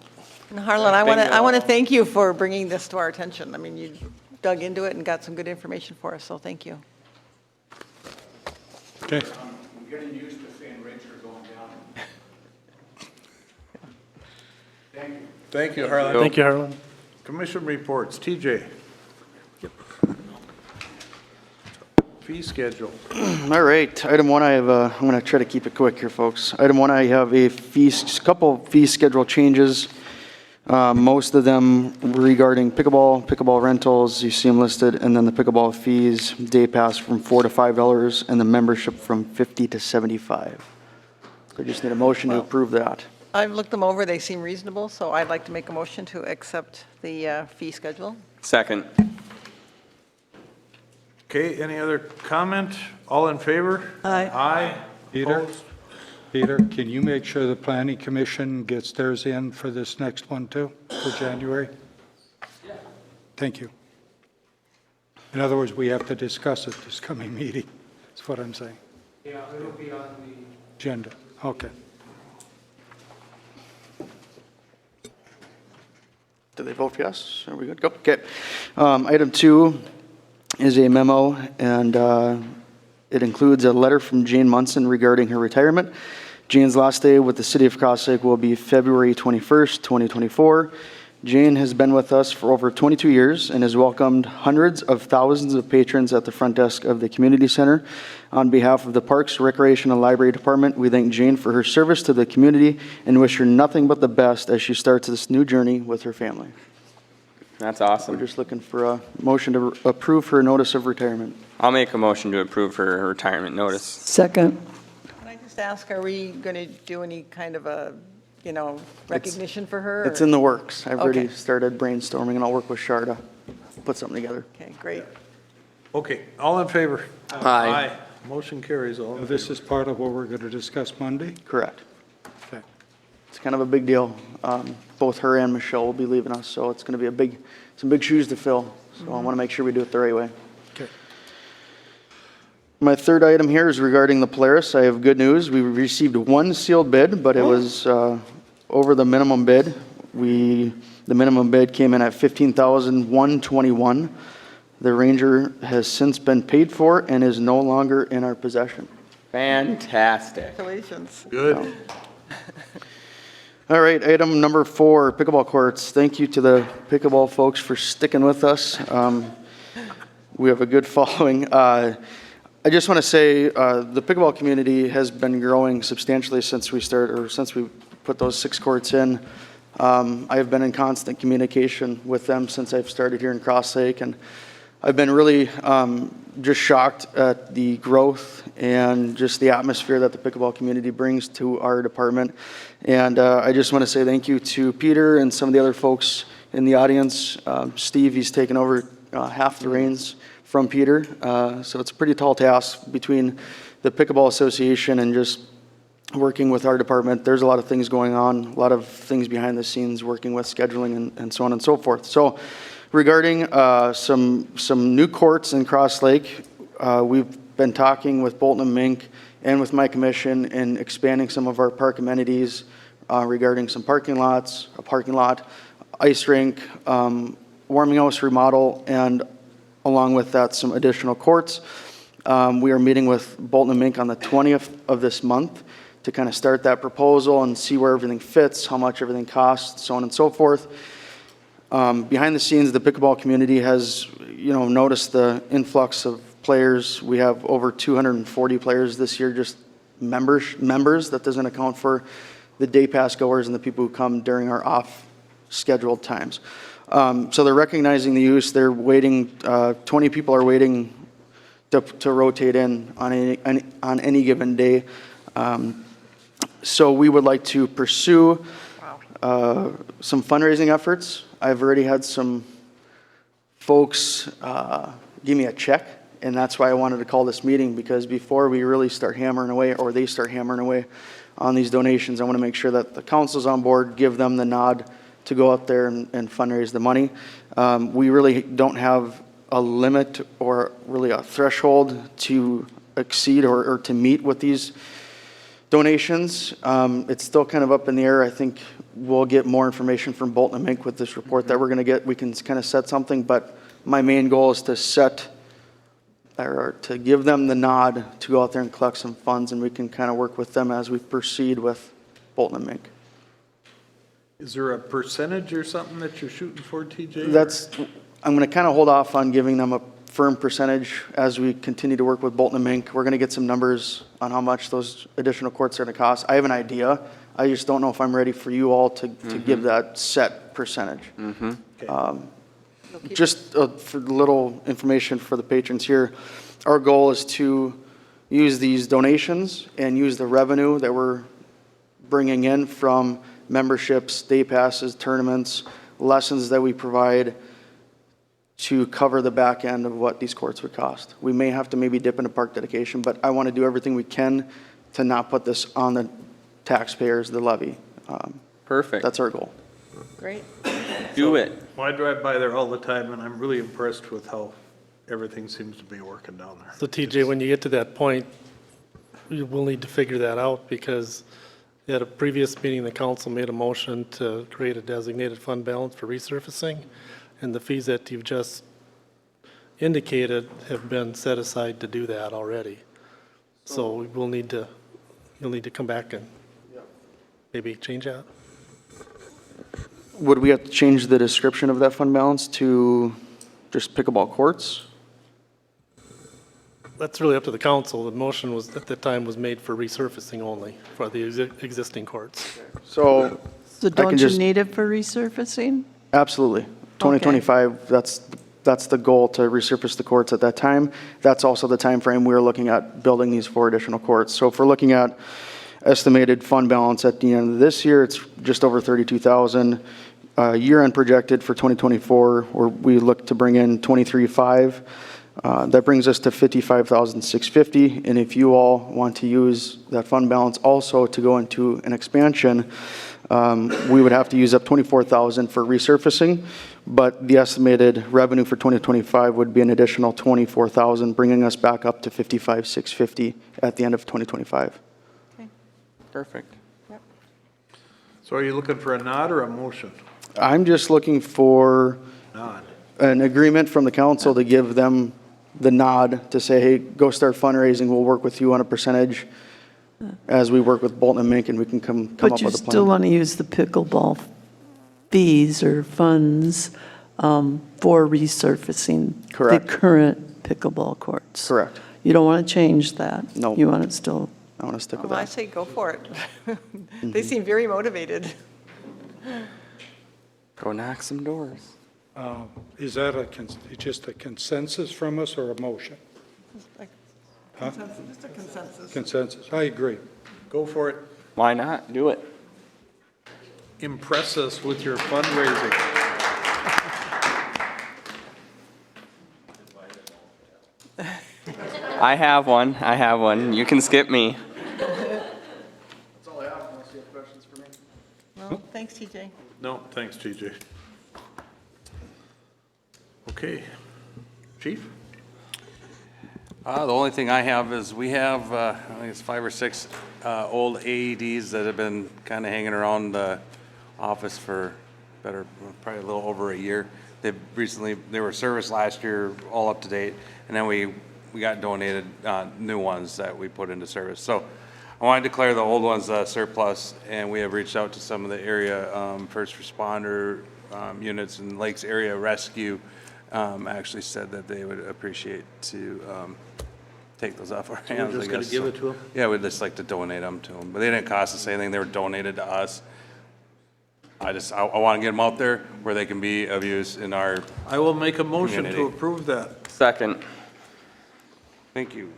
And Harlan, I want to thank you for bringing this to our attention. I mean, you dug into it and got some good information for us, so thank you. Okay. I'm getting used to seeing rates are going down. Thank you. Thank you, Harlan. Thank you, Harlan. Commission reports. TJ. Fee schedule. All right, item 1, I'm going to try to keep it quick here, folks. Item 1, I have a couple fee schedule changes. Most of them regarding pickleball rentals, you see them listed, and then the pickleball fees, day pass from $4 to $5, and the membership from $50 to $75. So I just need a motion to approve that. I've looked them over, they seem reasonable, so I'd like to make a motion to accept the fee schedule. Second. Okay, any other comment? All in favor? Aye. Aye. Peter? Opposed? Peter, can you make sure the planning commission gets theirs in for this next one too, for January? Yeah. Thank you. In other words, we have to discuss it this coming meeting, that's what I'm saying. Yeah, it'll be on the Agenda, okay. Did they vote yes? Are we good? Go. Okay. Item 2 is a memo, and it includes a letter from Jane Munson regarding her retirement. Jane's last day with the City of Cross Lake will be February 21st, 2024. Jane has been with us for over 22 years and has welcomed hundreds of thousands of patrons at the front desk of the community center. On behalf of the Parks, Recreation, and Library Department, we thank Jane for her service to the community and wish her nothing but the best as she starts this new journey with her family. That's awesome. We're just looking for a motion to approve her notice of retirement. I'll make a motion to approve her retirement notice. Second. Can I just ask, are we going to do any kind of a, recognition for her? It's or- in the works. I've already Okay. started brainstorming, and I'll work with Shar to put something together. Okay, great. Okay, all in favor? Aye. Motion carries. All in Now, this is part of what we're going to discuss Monday? Correct. Okay. It's kind of a big deal. Both her and Michelle will be leaving us, so it's going to be some big shoes to fill. So I want to make sure we do it the right way. Okay. My third item here is regarding the Polaris. I have good news. We received one sealed bid, but it was over the minimum bid. The minimum bid came in at $15,121. The Ranger has since been paid for and is no longer in our possession. Fantastic. Congratulations. Good. All right, item number 4, pickleball courts. Thank you to the pickleball folks for sticking with us. We have a good following. I just want to say the pickleball community has been growing substantially since we put those 6 courts in. I have been in constant communication with them since I've started here in Cross Lake, and I've been really just shocked at the growth and just the atmosphere that the pickleball community brings to our department. And I just want to say thank you to Peter and some of the other folks in the audience. Steve, he's taken over half the reins from Peter. So it's a pretty tall task between the Pickleball Association and just working with our department. There's a lot of things going on, a lot of things behind the scenes, working with scheduling and so on and so forth. So Regarding some new courts in Cross Lake, we've been talking with Bolton and Mink and with my commission in expanding some of our park amenities regarding some parking lots, a parking lot, ice rink, warming house remodel, and along with that, some additional courts. We are meeting with Bolton and Mink on the 20th of this month to kind of start that proposal and see where everything fits, how much everything costs, so on and so forth. Behind the scenes, the pickleball community has, noticed the influx of players. We have over 240 players this year, just members. That doesn't account for the day pass goers and the people who come during our off-scheduled times. So they're recognizing the use. They're waiting, 20 people are waiting to rotate in on any given day. So we would like to pursue some fundraising efforts. I've already had some folks give me a check, and that's why I wanted to call this meeting, because before we really start hammering away, or they start hammering away on these donations, I want to make sure that the council's on board, give them the nod to go out there and fundraise the money. We really don't have a limit or really a threshold to exceed or to meet with these donations. It's still kind of up in the air. I think we'll get more information from Bolton and Mink with this report that we're going to get. We can kind of set something, but my main goal is to give them the nod to go out there and collect some funds, and we can kind of work with them as we proceed with Bolton and Mink. Is there a percentage or something that you're shooting for, TJ? I'm going to kind of hold off on giving them a firm percentage as we continue to work with Bolton and Mink. We're going to get some numbers on how much those additional courts are going to cost. I have an idea. I just don't know if I'm ready for you all to give that set percentage. Just for little information for the patrons here, our goal is to use these donations and use the revenue that we're bringing in from memberships, day passes, tournaments, lessons that we provide to cover the back end of what these courts would cost. We may have to maybe dip into park dedication, but I want to do everything we can to not put this on the taxpayers, the levy. Perfect. That's our goal. Great. Do it. Well, I drive by there all the time, and I'm really impressed with how everything seems to be working down there. So TJ, when you get to that point, you will need to figure that out, because at a previous meeting, the council made a motion to create a designated fund balance for resurfacing, and the fees that you've just indicated have been set aside to do that already. So you'll need to come back and maybe change that. Would we have to change the description of that fund balance to just pickleball courts? That's really up to the council. The motion was, at the time, was made for resurfacing only, for the existing courts. So don't you need it for resurfacing? Absolutely. 2025, that's the goal, to resurface the courts at that time. That's also the time frame we're looking at building these 4 additional courts. So if we're looking at estimated fund balance at the end of this year, it's just over 32,000. Year-end projected for 2024, where we look to bring in 23.5. That brings us to 55,650. And if you all want to use that fund balance also to go into an expansion, we would have to use up 24,000 for resurfacing, but the estimated revenue for 2025 would be an additional 24,000, bringing us back up to 55,650 at the end of 2025. Perfect. So are you looking for a nod or a motion? I'm just looking for Nod. an agreement from the council to give them the nod to say, hey, go start fundraising. We'll work with you on a percentage as we work with Bolton and Mink, and we can come up with a plan. But you still want to use the pickleball fees or funds for resurfacing Correct. the current pickleball courts. Correct. You don't want to change that? No. You want it still? I want to stick with Well, I that. say go for it. They seem very motivated. Go knock some doors. Is that just a consensus from us or a motion? Huh? Just a consensus. Consensus, I agree. Go for it. Why not? Do it. Impress us with your fundraising. I have one. You can skip me. That's all I have, unless you have questions for me. Well, thanks, TJ. No, thanks, TJ. Okay. Chief? The only thing I have is we have, I think it's 5 or 6 old AEDs that have been kind of hanging around the office for probably a little over a year. They were serviced last year, all up to date, and then we got donated new ones that we put into service. So I want to declare the old ones surplus, and we have reached out to some of the area first responder units and Lakes Area Rescue. Actually said that they would appreciate to take those off our hands. just I gonna guess. give it to them? Yeah, we'd just like to donate them to them, but they didn't cost us anything. They were donated to us. I want to get them out there where they can be of use in our I will make a motion to community. approve that. Second. Thank you.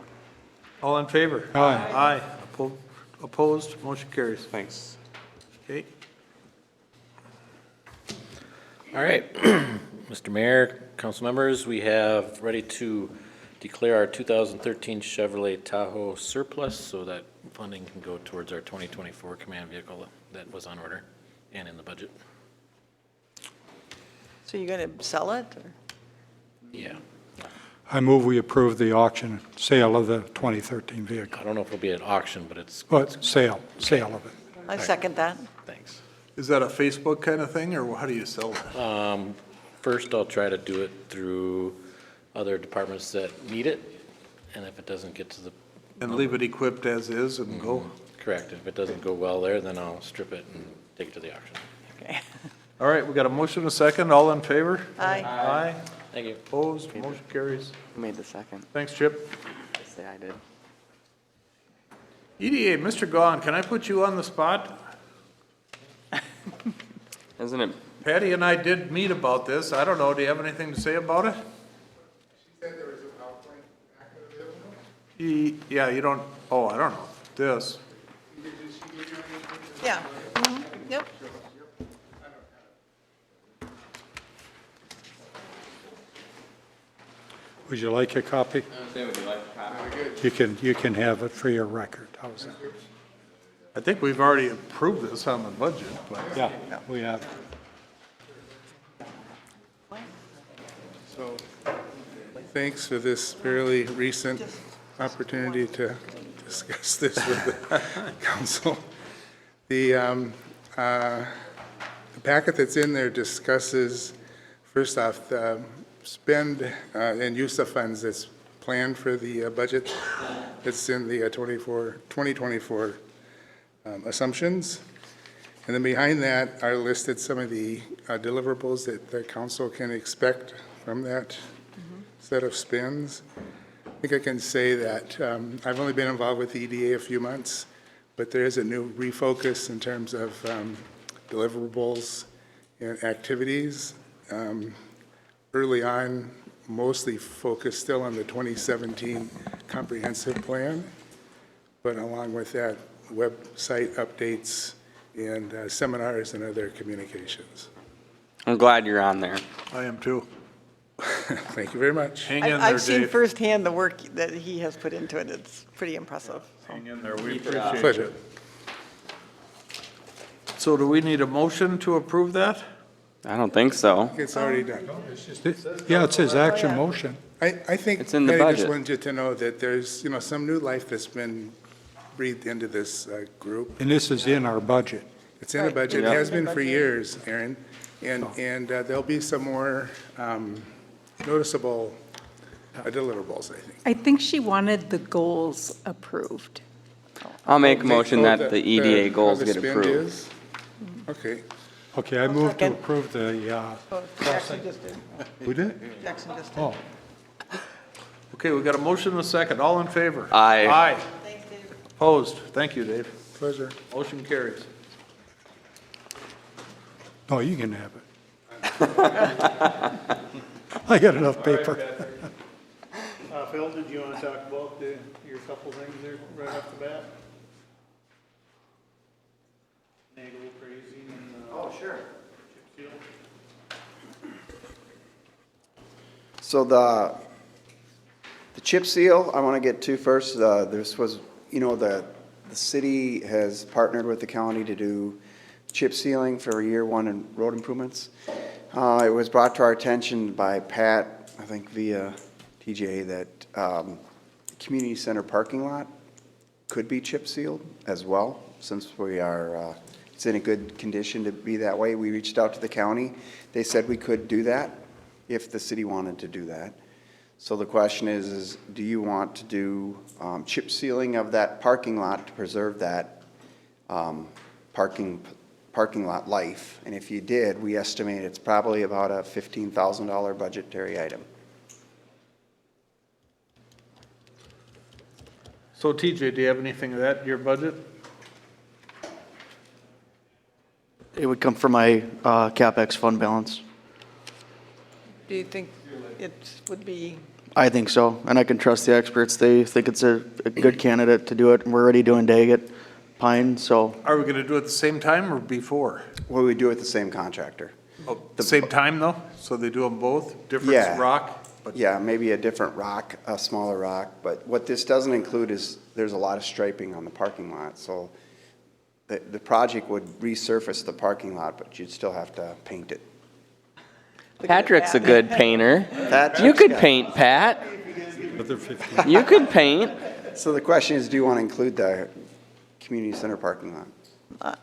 All in favor? Aye. Aye. Opposed? Motion carries. Thanks. Okay. All right, Mr. Mayor, council members, we have ready to declare our 2013 Chevrolet Tahoe surplus so that funding can go towards our 2024 command vehicle that was on order and in the budget. So you're going to sell it? Or? Yeah, I move we approve the auction, sale of the 2013 vehicle. I don't know if it'll be an auction, but it's, But sale of it. I second that. thanks. Is that a Facebook kind of thing, or how do you sell that? First, I'll try to do it through other departments that need it, and if it doesn't get to the. And leave it equipped as is and go? Correct, if it doesn't go well there, then I'll strip it and take it to the auction. Okay. All right, we got a motion, a second. All in favor? Aye. Aye. Thank you. Opposed? Motion carries. Who made the second? Thanks, Chip. I say I did. EDA, Mr. Gahn, can I put you on the spot? Isn't it? Patty and I did meet about this. I don't know, do you have anything to say about it? Yeah, you don't, oh, I don't know, this. Yeah. Yep. Would you like a copy? You can have it for your record. How's that? I think we've already approved this on the budget, but. Yeah, we have. So, thanks for this fairly recent opportunity to discuss this with the council. The packet that's in there discusses, first off, the spend and use of funds that's planned for the budget that's in the 2024 assumptions. And then behind that are listed some of the deliverables that the council can expect from that set of spends. I think I can say that I've only been involved with EDA a few months, but there is a new refocus in terms of deliverables and activities. Early on, mostly focused still on the 2017 comprehensive plan, but along with that, website updates and seminars and other communications. I'm glad you're on there. I am too. Thank you very much. Hang in there, I've seen Dave. firsthand the work that he has put into it. It's pretty impressive. Hang in there, we appreciate Pleasure. it. So do we need a motion to approve that? I don't think so. It's already done. Yeah, it says action motion. I think It's in the Patty just budget. wanted you to know that there's, some new life that's been breathed into this group. And this is in our budget. It's in the budget, it Yeah. has been for years, Aaron, and there'll be some more noticeable deliverables, I think. I think she wanted the goals approved. I'll make a motion Oh, that the EDA how goals the get spend approved. is? Okay, Okay, I move to Second. approve the, Oh, Jackson just did. we did? Jackson just did. Oh, Okay, we got a motion and a second. All in favor? Aye. Aye. Thanks, Dave. Opposed? Thank you, Dave. pleasure. Motion carries. no, you can have it. I got enough paper. Phil, did you want to talk about your couple things there right off the bat? Nagel crazy and. Oh, sure. Chip seal? So the chip seal, I want to get to first. This was, the city has partnered with the county to do chip sealing for year one and road improvements. It was brought to our attention by Pat, I think via TJ, that community center parking lot could be chip sealed as well, since we are, it's in a good condition to be that way. We reached out to the county. They said we could do that if the city wanted to do that. So the question is do you want to do chip sealing of that parking lot to preserve that parking lot life? And if you did, we estimate it's probably about a $15,000 budgetary item. So TJ, do you have anything of that in your budget? It would come from my CapEx fund balance. Do you think it would be, I think so, and I can trust the experts. They think it's a good candidate to do it. We're already doing Daggett Pine, so. Are we going to do it at the same time or before? Well, we do it with the same contractor. Oh, the same time though? So they do them both? Yeah. Different rock? But Yeah, maybe a different rock, a smaller rock, but what this doesn't include is there's a lot of striping on the parking lot, so the project would resurface the parking lot, but you'd still have to paint it. Patrick's a good painter. Patrick's You could got- paint, Pat. You could paint. So the question is, do you want to include the community center parking lot?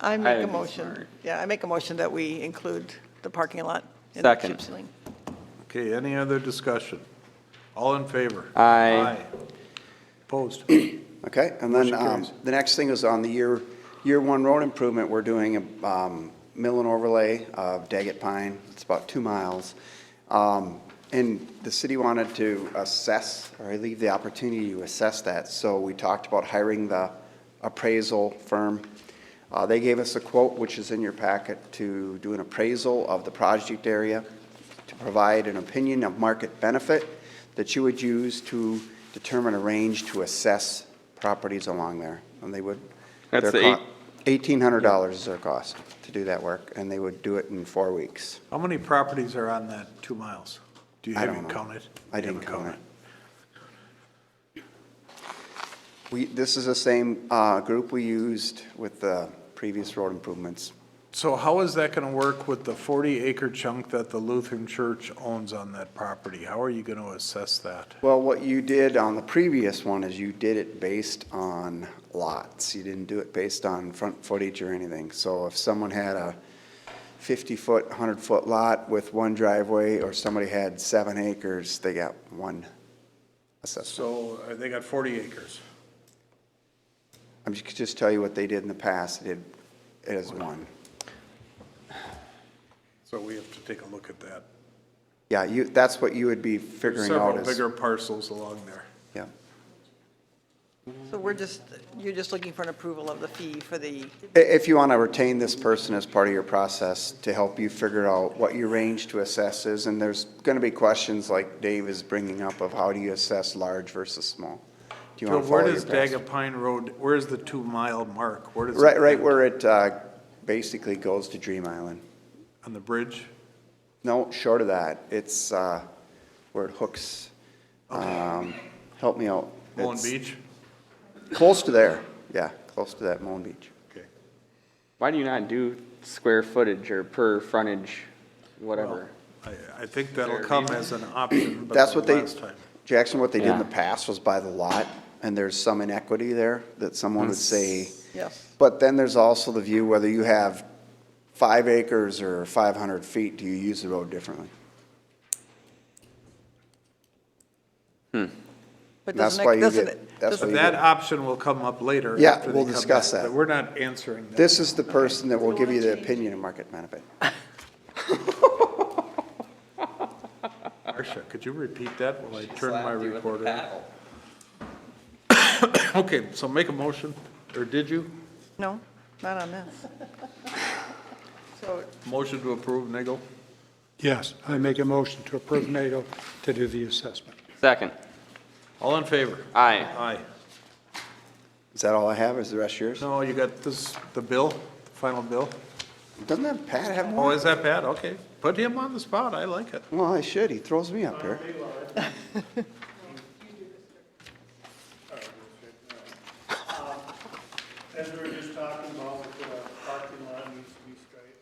I make a think motion, yeah, I make a motion that we include the parking lot in the Second. chip sealing. Okay, any other discussion? All in favor? Aye. Opposed? Okay, and then Motion carries. the next thing is on the year one road improvement, we're doing a mill and overlay of Daggett Pine. It's about 2 miles. And the city wanted to assess, or leave the opportunity to assess that. So we talked about hiring the appraisal firm. They gave us a quote, which is in your packet, to do an appraisal of the project area, to provide an opinion of market benefit that you would use to determine a range to assess properties along there. And they would. That's their the $1,800 is their cost to do that work, and they would do it in 4 weeks. How many properties are on that 2 miles? Do you I have don't you know. count it? I You didn't haven't count it. This is the same group we used with the previous road improvements. So how is that going to work with the 40-acre chunk that the Lutheran Church owns on that property? How are you going to assess that? Well, what you did on the previous one is you did it based on lots. You didn't do it based on front footage or anything. So if someone had a 50-foot, 100-foot lot with one driveway, or somebody had 7 acres, they got one assessment. So they got 40 acres. I'm just tell you what they did in the past. It is one. So we have to take a look at that. Yeah, that's what you would be There's figuring out several is. bigger parcels along there. Yeah. So you're just looking for an approval of the fee for the, If you want to retain this person as part of your process to help you figure out what your range to assess is, and there's going to be questions like Dave is bringing up of how do you assess large versus small? Do you So want to where follow does your process? Daggett Pine Road, where's the 2-mile mark? Where does it Right end? where it basically goes to Dream Island. On the bridge? No, short of that. It's where it hooks. Help me out. Moen It's Beach? Close to there. Yeah, close to that Moen Beach. Okay. Why do you not do square footage or per frontage, whatever? I think that'll There come be- as an option, but That's the what they, last time. Jackson, what they did in the Yeah. past was buy the lot, and there's some inequity there that someone would say. yes. But then there's also the view, whether you have 5 acres or 500 feet, do you use the road differently? But That's doesn't why it, you doesn't get, it, that's why But you that get. option will come up later. Yeah, after they we'll come discuss back, that. But we're not answering that. This is the person that will give you the opinion of market benefit. Marcia, could you repeat that while I turn my recorder on? Okay, so make a motion, or did you? no, not on this. So Motion to approve, Nagel? Yes, I make a motion to approve NATO to do the assessment. Second. All in favor? Aye. Aye. Is that all I have? Is the rest yours? No, you got this, the bill, the final bill? Doesn't that Pat have Oh, more? is that bad? Okay. Put him on the spot. I like it. Well, I should. He throws me up here. As we were just talking about, with the parking lot needs to be straight.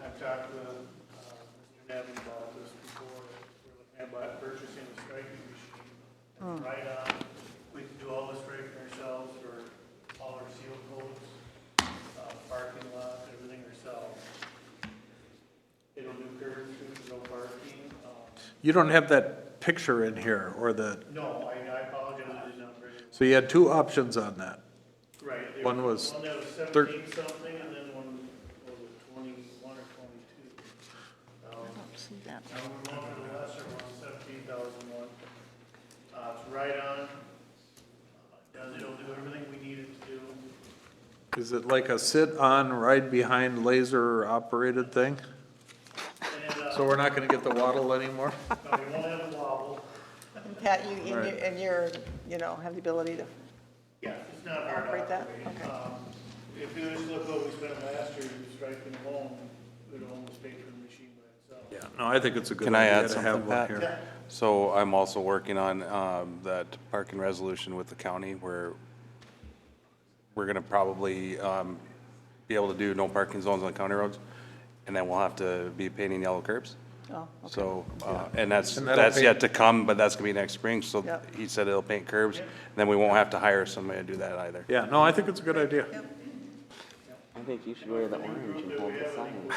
I've talked to Mr. You don't have that picture in here, or the, No, I apologize, I did not bring it. so you had two options on that. Right. there One was One that was 13 17 something, and then one was 21 or 22. I don't see that. Now we're going for the lesser one, 17,001. It's right on. It'll do everything we need it to do. Is it like a sit-on, ride-behind laser-operated thing? So we're not gonna get the waddle anymore? No, we won't have a wobble. And Pat, you, Right. and you're, you know, have the ability to Yeah, it's not hard to operate that? operate. Okay. If you just look what we spent last year, striping alone, it would almost pay for the machine by itself. Yeah, no, I think it's a good Can I idea add to have something, one Pat? here. So I'm also working on that parking resolution with the county where we're gonna probably be able to do no parking zones on county roads, and then we'll have to be painting yellow curbs. Oh, okay. So, and that's And that'll that's paint- yet to come, but that's gonna be next spring, so Yep. he said it'll paint curbs, and then we won't have to hire somebody to do that either. Yeah, no, I think it's a good idea. I think you should wear the orange and hold the sign.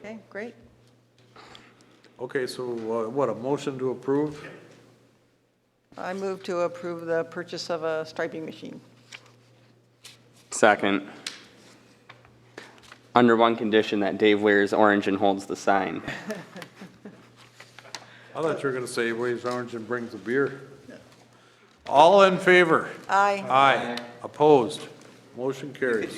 Okay, great. Okay, so what, a motion to approve? I move to approve the purchase of a striping machine. Second. Under one condition, that Dave wears orange and holds the sign. I thought you were gonna say he weighs orange and brings a beer. All in favor? Aye. Aye. Opposed? Motion carries.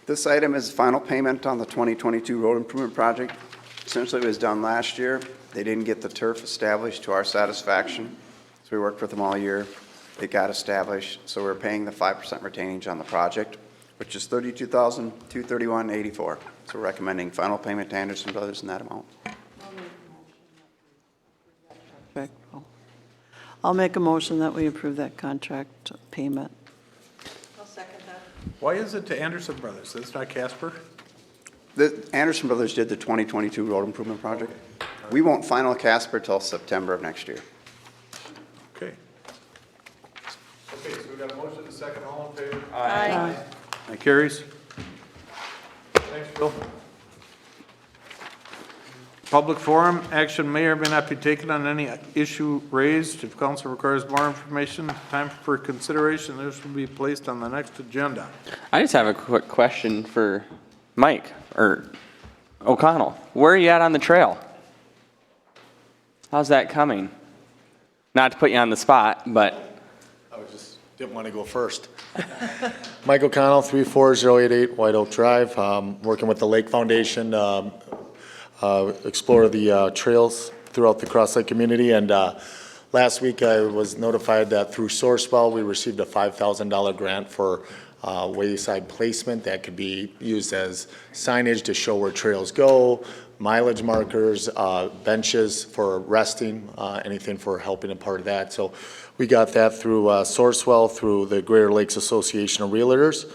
This item is final payment on the 2022 road improvement project. Essentially, it was done last year. They didn't get the turf established to our satisfaction, so we worked with them all year. It got established, so we're paying the 5% retainage on the project, which is $32,231.84. So we're recommending final payment to Anderson Brothers in that amount. I'll make a motion that we approve that contract payment. I'll second that. Why is it to Anderson Brothers? That's not Casper? The Anderson Brothers did the 2022 road improvement project. We won't final Casper till September of next year. Okay. Okay, so we got a motion, a second, all in favor? Aye. That carries. Thanks, Bill. Public forum, action may or may not be taken on any issue raised. If council requires more information, time for consideration, this will be placed on the next agenda. I just have a quick question for Mike, or O'Connell. Where are you at on the trail? How's that coming? Not to put you on the spot, but Didn't want to go first. Mike O'Connell, 34088 White Oak Drive, working with the Lake Foundation, explore the trails throughout the Cross Lake community. And last week I was notified that through Sourcewell, we received a $5,000 grant for wayside placement that could be used as signage to show where trails go, mileage markers, benches for resting, anything for helping a part of that. So we got that through Sourcewell, through the Greater Lakes Association of Realtors,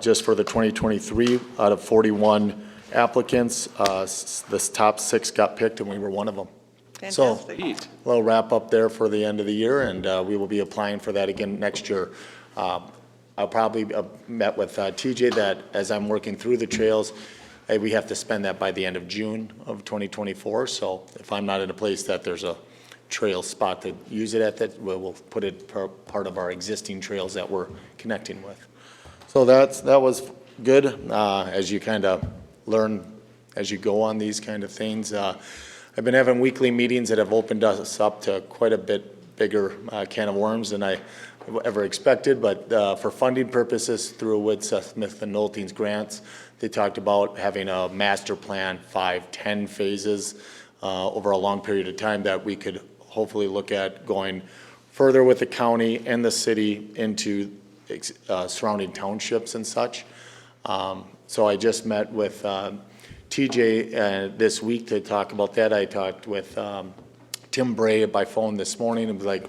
just for the 2023 out of 41 applicants. The top 6 got picked and we were one of them. Fantastic. So, a little wrap up there for the end of the year, and we will be applying for that again next year. I'll probably met with TJ that as I'm working through the trails, we have to spend that by the end of June of 2024. So if I'm not in a place that there's a trail spot to use it at, that we'll put it part of our existing trails that we're connecting with. So that was good as you kind of learn as you go on these kind of things. I've been having weekly meetings that have opened us up to quite a bit bigger can of worms than I ever expected, but for funding purposes through Wood, Smith and Nolting's grants, they talked about having a master plan, 5-10 phases over a long period of time that we could hopefully look at going further with the county and the city into surrounding townships and such. So I just met with TJ this week to talk about that. I talked with Tim Bray by phone this morning and was like,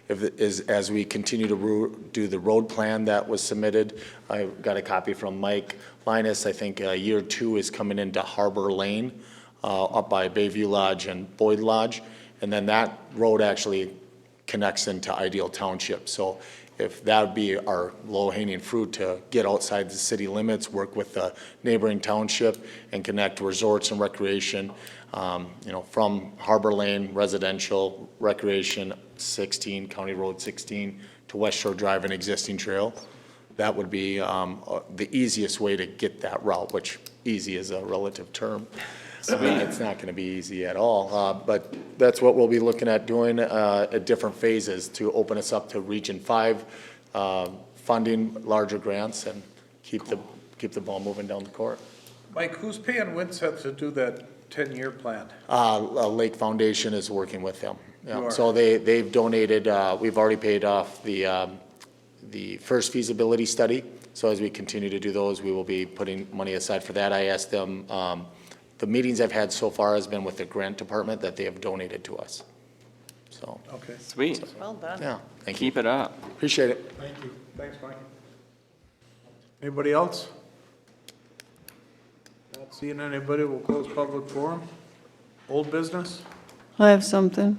as we continue to do the road plan that was submitted, I got a copy from Mike Linus. I think year 2 is coming into Harbor Lane up by Bayview Lodge and Boyd Lodge. And then that road actually connects into Ideal Township. So if that would be our low-hanging fruit to get outside the city limits, work with the neighboring township, and connect resorts and recreation, from Harbor Lane, residential, recreation, 16, County Road 16, to West Shore Drive, an existing trail. That would be the easiest way to get that route, which easy is a relative term. It's not going to be easy at all, but that's what we'll be looking at doing at different phases to open us up to Region 5 funding, larger grants, and keep the ball moving down the court. Mike, who's paying Winseth to do that 10-year plan? Lake Foundation is working with them. Yeah. You are. So they've donated, we've already paid off the first feasibility study. So as we continue to do those, we will be putting money aside for that. I asked them, the meetings I've had so far has been with the grant department that they have donated to us. So. Okay. Sweet. Well done. Yeah, thank you. Keep it up. Appreciate it. Thank you. Thanks, Mike. Anybody else? Not seeing anybody, we'll close public forum. Old business? I have something.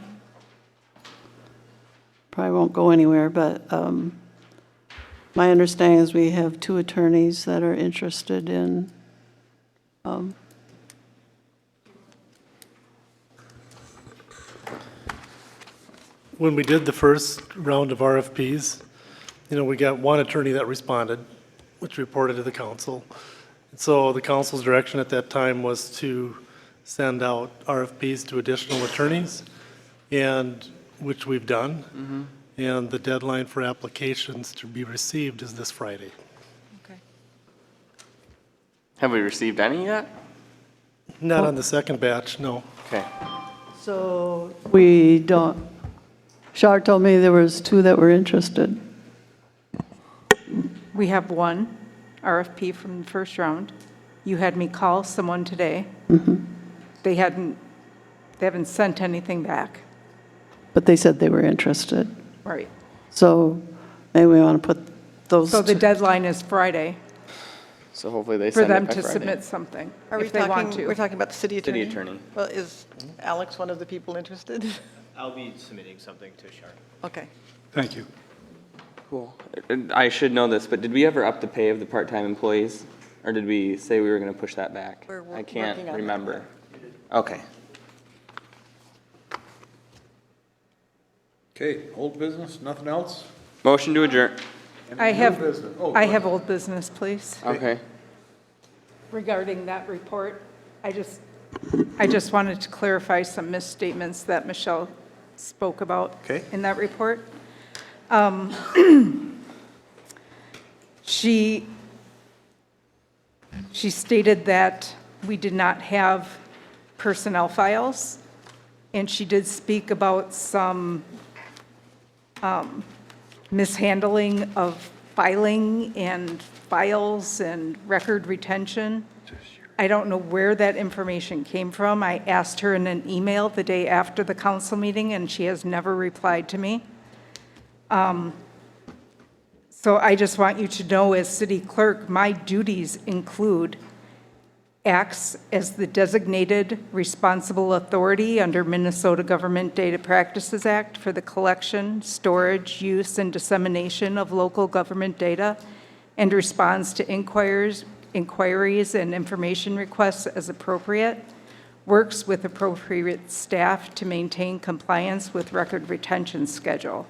Probably won't go anywhere, but my understanding is we have 2 attorneys that are interested in When we did the first round of RFPs, we got one attorney that responded, which reported to the council. So the council's direction at that time was to send out RFPs to additional attorneys, and which we've done. And the deadline for applications to be received is this Friday. Okay. Have we received any yet? Not on the second batch, no. Okay. So we don't, Shar told me there was 2 that were interested. We have one RFP from the first round. You had me call someone today. They haven't sent anything back. But they said they were interested. Right. So maybe we want to put those. So the 2 deadline is Friday So hopefully they for send it them by to Friday. submit something, Are we if they want talking, to. we're talking about the city attorney? City attorney. Well, is Alex one of the people interested? I'll be submitting something to Sharp. Okay. Thank you. Cool. I should know this, but did we ever up the pay of the part-time employees? Or did we say we were going to push that back? We're I can't working on that. remember. Okay. Okay, old business, nothing else? Motion to adjourn. Any I new have, business? Oh, I go have ahead. old business, please. Okay. Regarding that report, I just wanted to clarify some misstatements that Michelle spoke about Okay. in that report. She stated that we did not have personnel files, and she did speak about some mishandling of filing and files and record retention. I don't know where that information came from. I asked her in an email the day after the council meeting, and she has never replied to me. So I just want you to know, as city clerk, my duties include acts as the designated responsible authority under Minnesota Government Data Practices Act for the collection, storage, use, and dissemination of local government data, and responds to inquiries and information requests as appropriate, works with appropriate staff to maintain compliance with record retention schedule.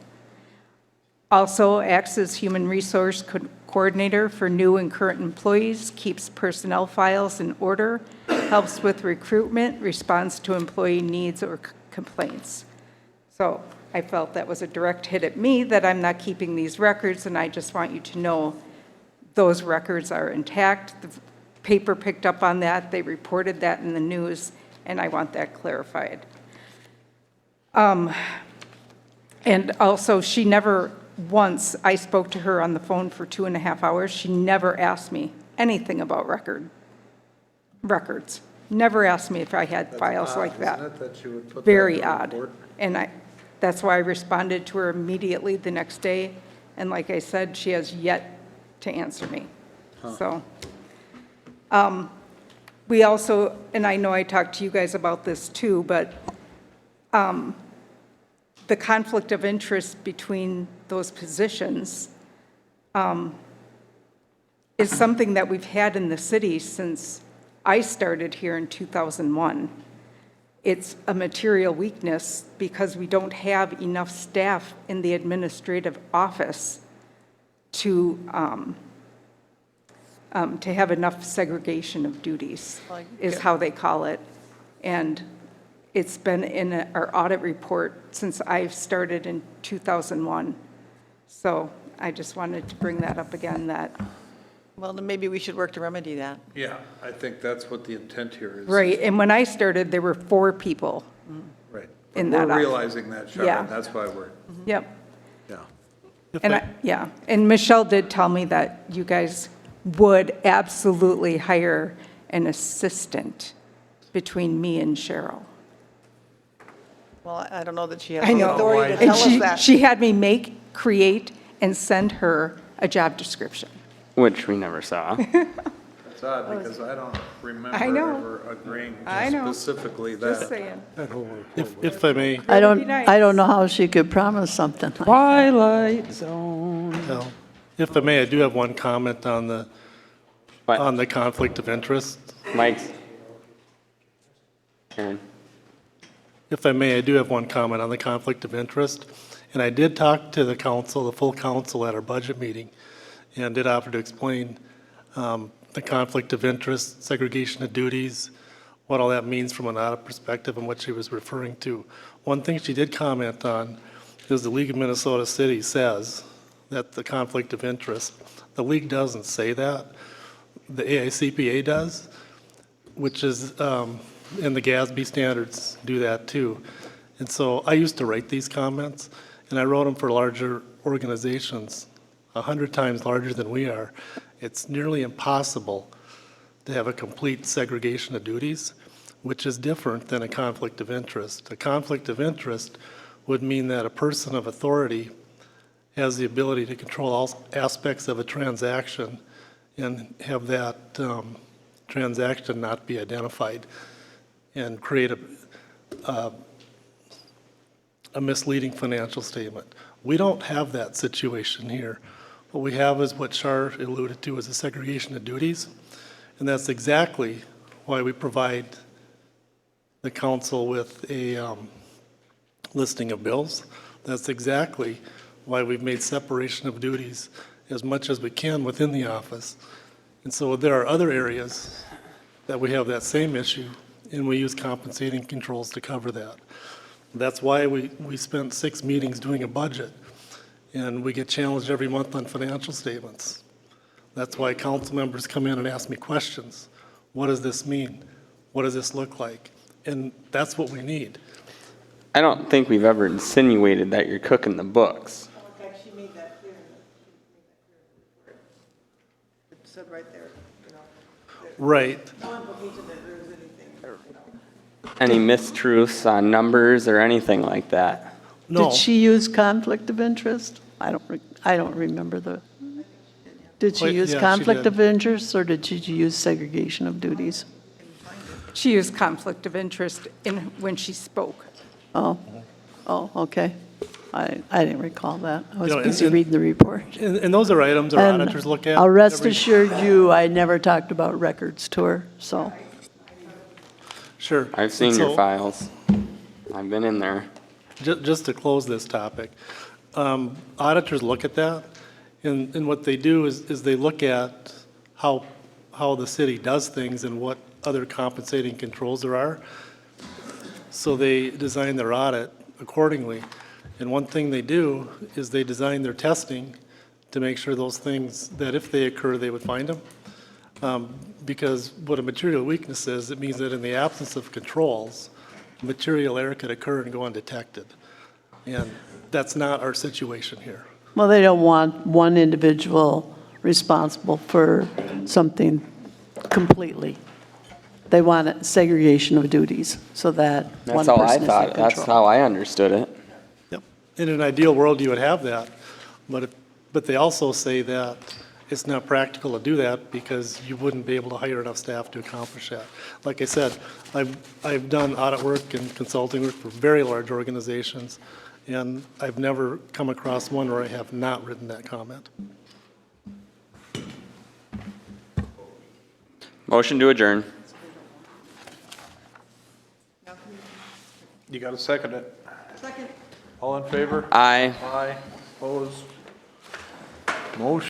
Also acts as human resource coordinator for new and current employees, keeps personnel files in order, helps with recruitment, responds to employee needs or complaints. So I felt that was a direct hit at me, that I'm not keeping these records, and I just want you to know those records are intact. The paper picked up on that. They reported that in the news, and I want that clarified. And also, she never once, I spoke to her on the phone for 2.5 hours. She never asked me anything about records. Never asked me if I had files like that. Isn't it, that you would put that Very in the odd. report? And that's why I responded to her immediately the next day. And like I said, she has yet to answer me. So, we also, and I know I talked to you guys about this too, but the conflict of interest between those positions is something that we've had in the city since I started here in 2001. It's a material weakness because we don't have enough staff in the administrative office to have enough segregation of duties, is how they call it. And it's been in our audit report since I've started in 2001. So I just wanted to bring that up again, that. Well, then maybe we should work to remedy that. Yeah, I think that's what the intent here is. Right, and when I started, there were 4 people. Right. In We're that office. realizing that, Sharon, Yeah. that's why we're, Yep. yeah. And and Michelle did tell me that you guys would absolutely hire an assistant between me and Cheryl. Well, I don't know that she has I the know. authority to And tell us that. she had me create, and send her a job description. Which we never saw. It's odd because I don't remember I know. ever agreeing I know. specifically Just that. saying. If I may, I That would be don't, nice. I don't know how she could promise something like Twilight Zone. no. If I may, I do have one comment on the conflict of interest. Mike's. Aaron. If I may, I do have one comment on the conflict of interest. And I did talk to the council, the full council at our budget meeting, and did offer to explain the conflict of interest, segregation of duties, what all that means from an audit perspective and what she was referring to. One thing she did comment on is the League of Minnesota Cities says that the conflict of interest, the league doesn't say that. The AICPA does, which is, and the GASB standards do that too. And so I used to write these comments, and I wrote them for larger organizations, 100 times larger than we are. It's nearly impossible to have a complete segregation of duties, which is different than a conflict of interest. A conflict of interest would mean that a person of authority has the ability to control all aspects of a transaction and have that transaction not be identified and create a misleading financial statement. We don't have that situation here. What we have is what Shar alluded to as a segregation of duties, and that's exactly why we provide the council with a listing of bills. That's exactly why we've made separation of duties as much as we can within the office. And so there are other areas that we have that same issue, and we use compensating controls to cover that. That's why we spent 6 meetings doing a budget, and we get challenged every month on financial statements. That's why council members come in and ask me questions. What does this mean? What does this look like? And that's what we need. I don't think we've ever insinuated that you're cooking the books. In fact, she made that clear. It said right there, you know. Right. No implication that there was anything, you know. Any mistruths on numbers or anything like that? No. Did she use conflict of interest? I don't remember the, did she Well, use yeah, she conflict did. of interest, or did she use segregation of duties? She used conflict of interest when she spoke. Oh, okay. I didn't recall that. I was You know, busy and- reading the report. And those are items our And auditors look at. I'll rest every- assured you, I never talked about records to her, so. Sure. I've seen And your so- files. I've been in there. Just to close this topic, auditors look at that, and what they do is they look at how the city does things and what other compensating controls there are. So they design their audit accordingly. And one thing they do is they design their testing to make sure those things, that if they occur, they would find them. Because what a material weakness is, it means that in the absence of controls, material error could occur and go undetected. And that's not our situation here. Well, they don't want one individual responsible for something completely. They want a segregation of duties so that one That's how I person is in thought, that's control. how I understood it. Yep. In an ideal world, you would have that, but they also say that it's not practical to do that because you wouldn't be able to hire enough staff to accomplish that. Like I said, I've done audit work and consulting work for very large organizations, And I've never come across one where I have not written that comment. Motion to adjourn. You got to second it. Second. All in favor? Aye. Aye. Opposed? Motion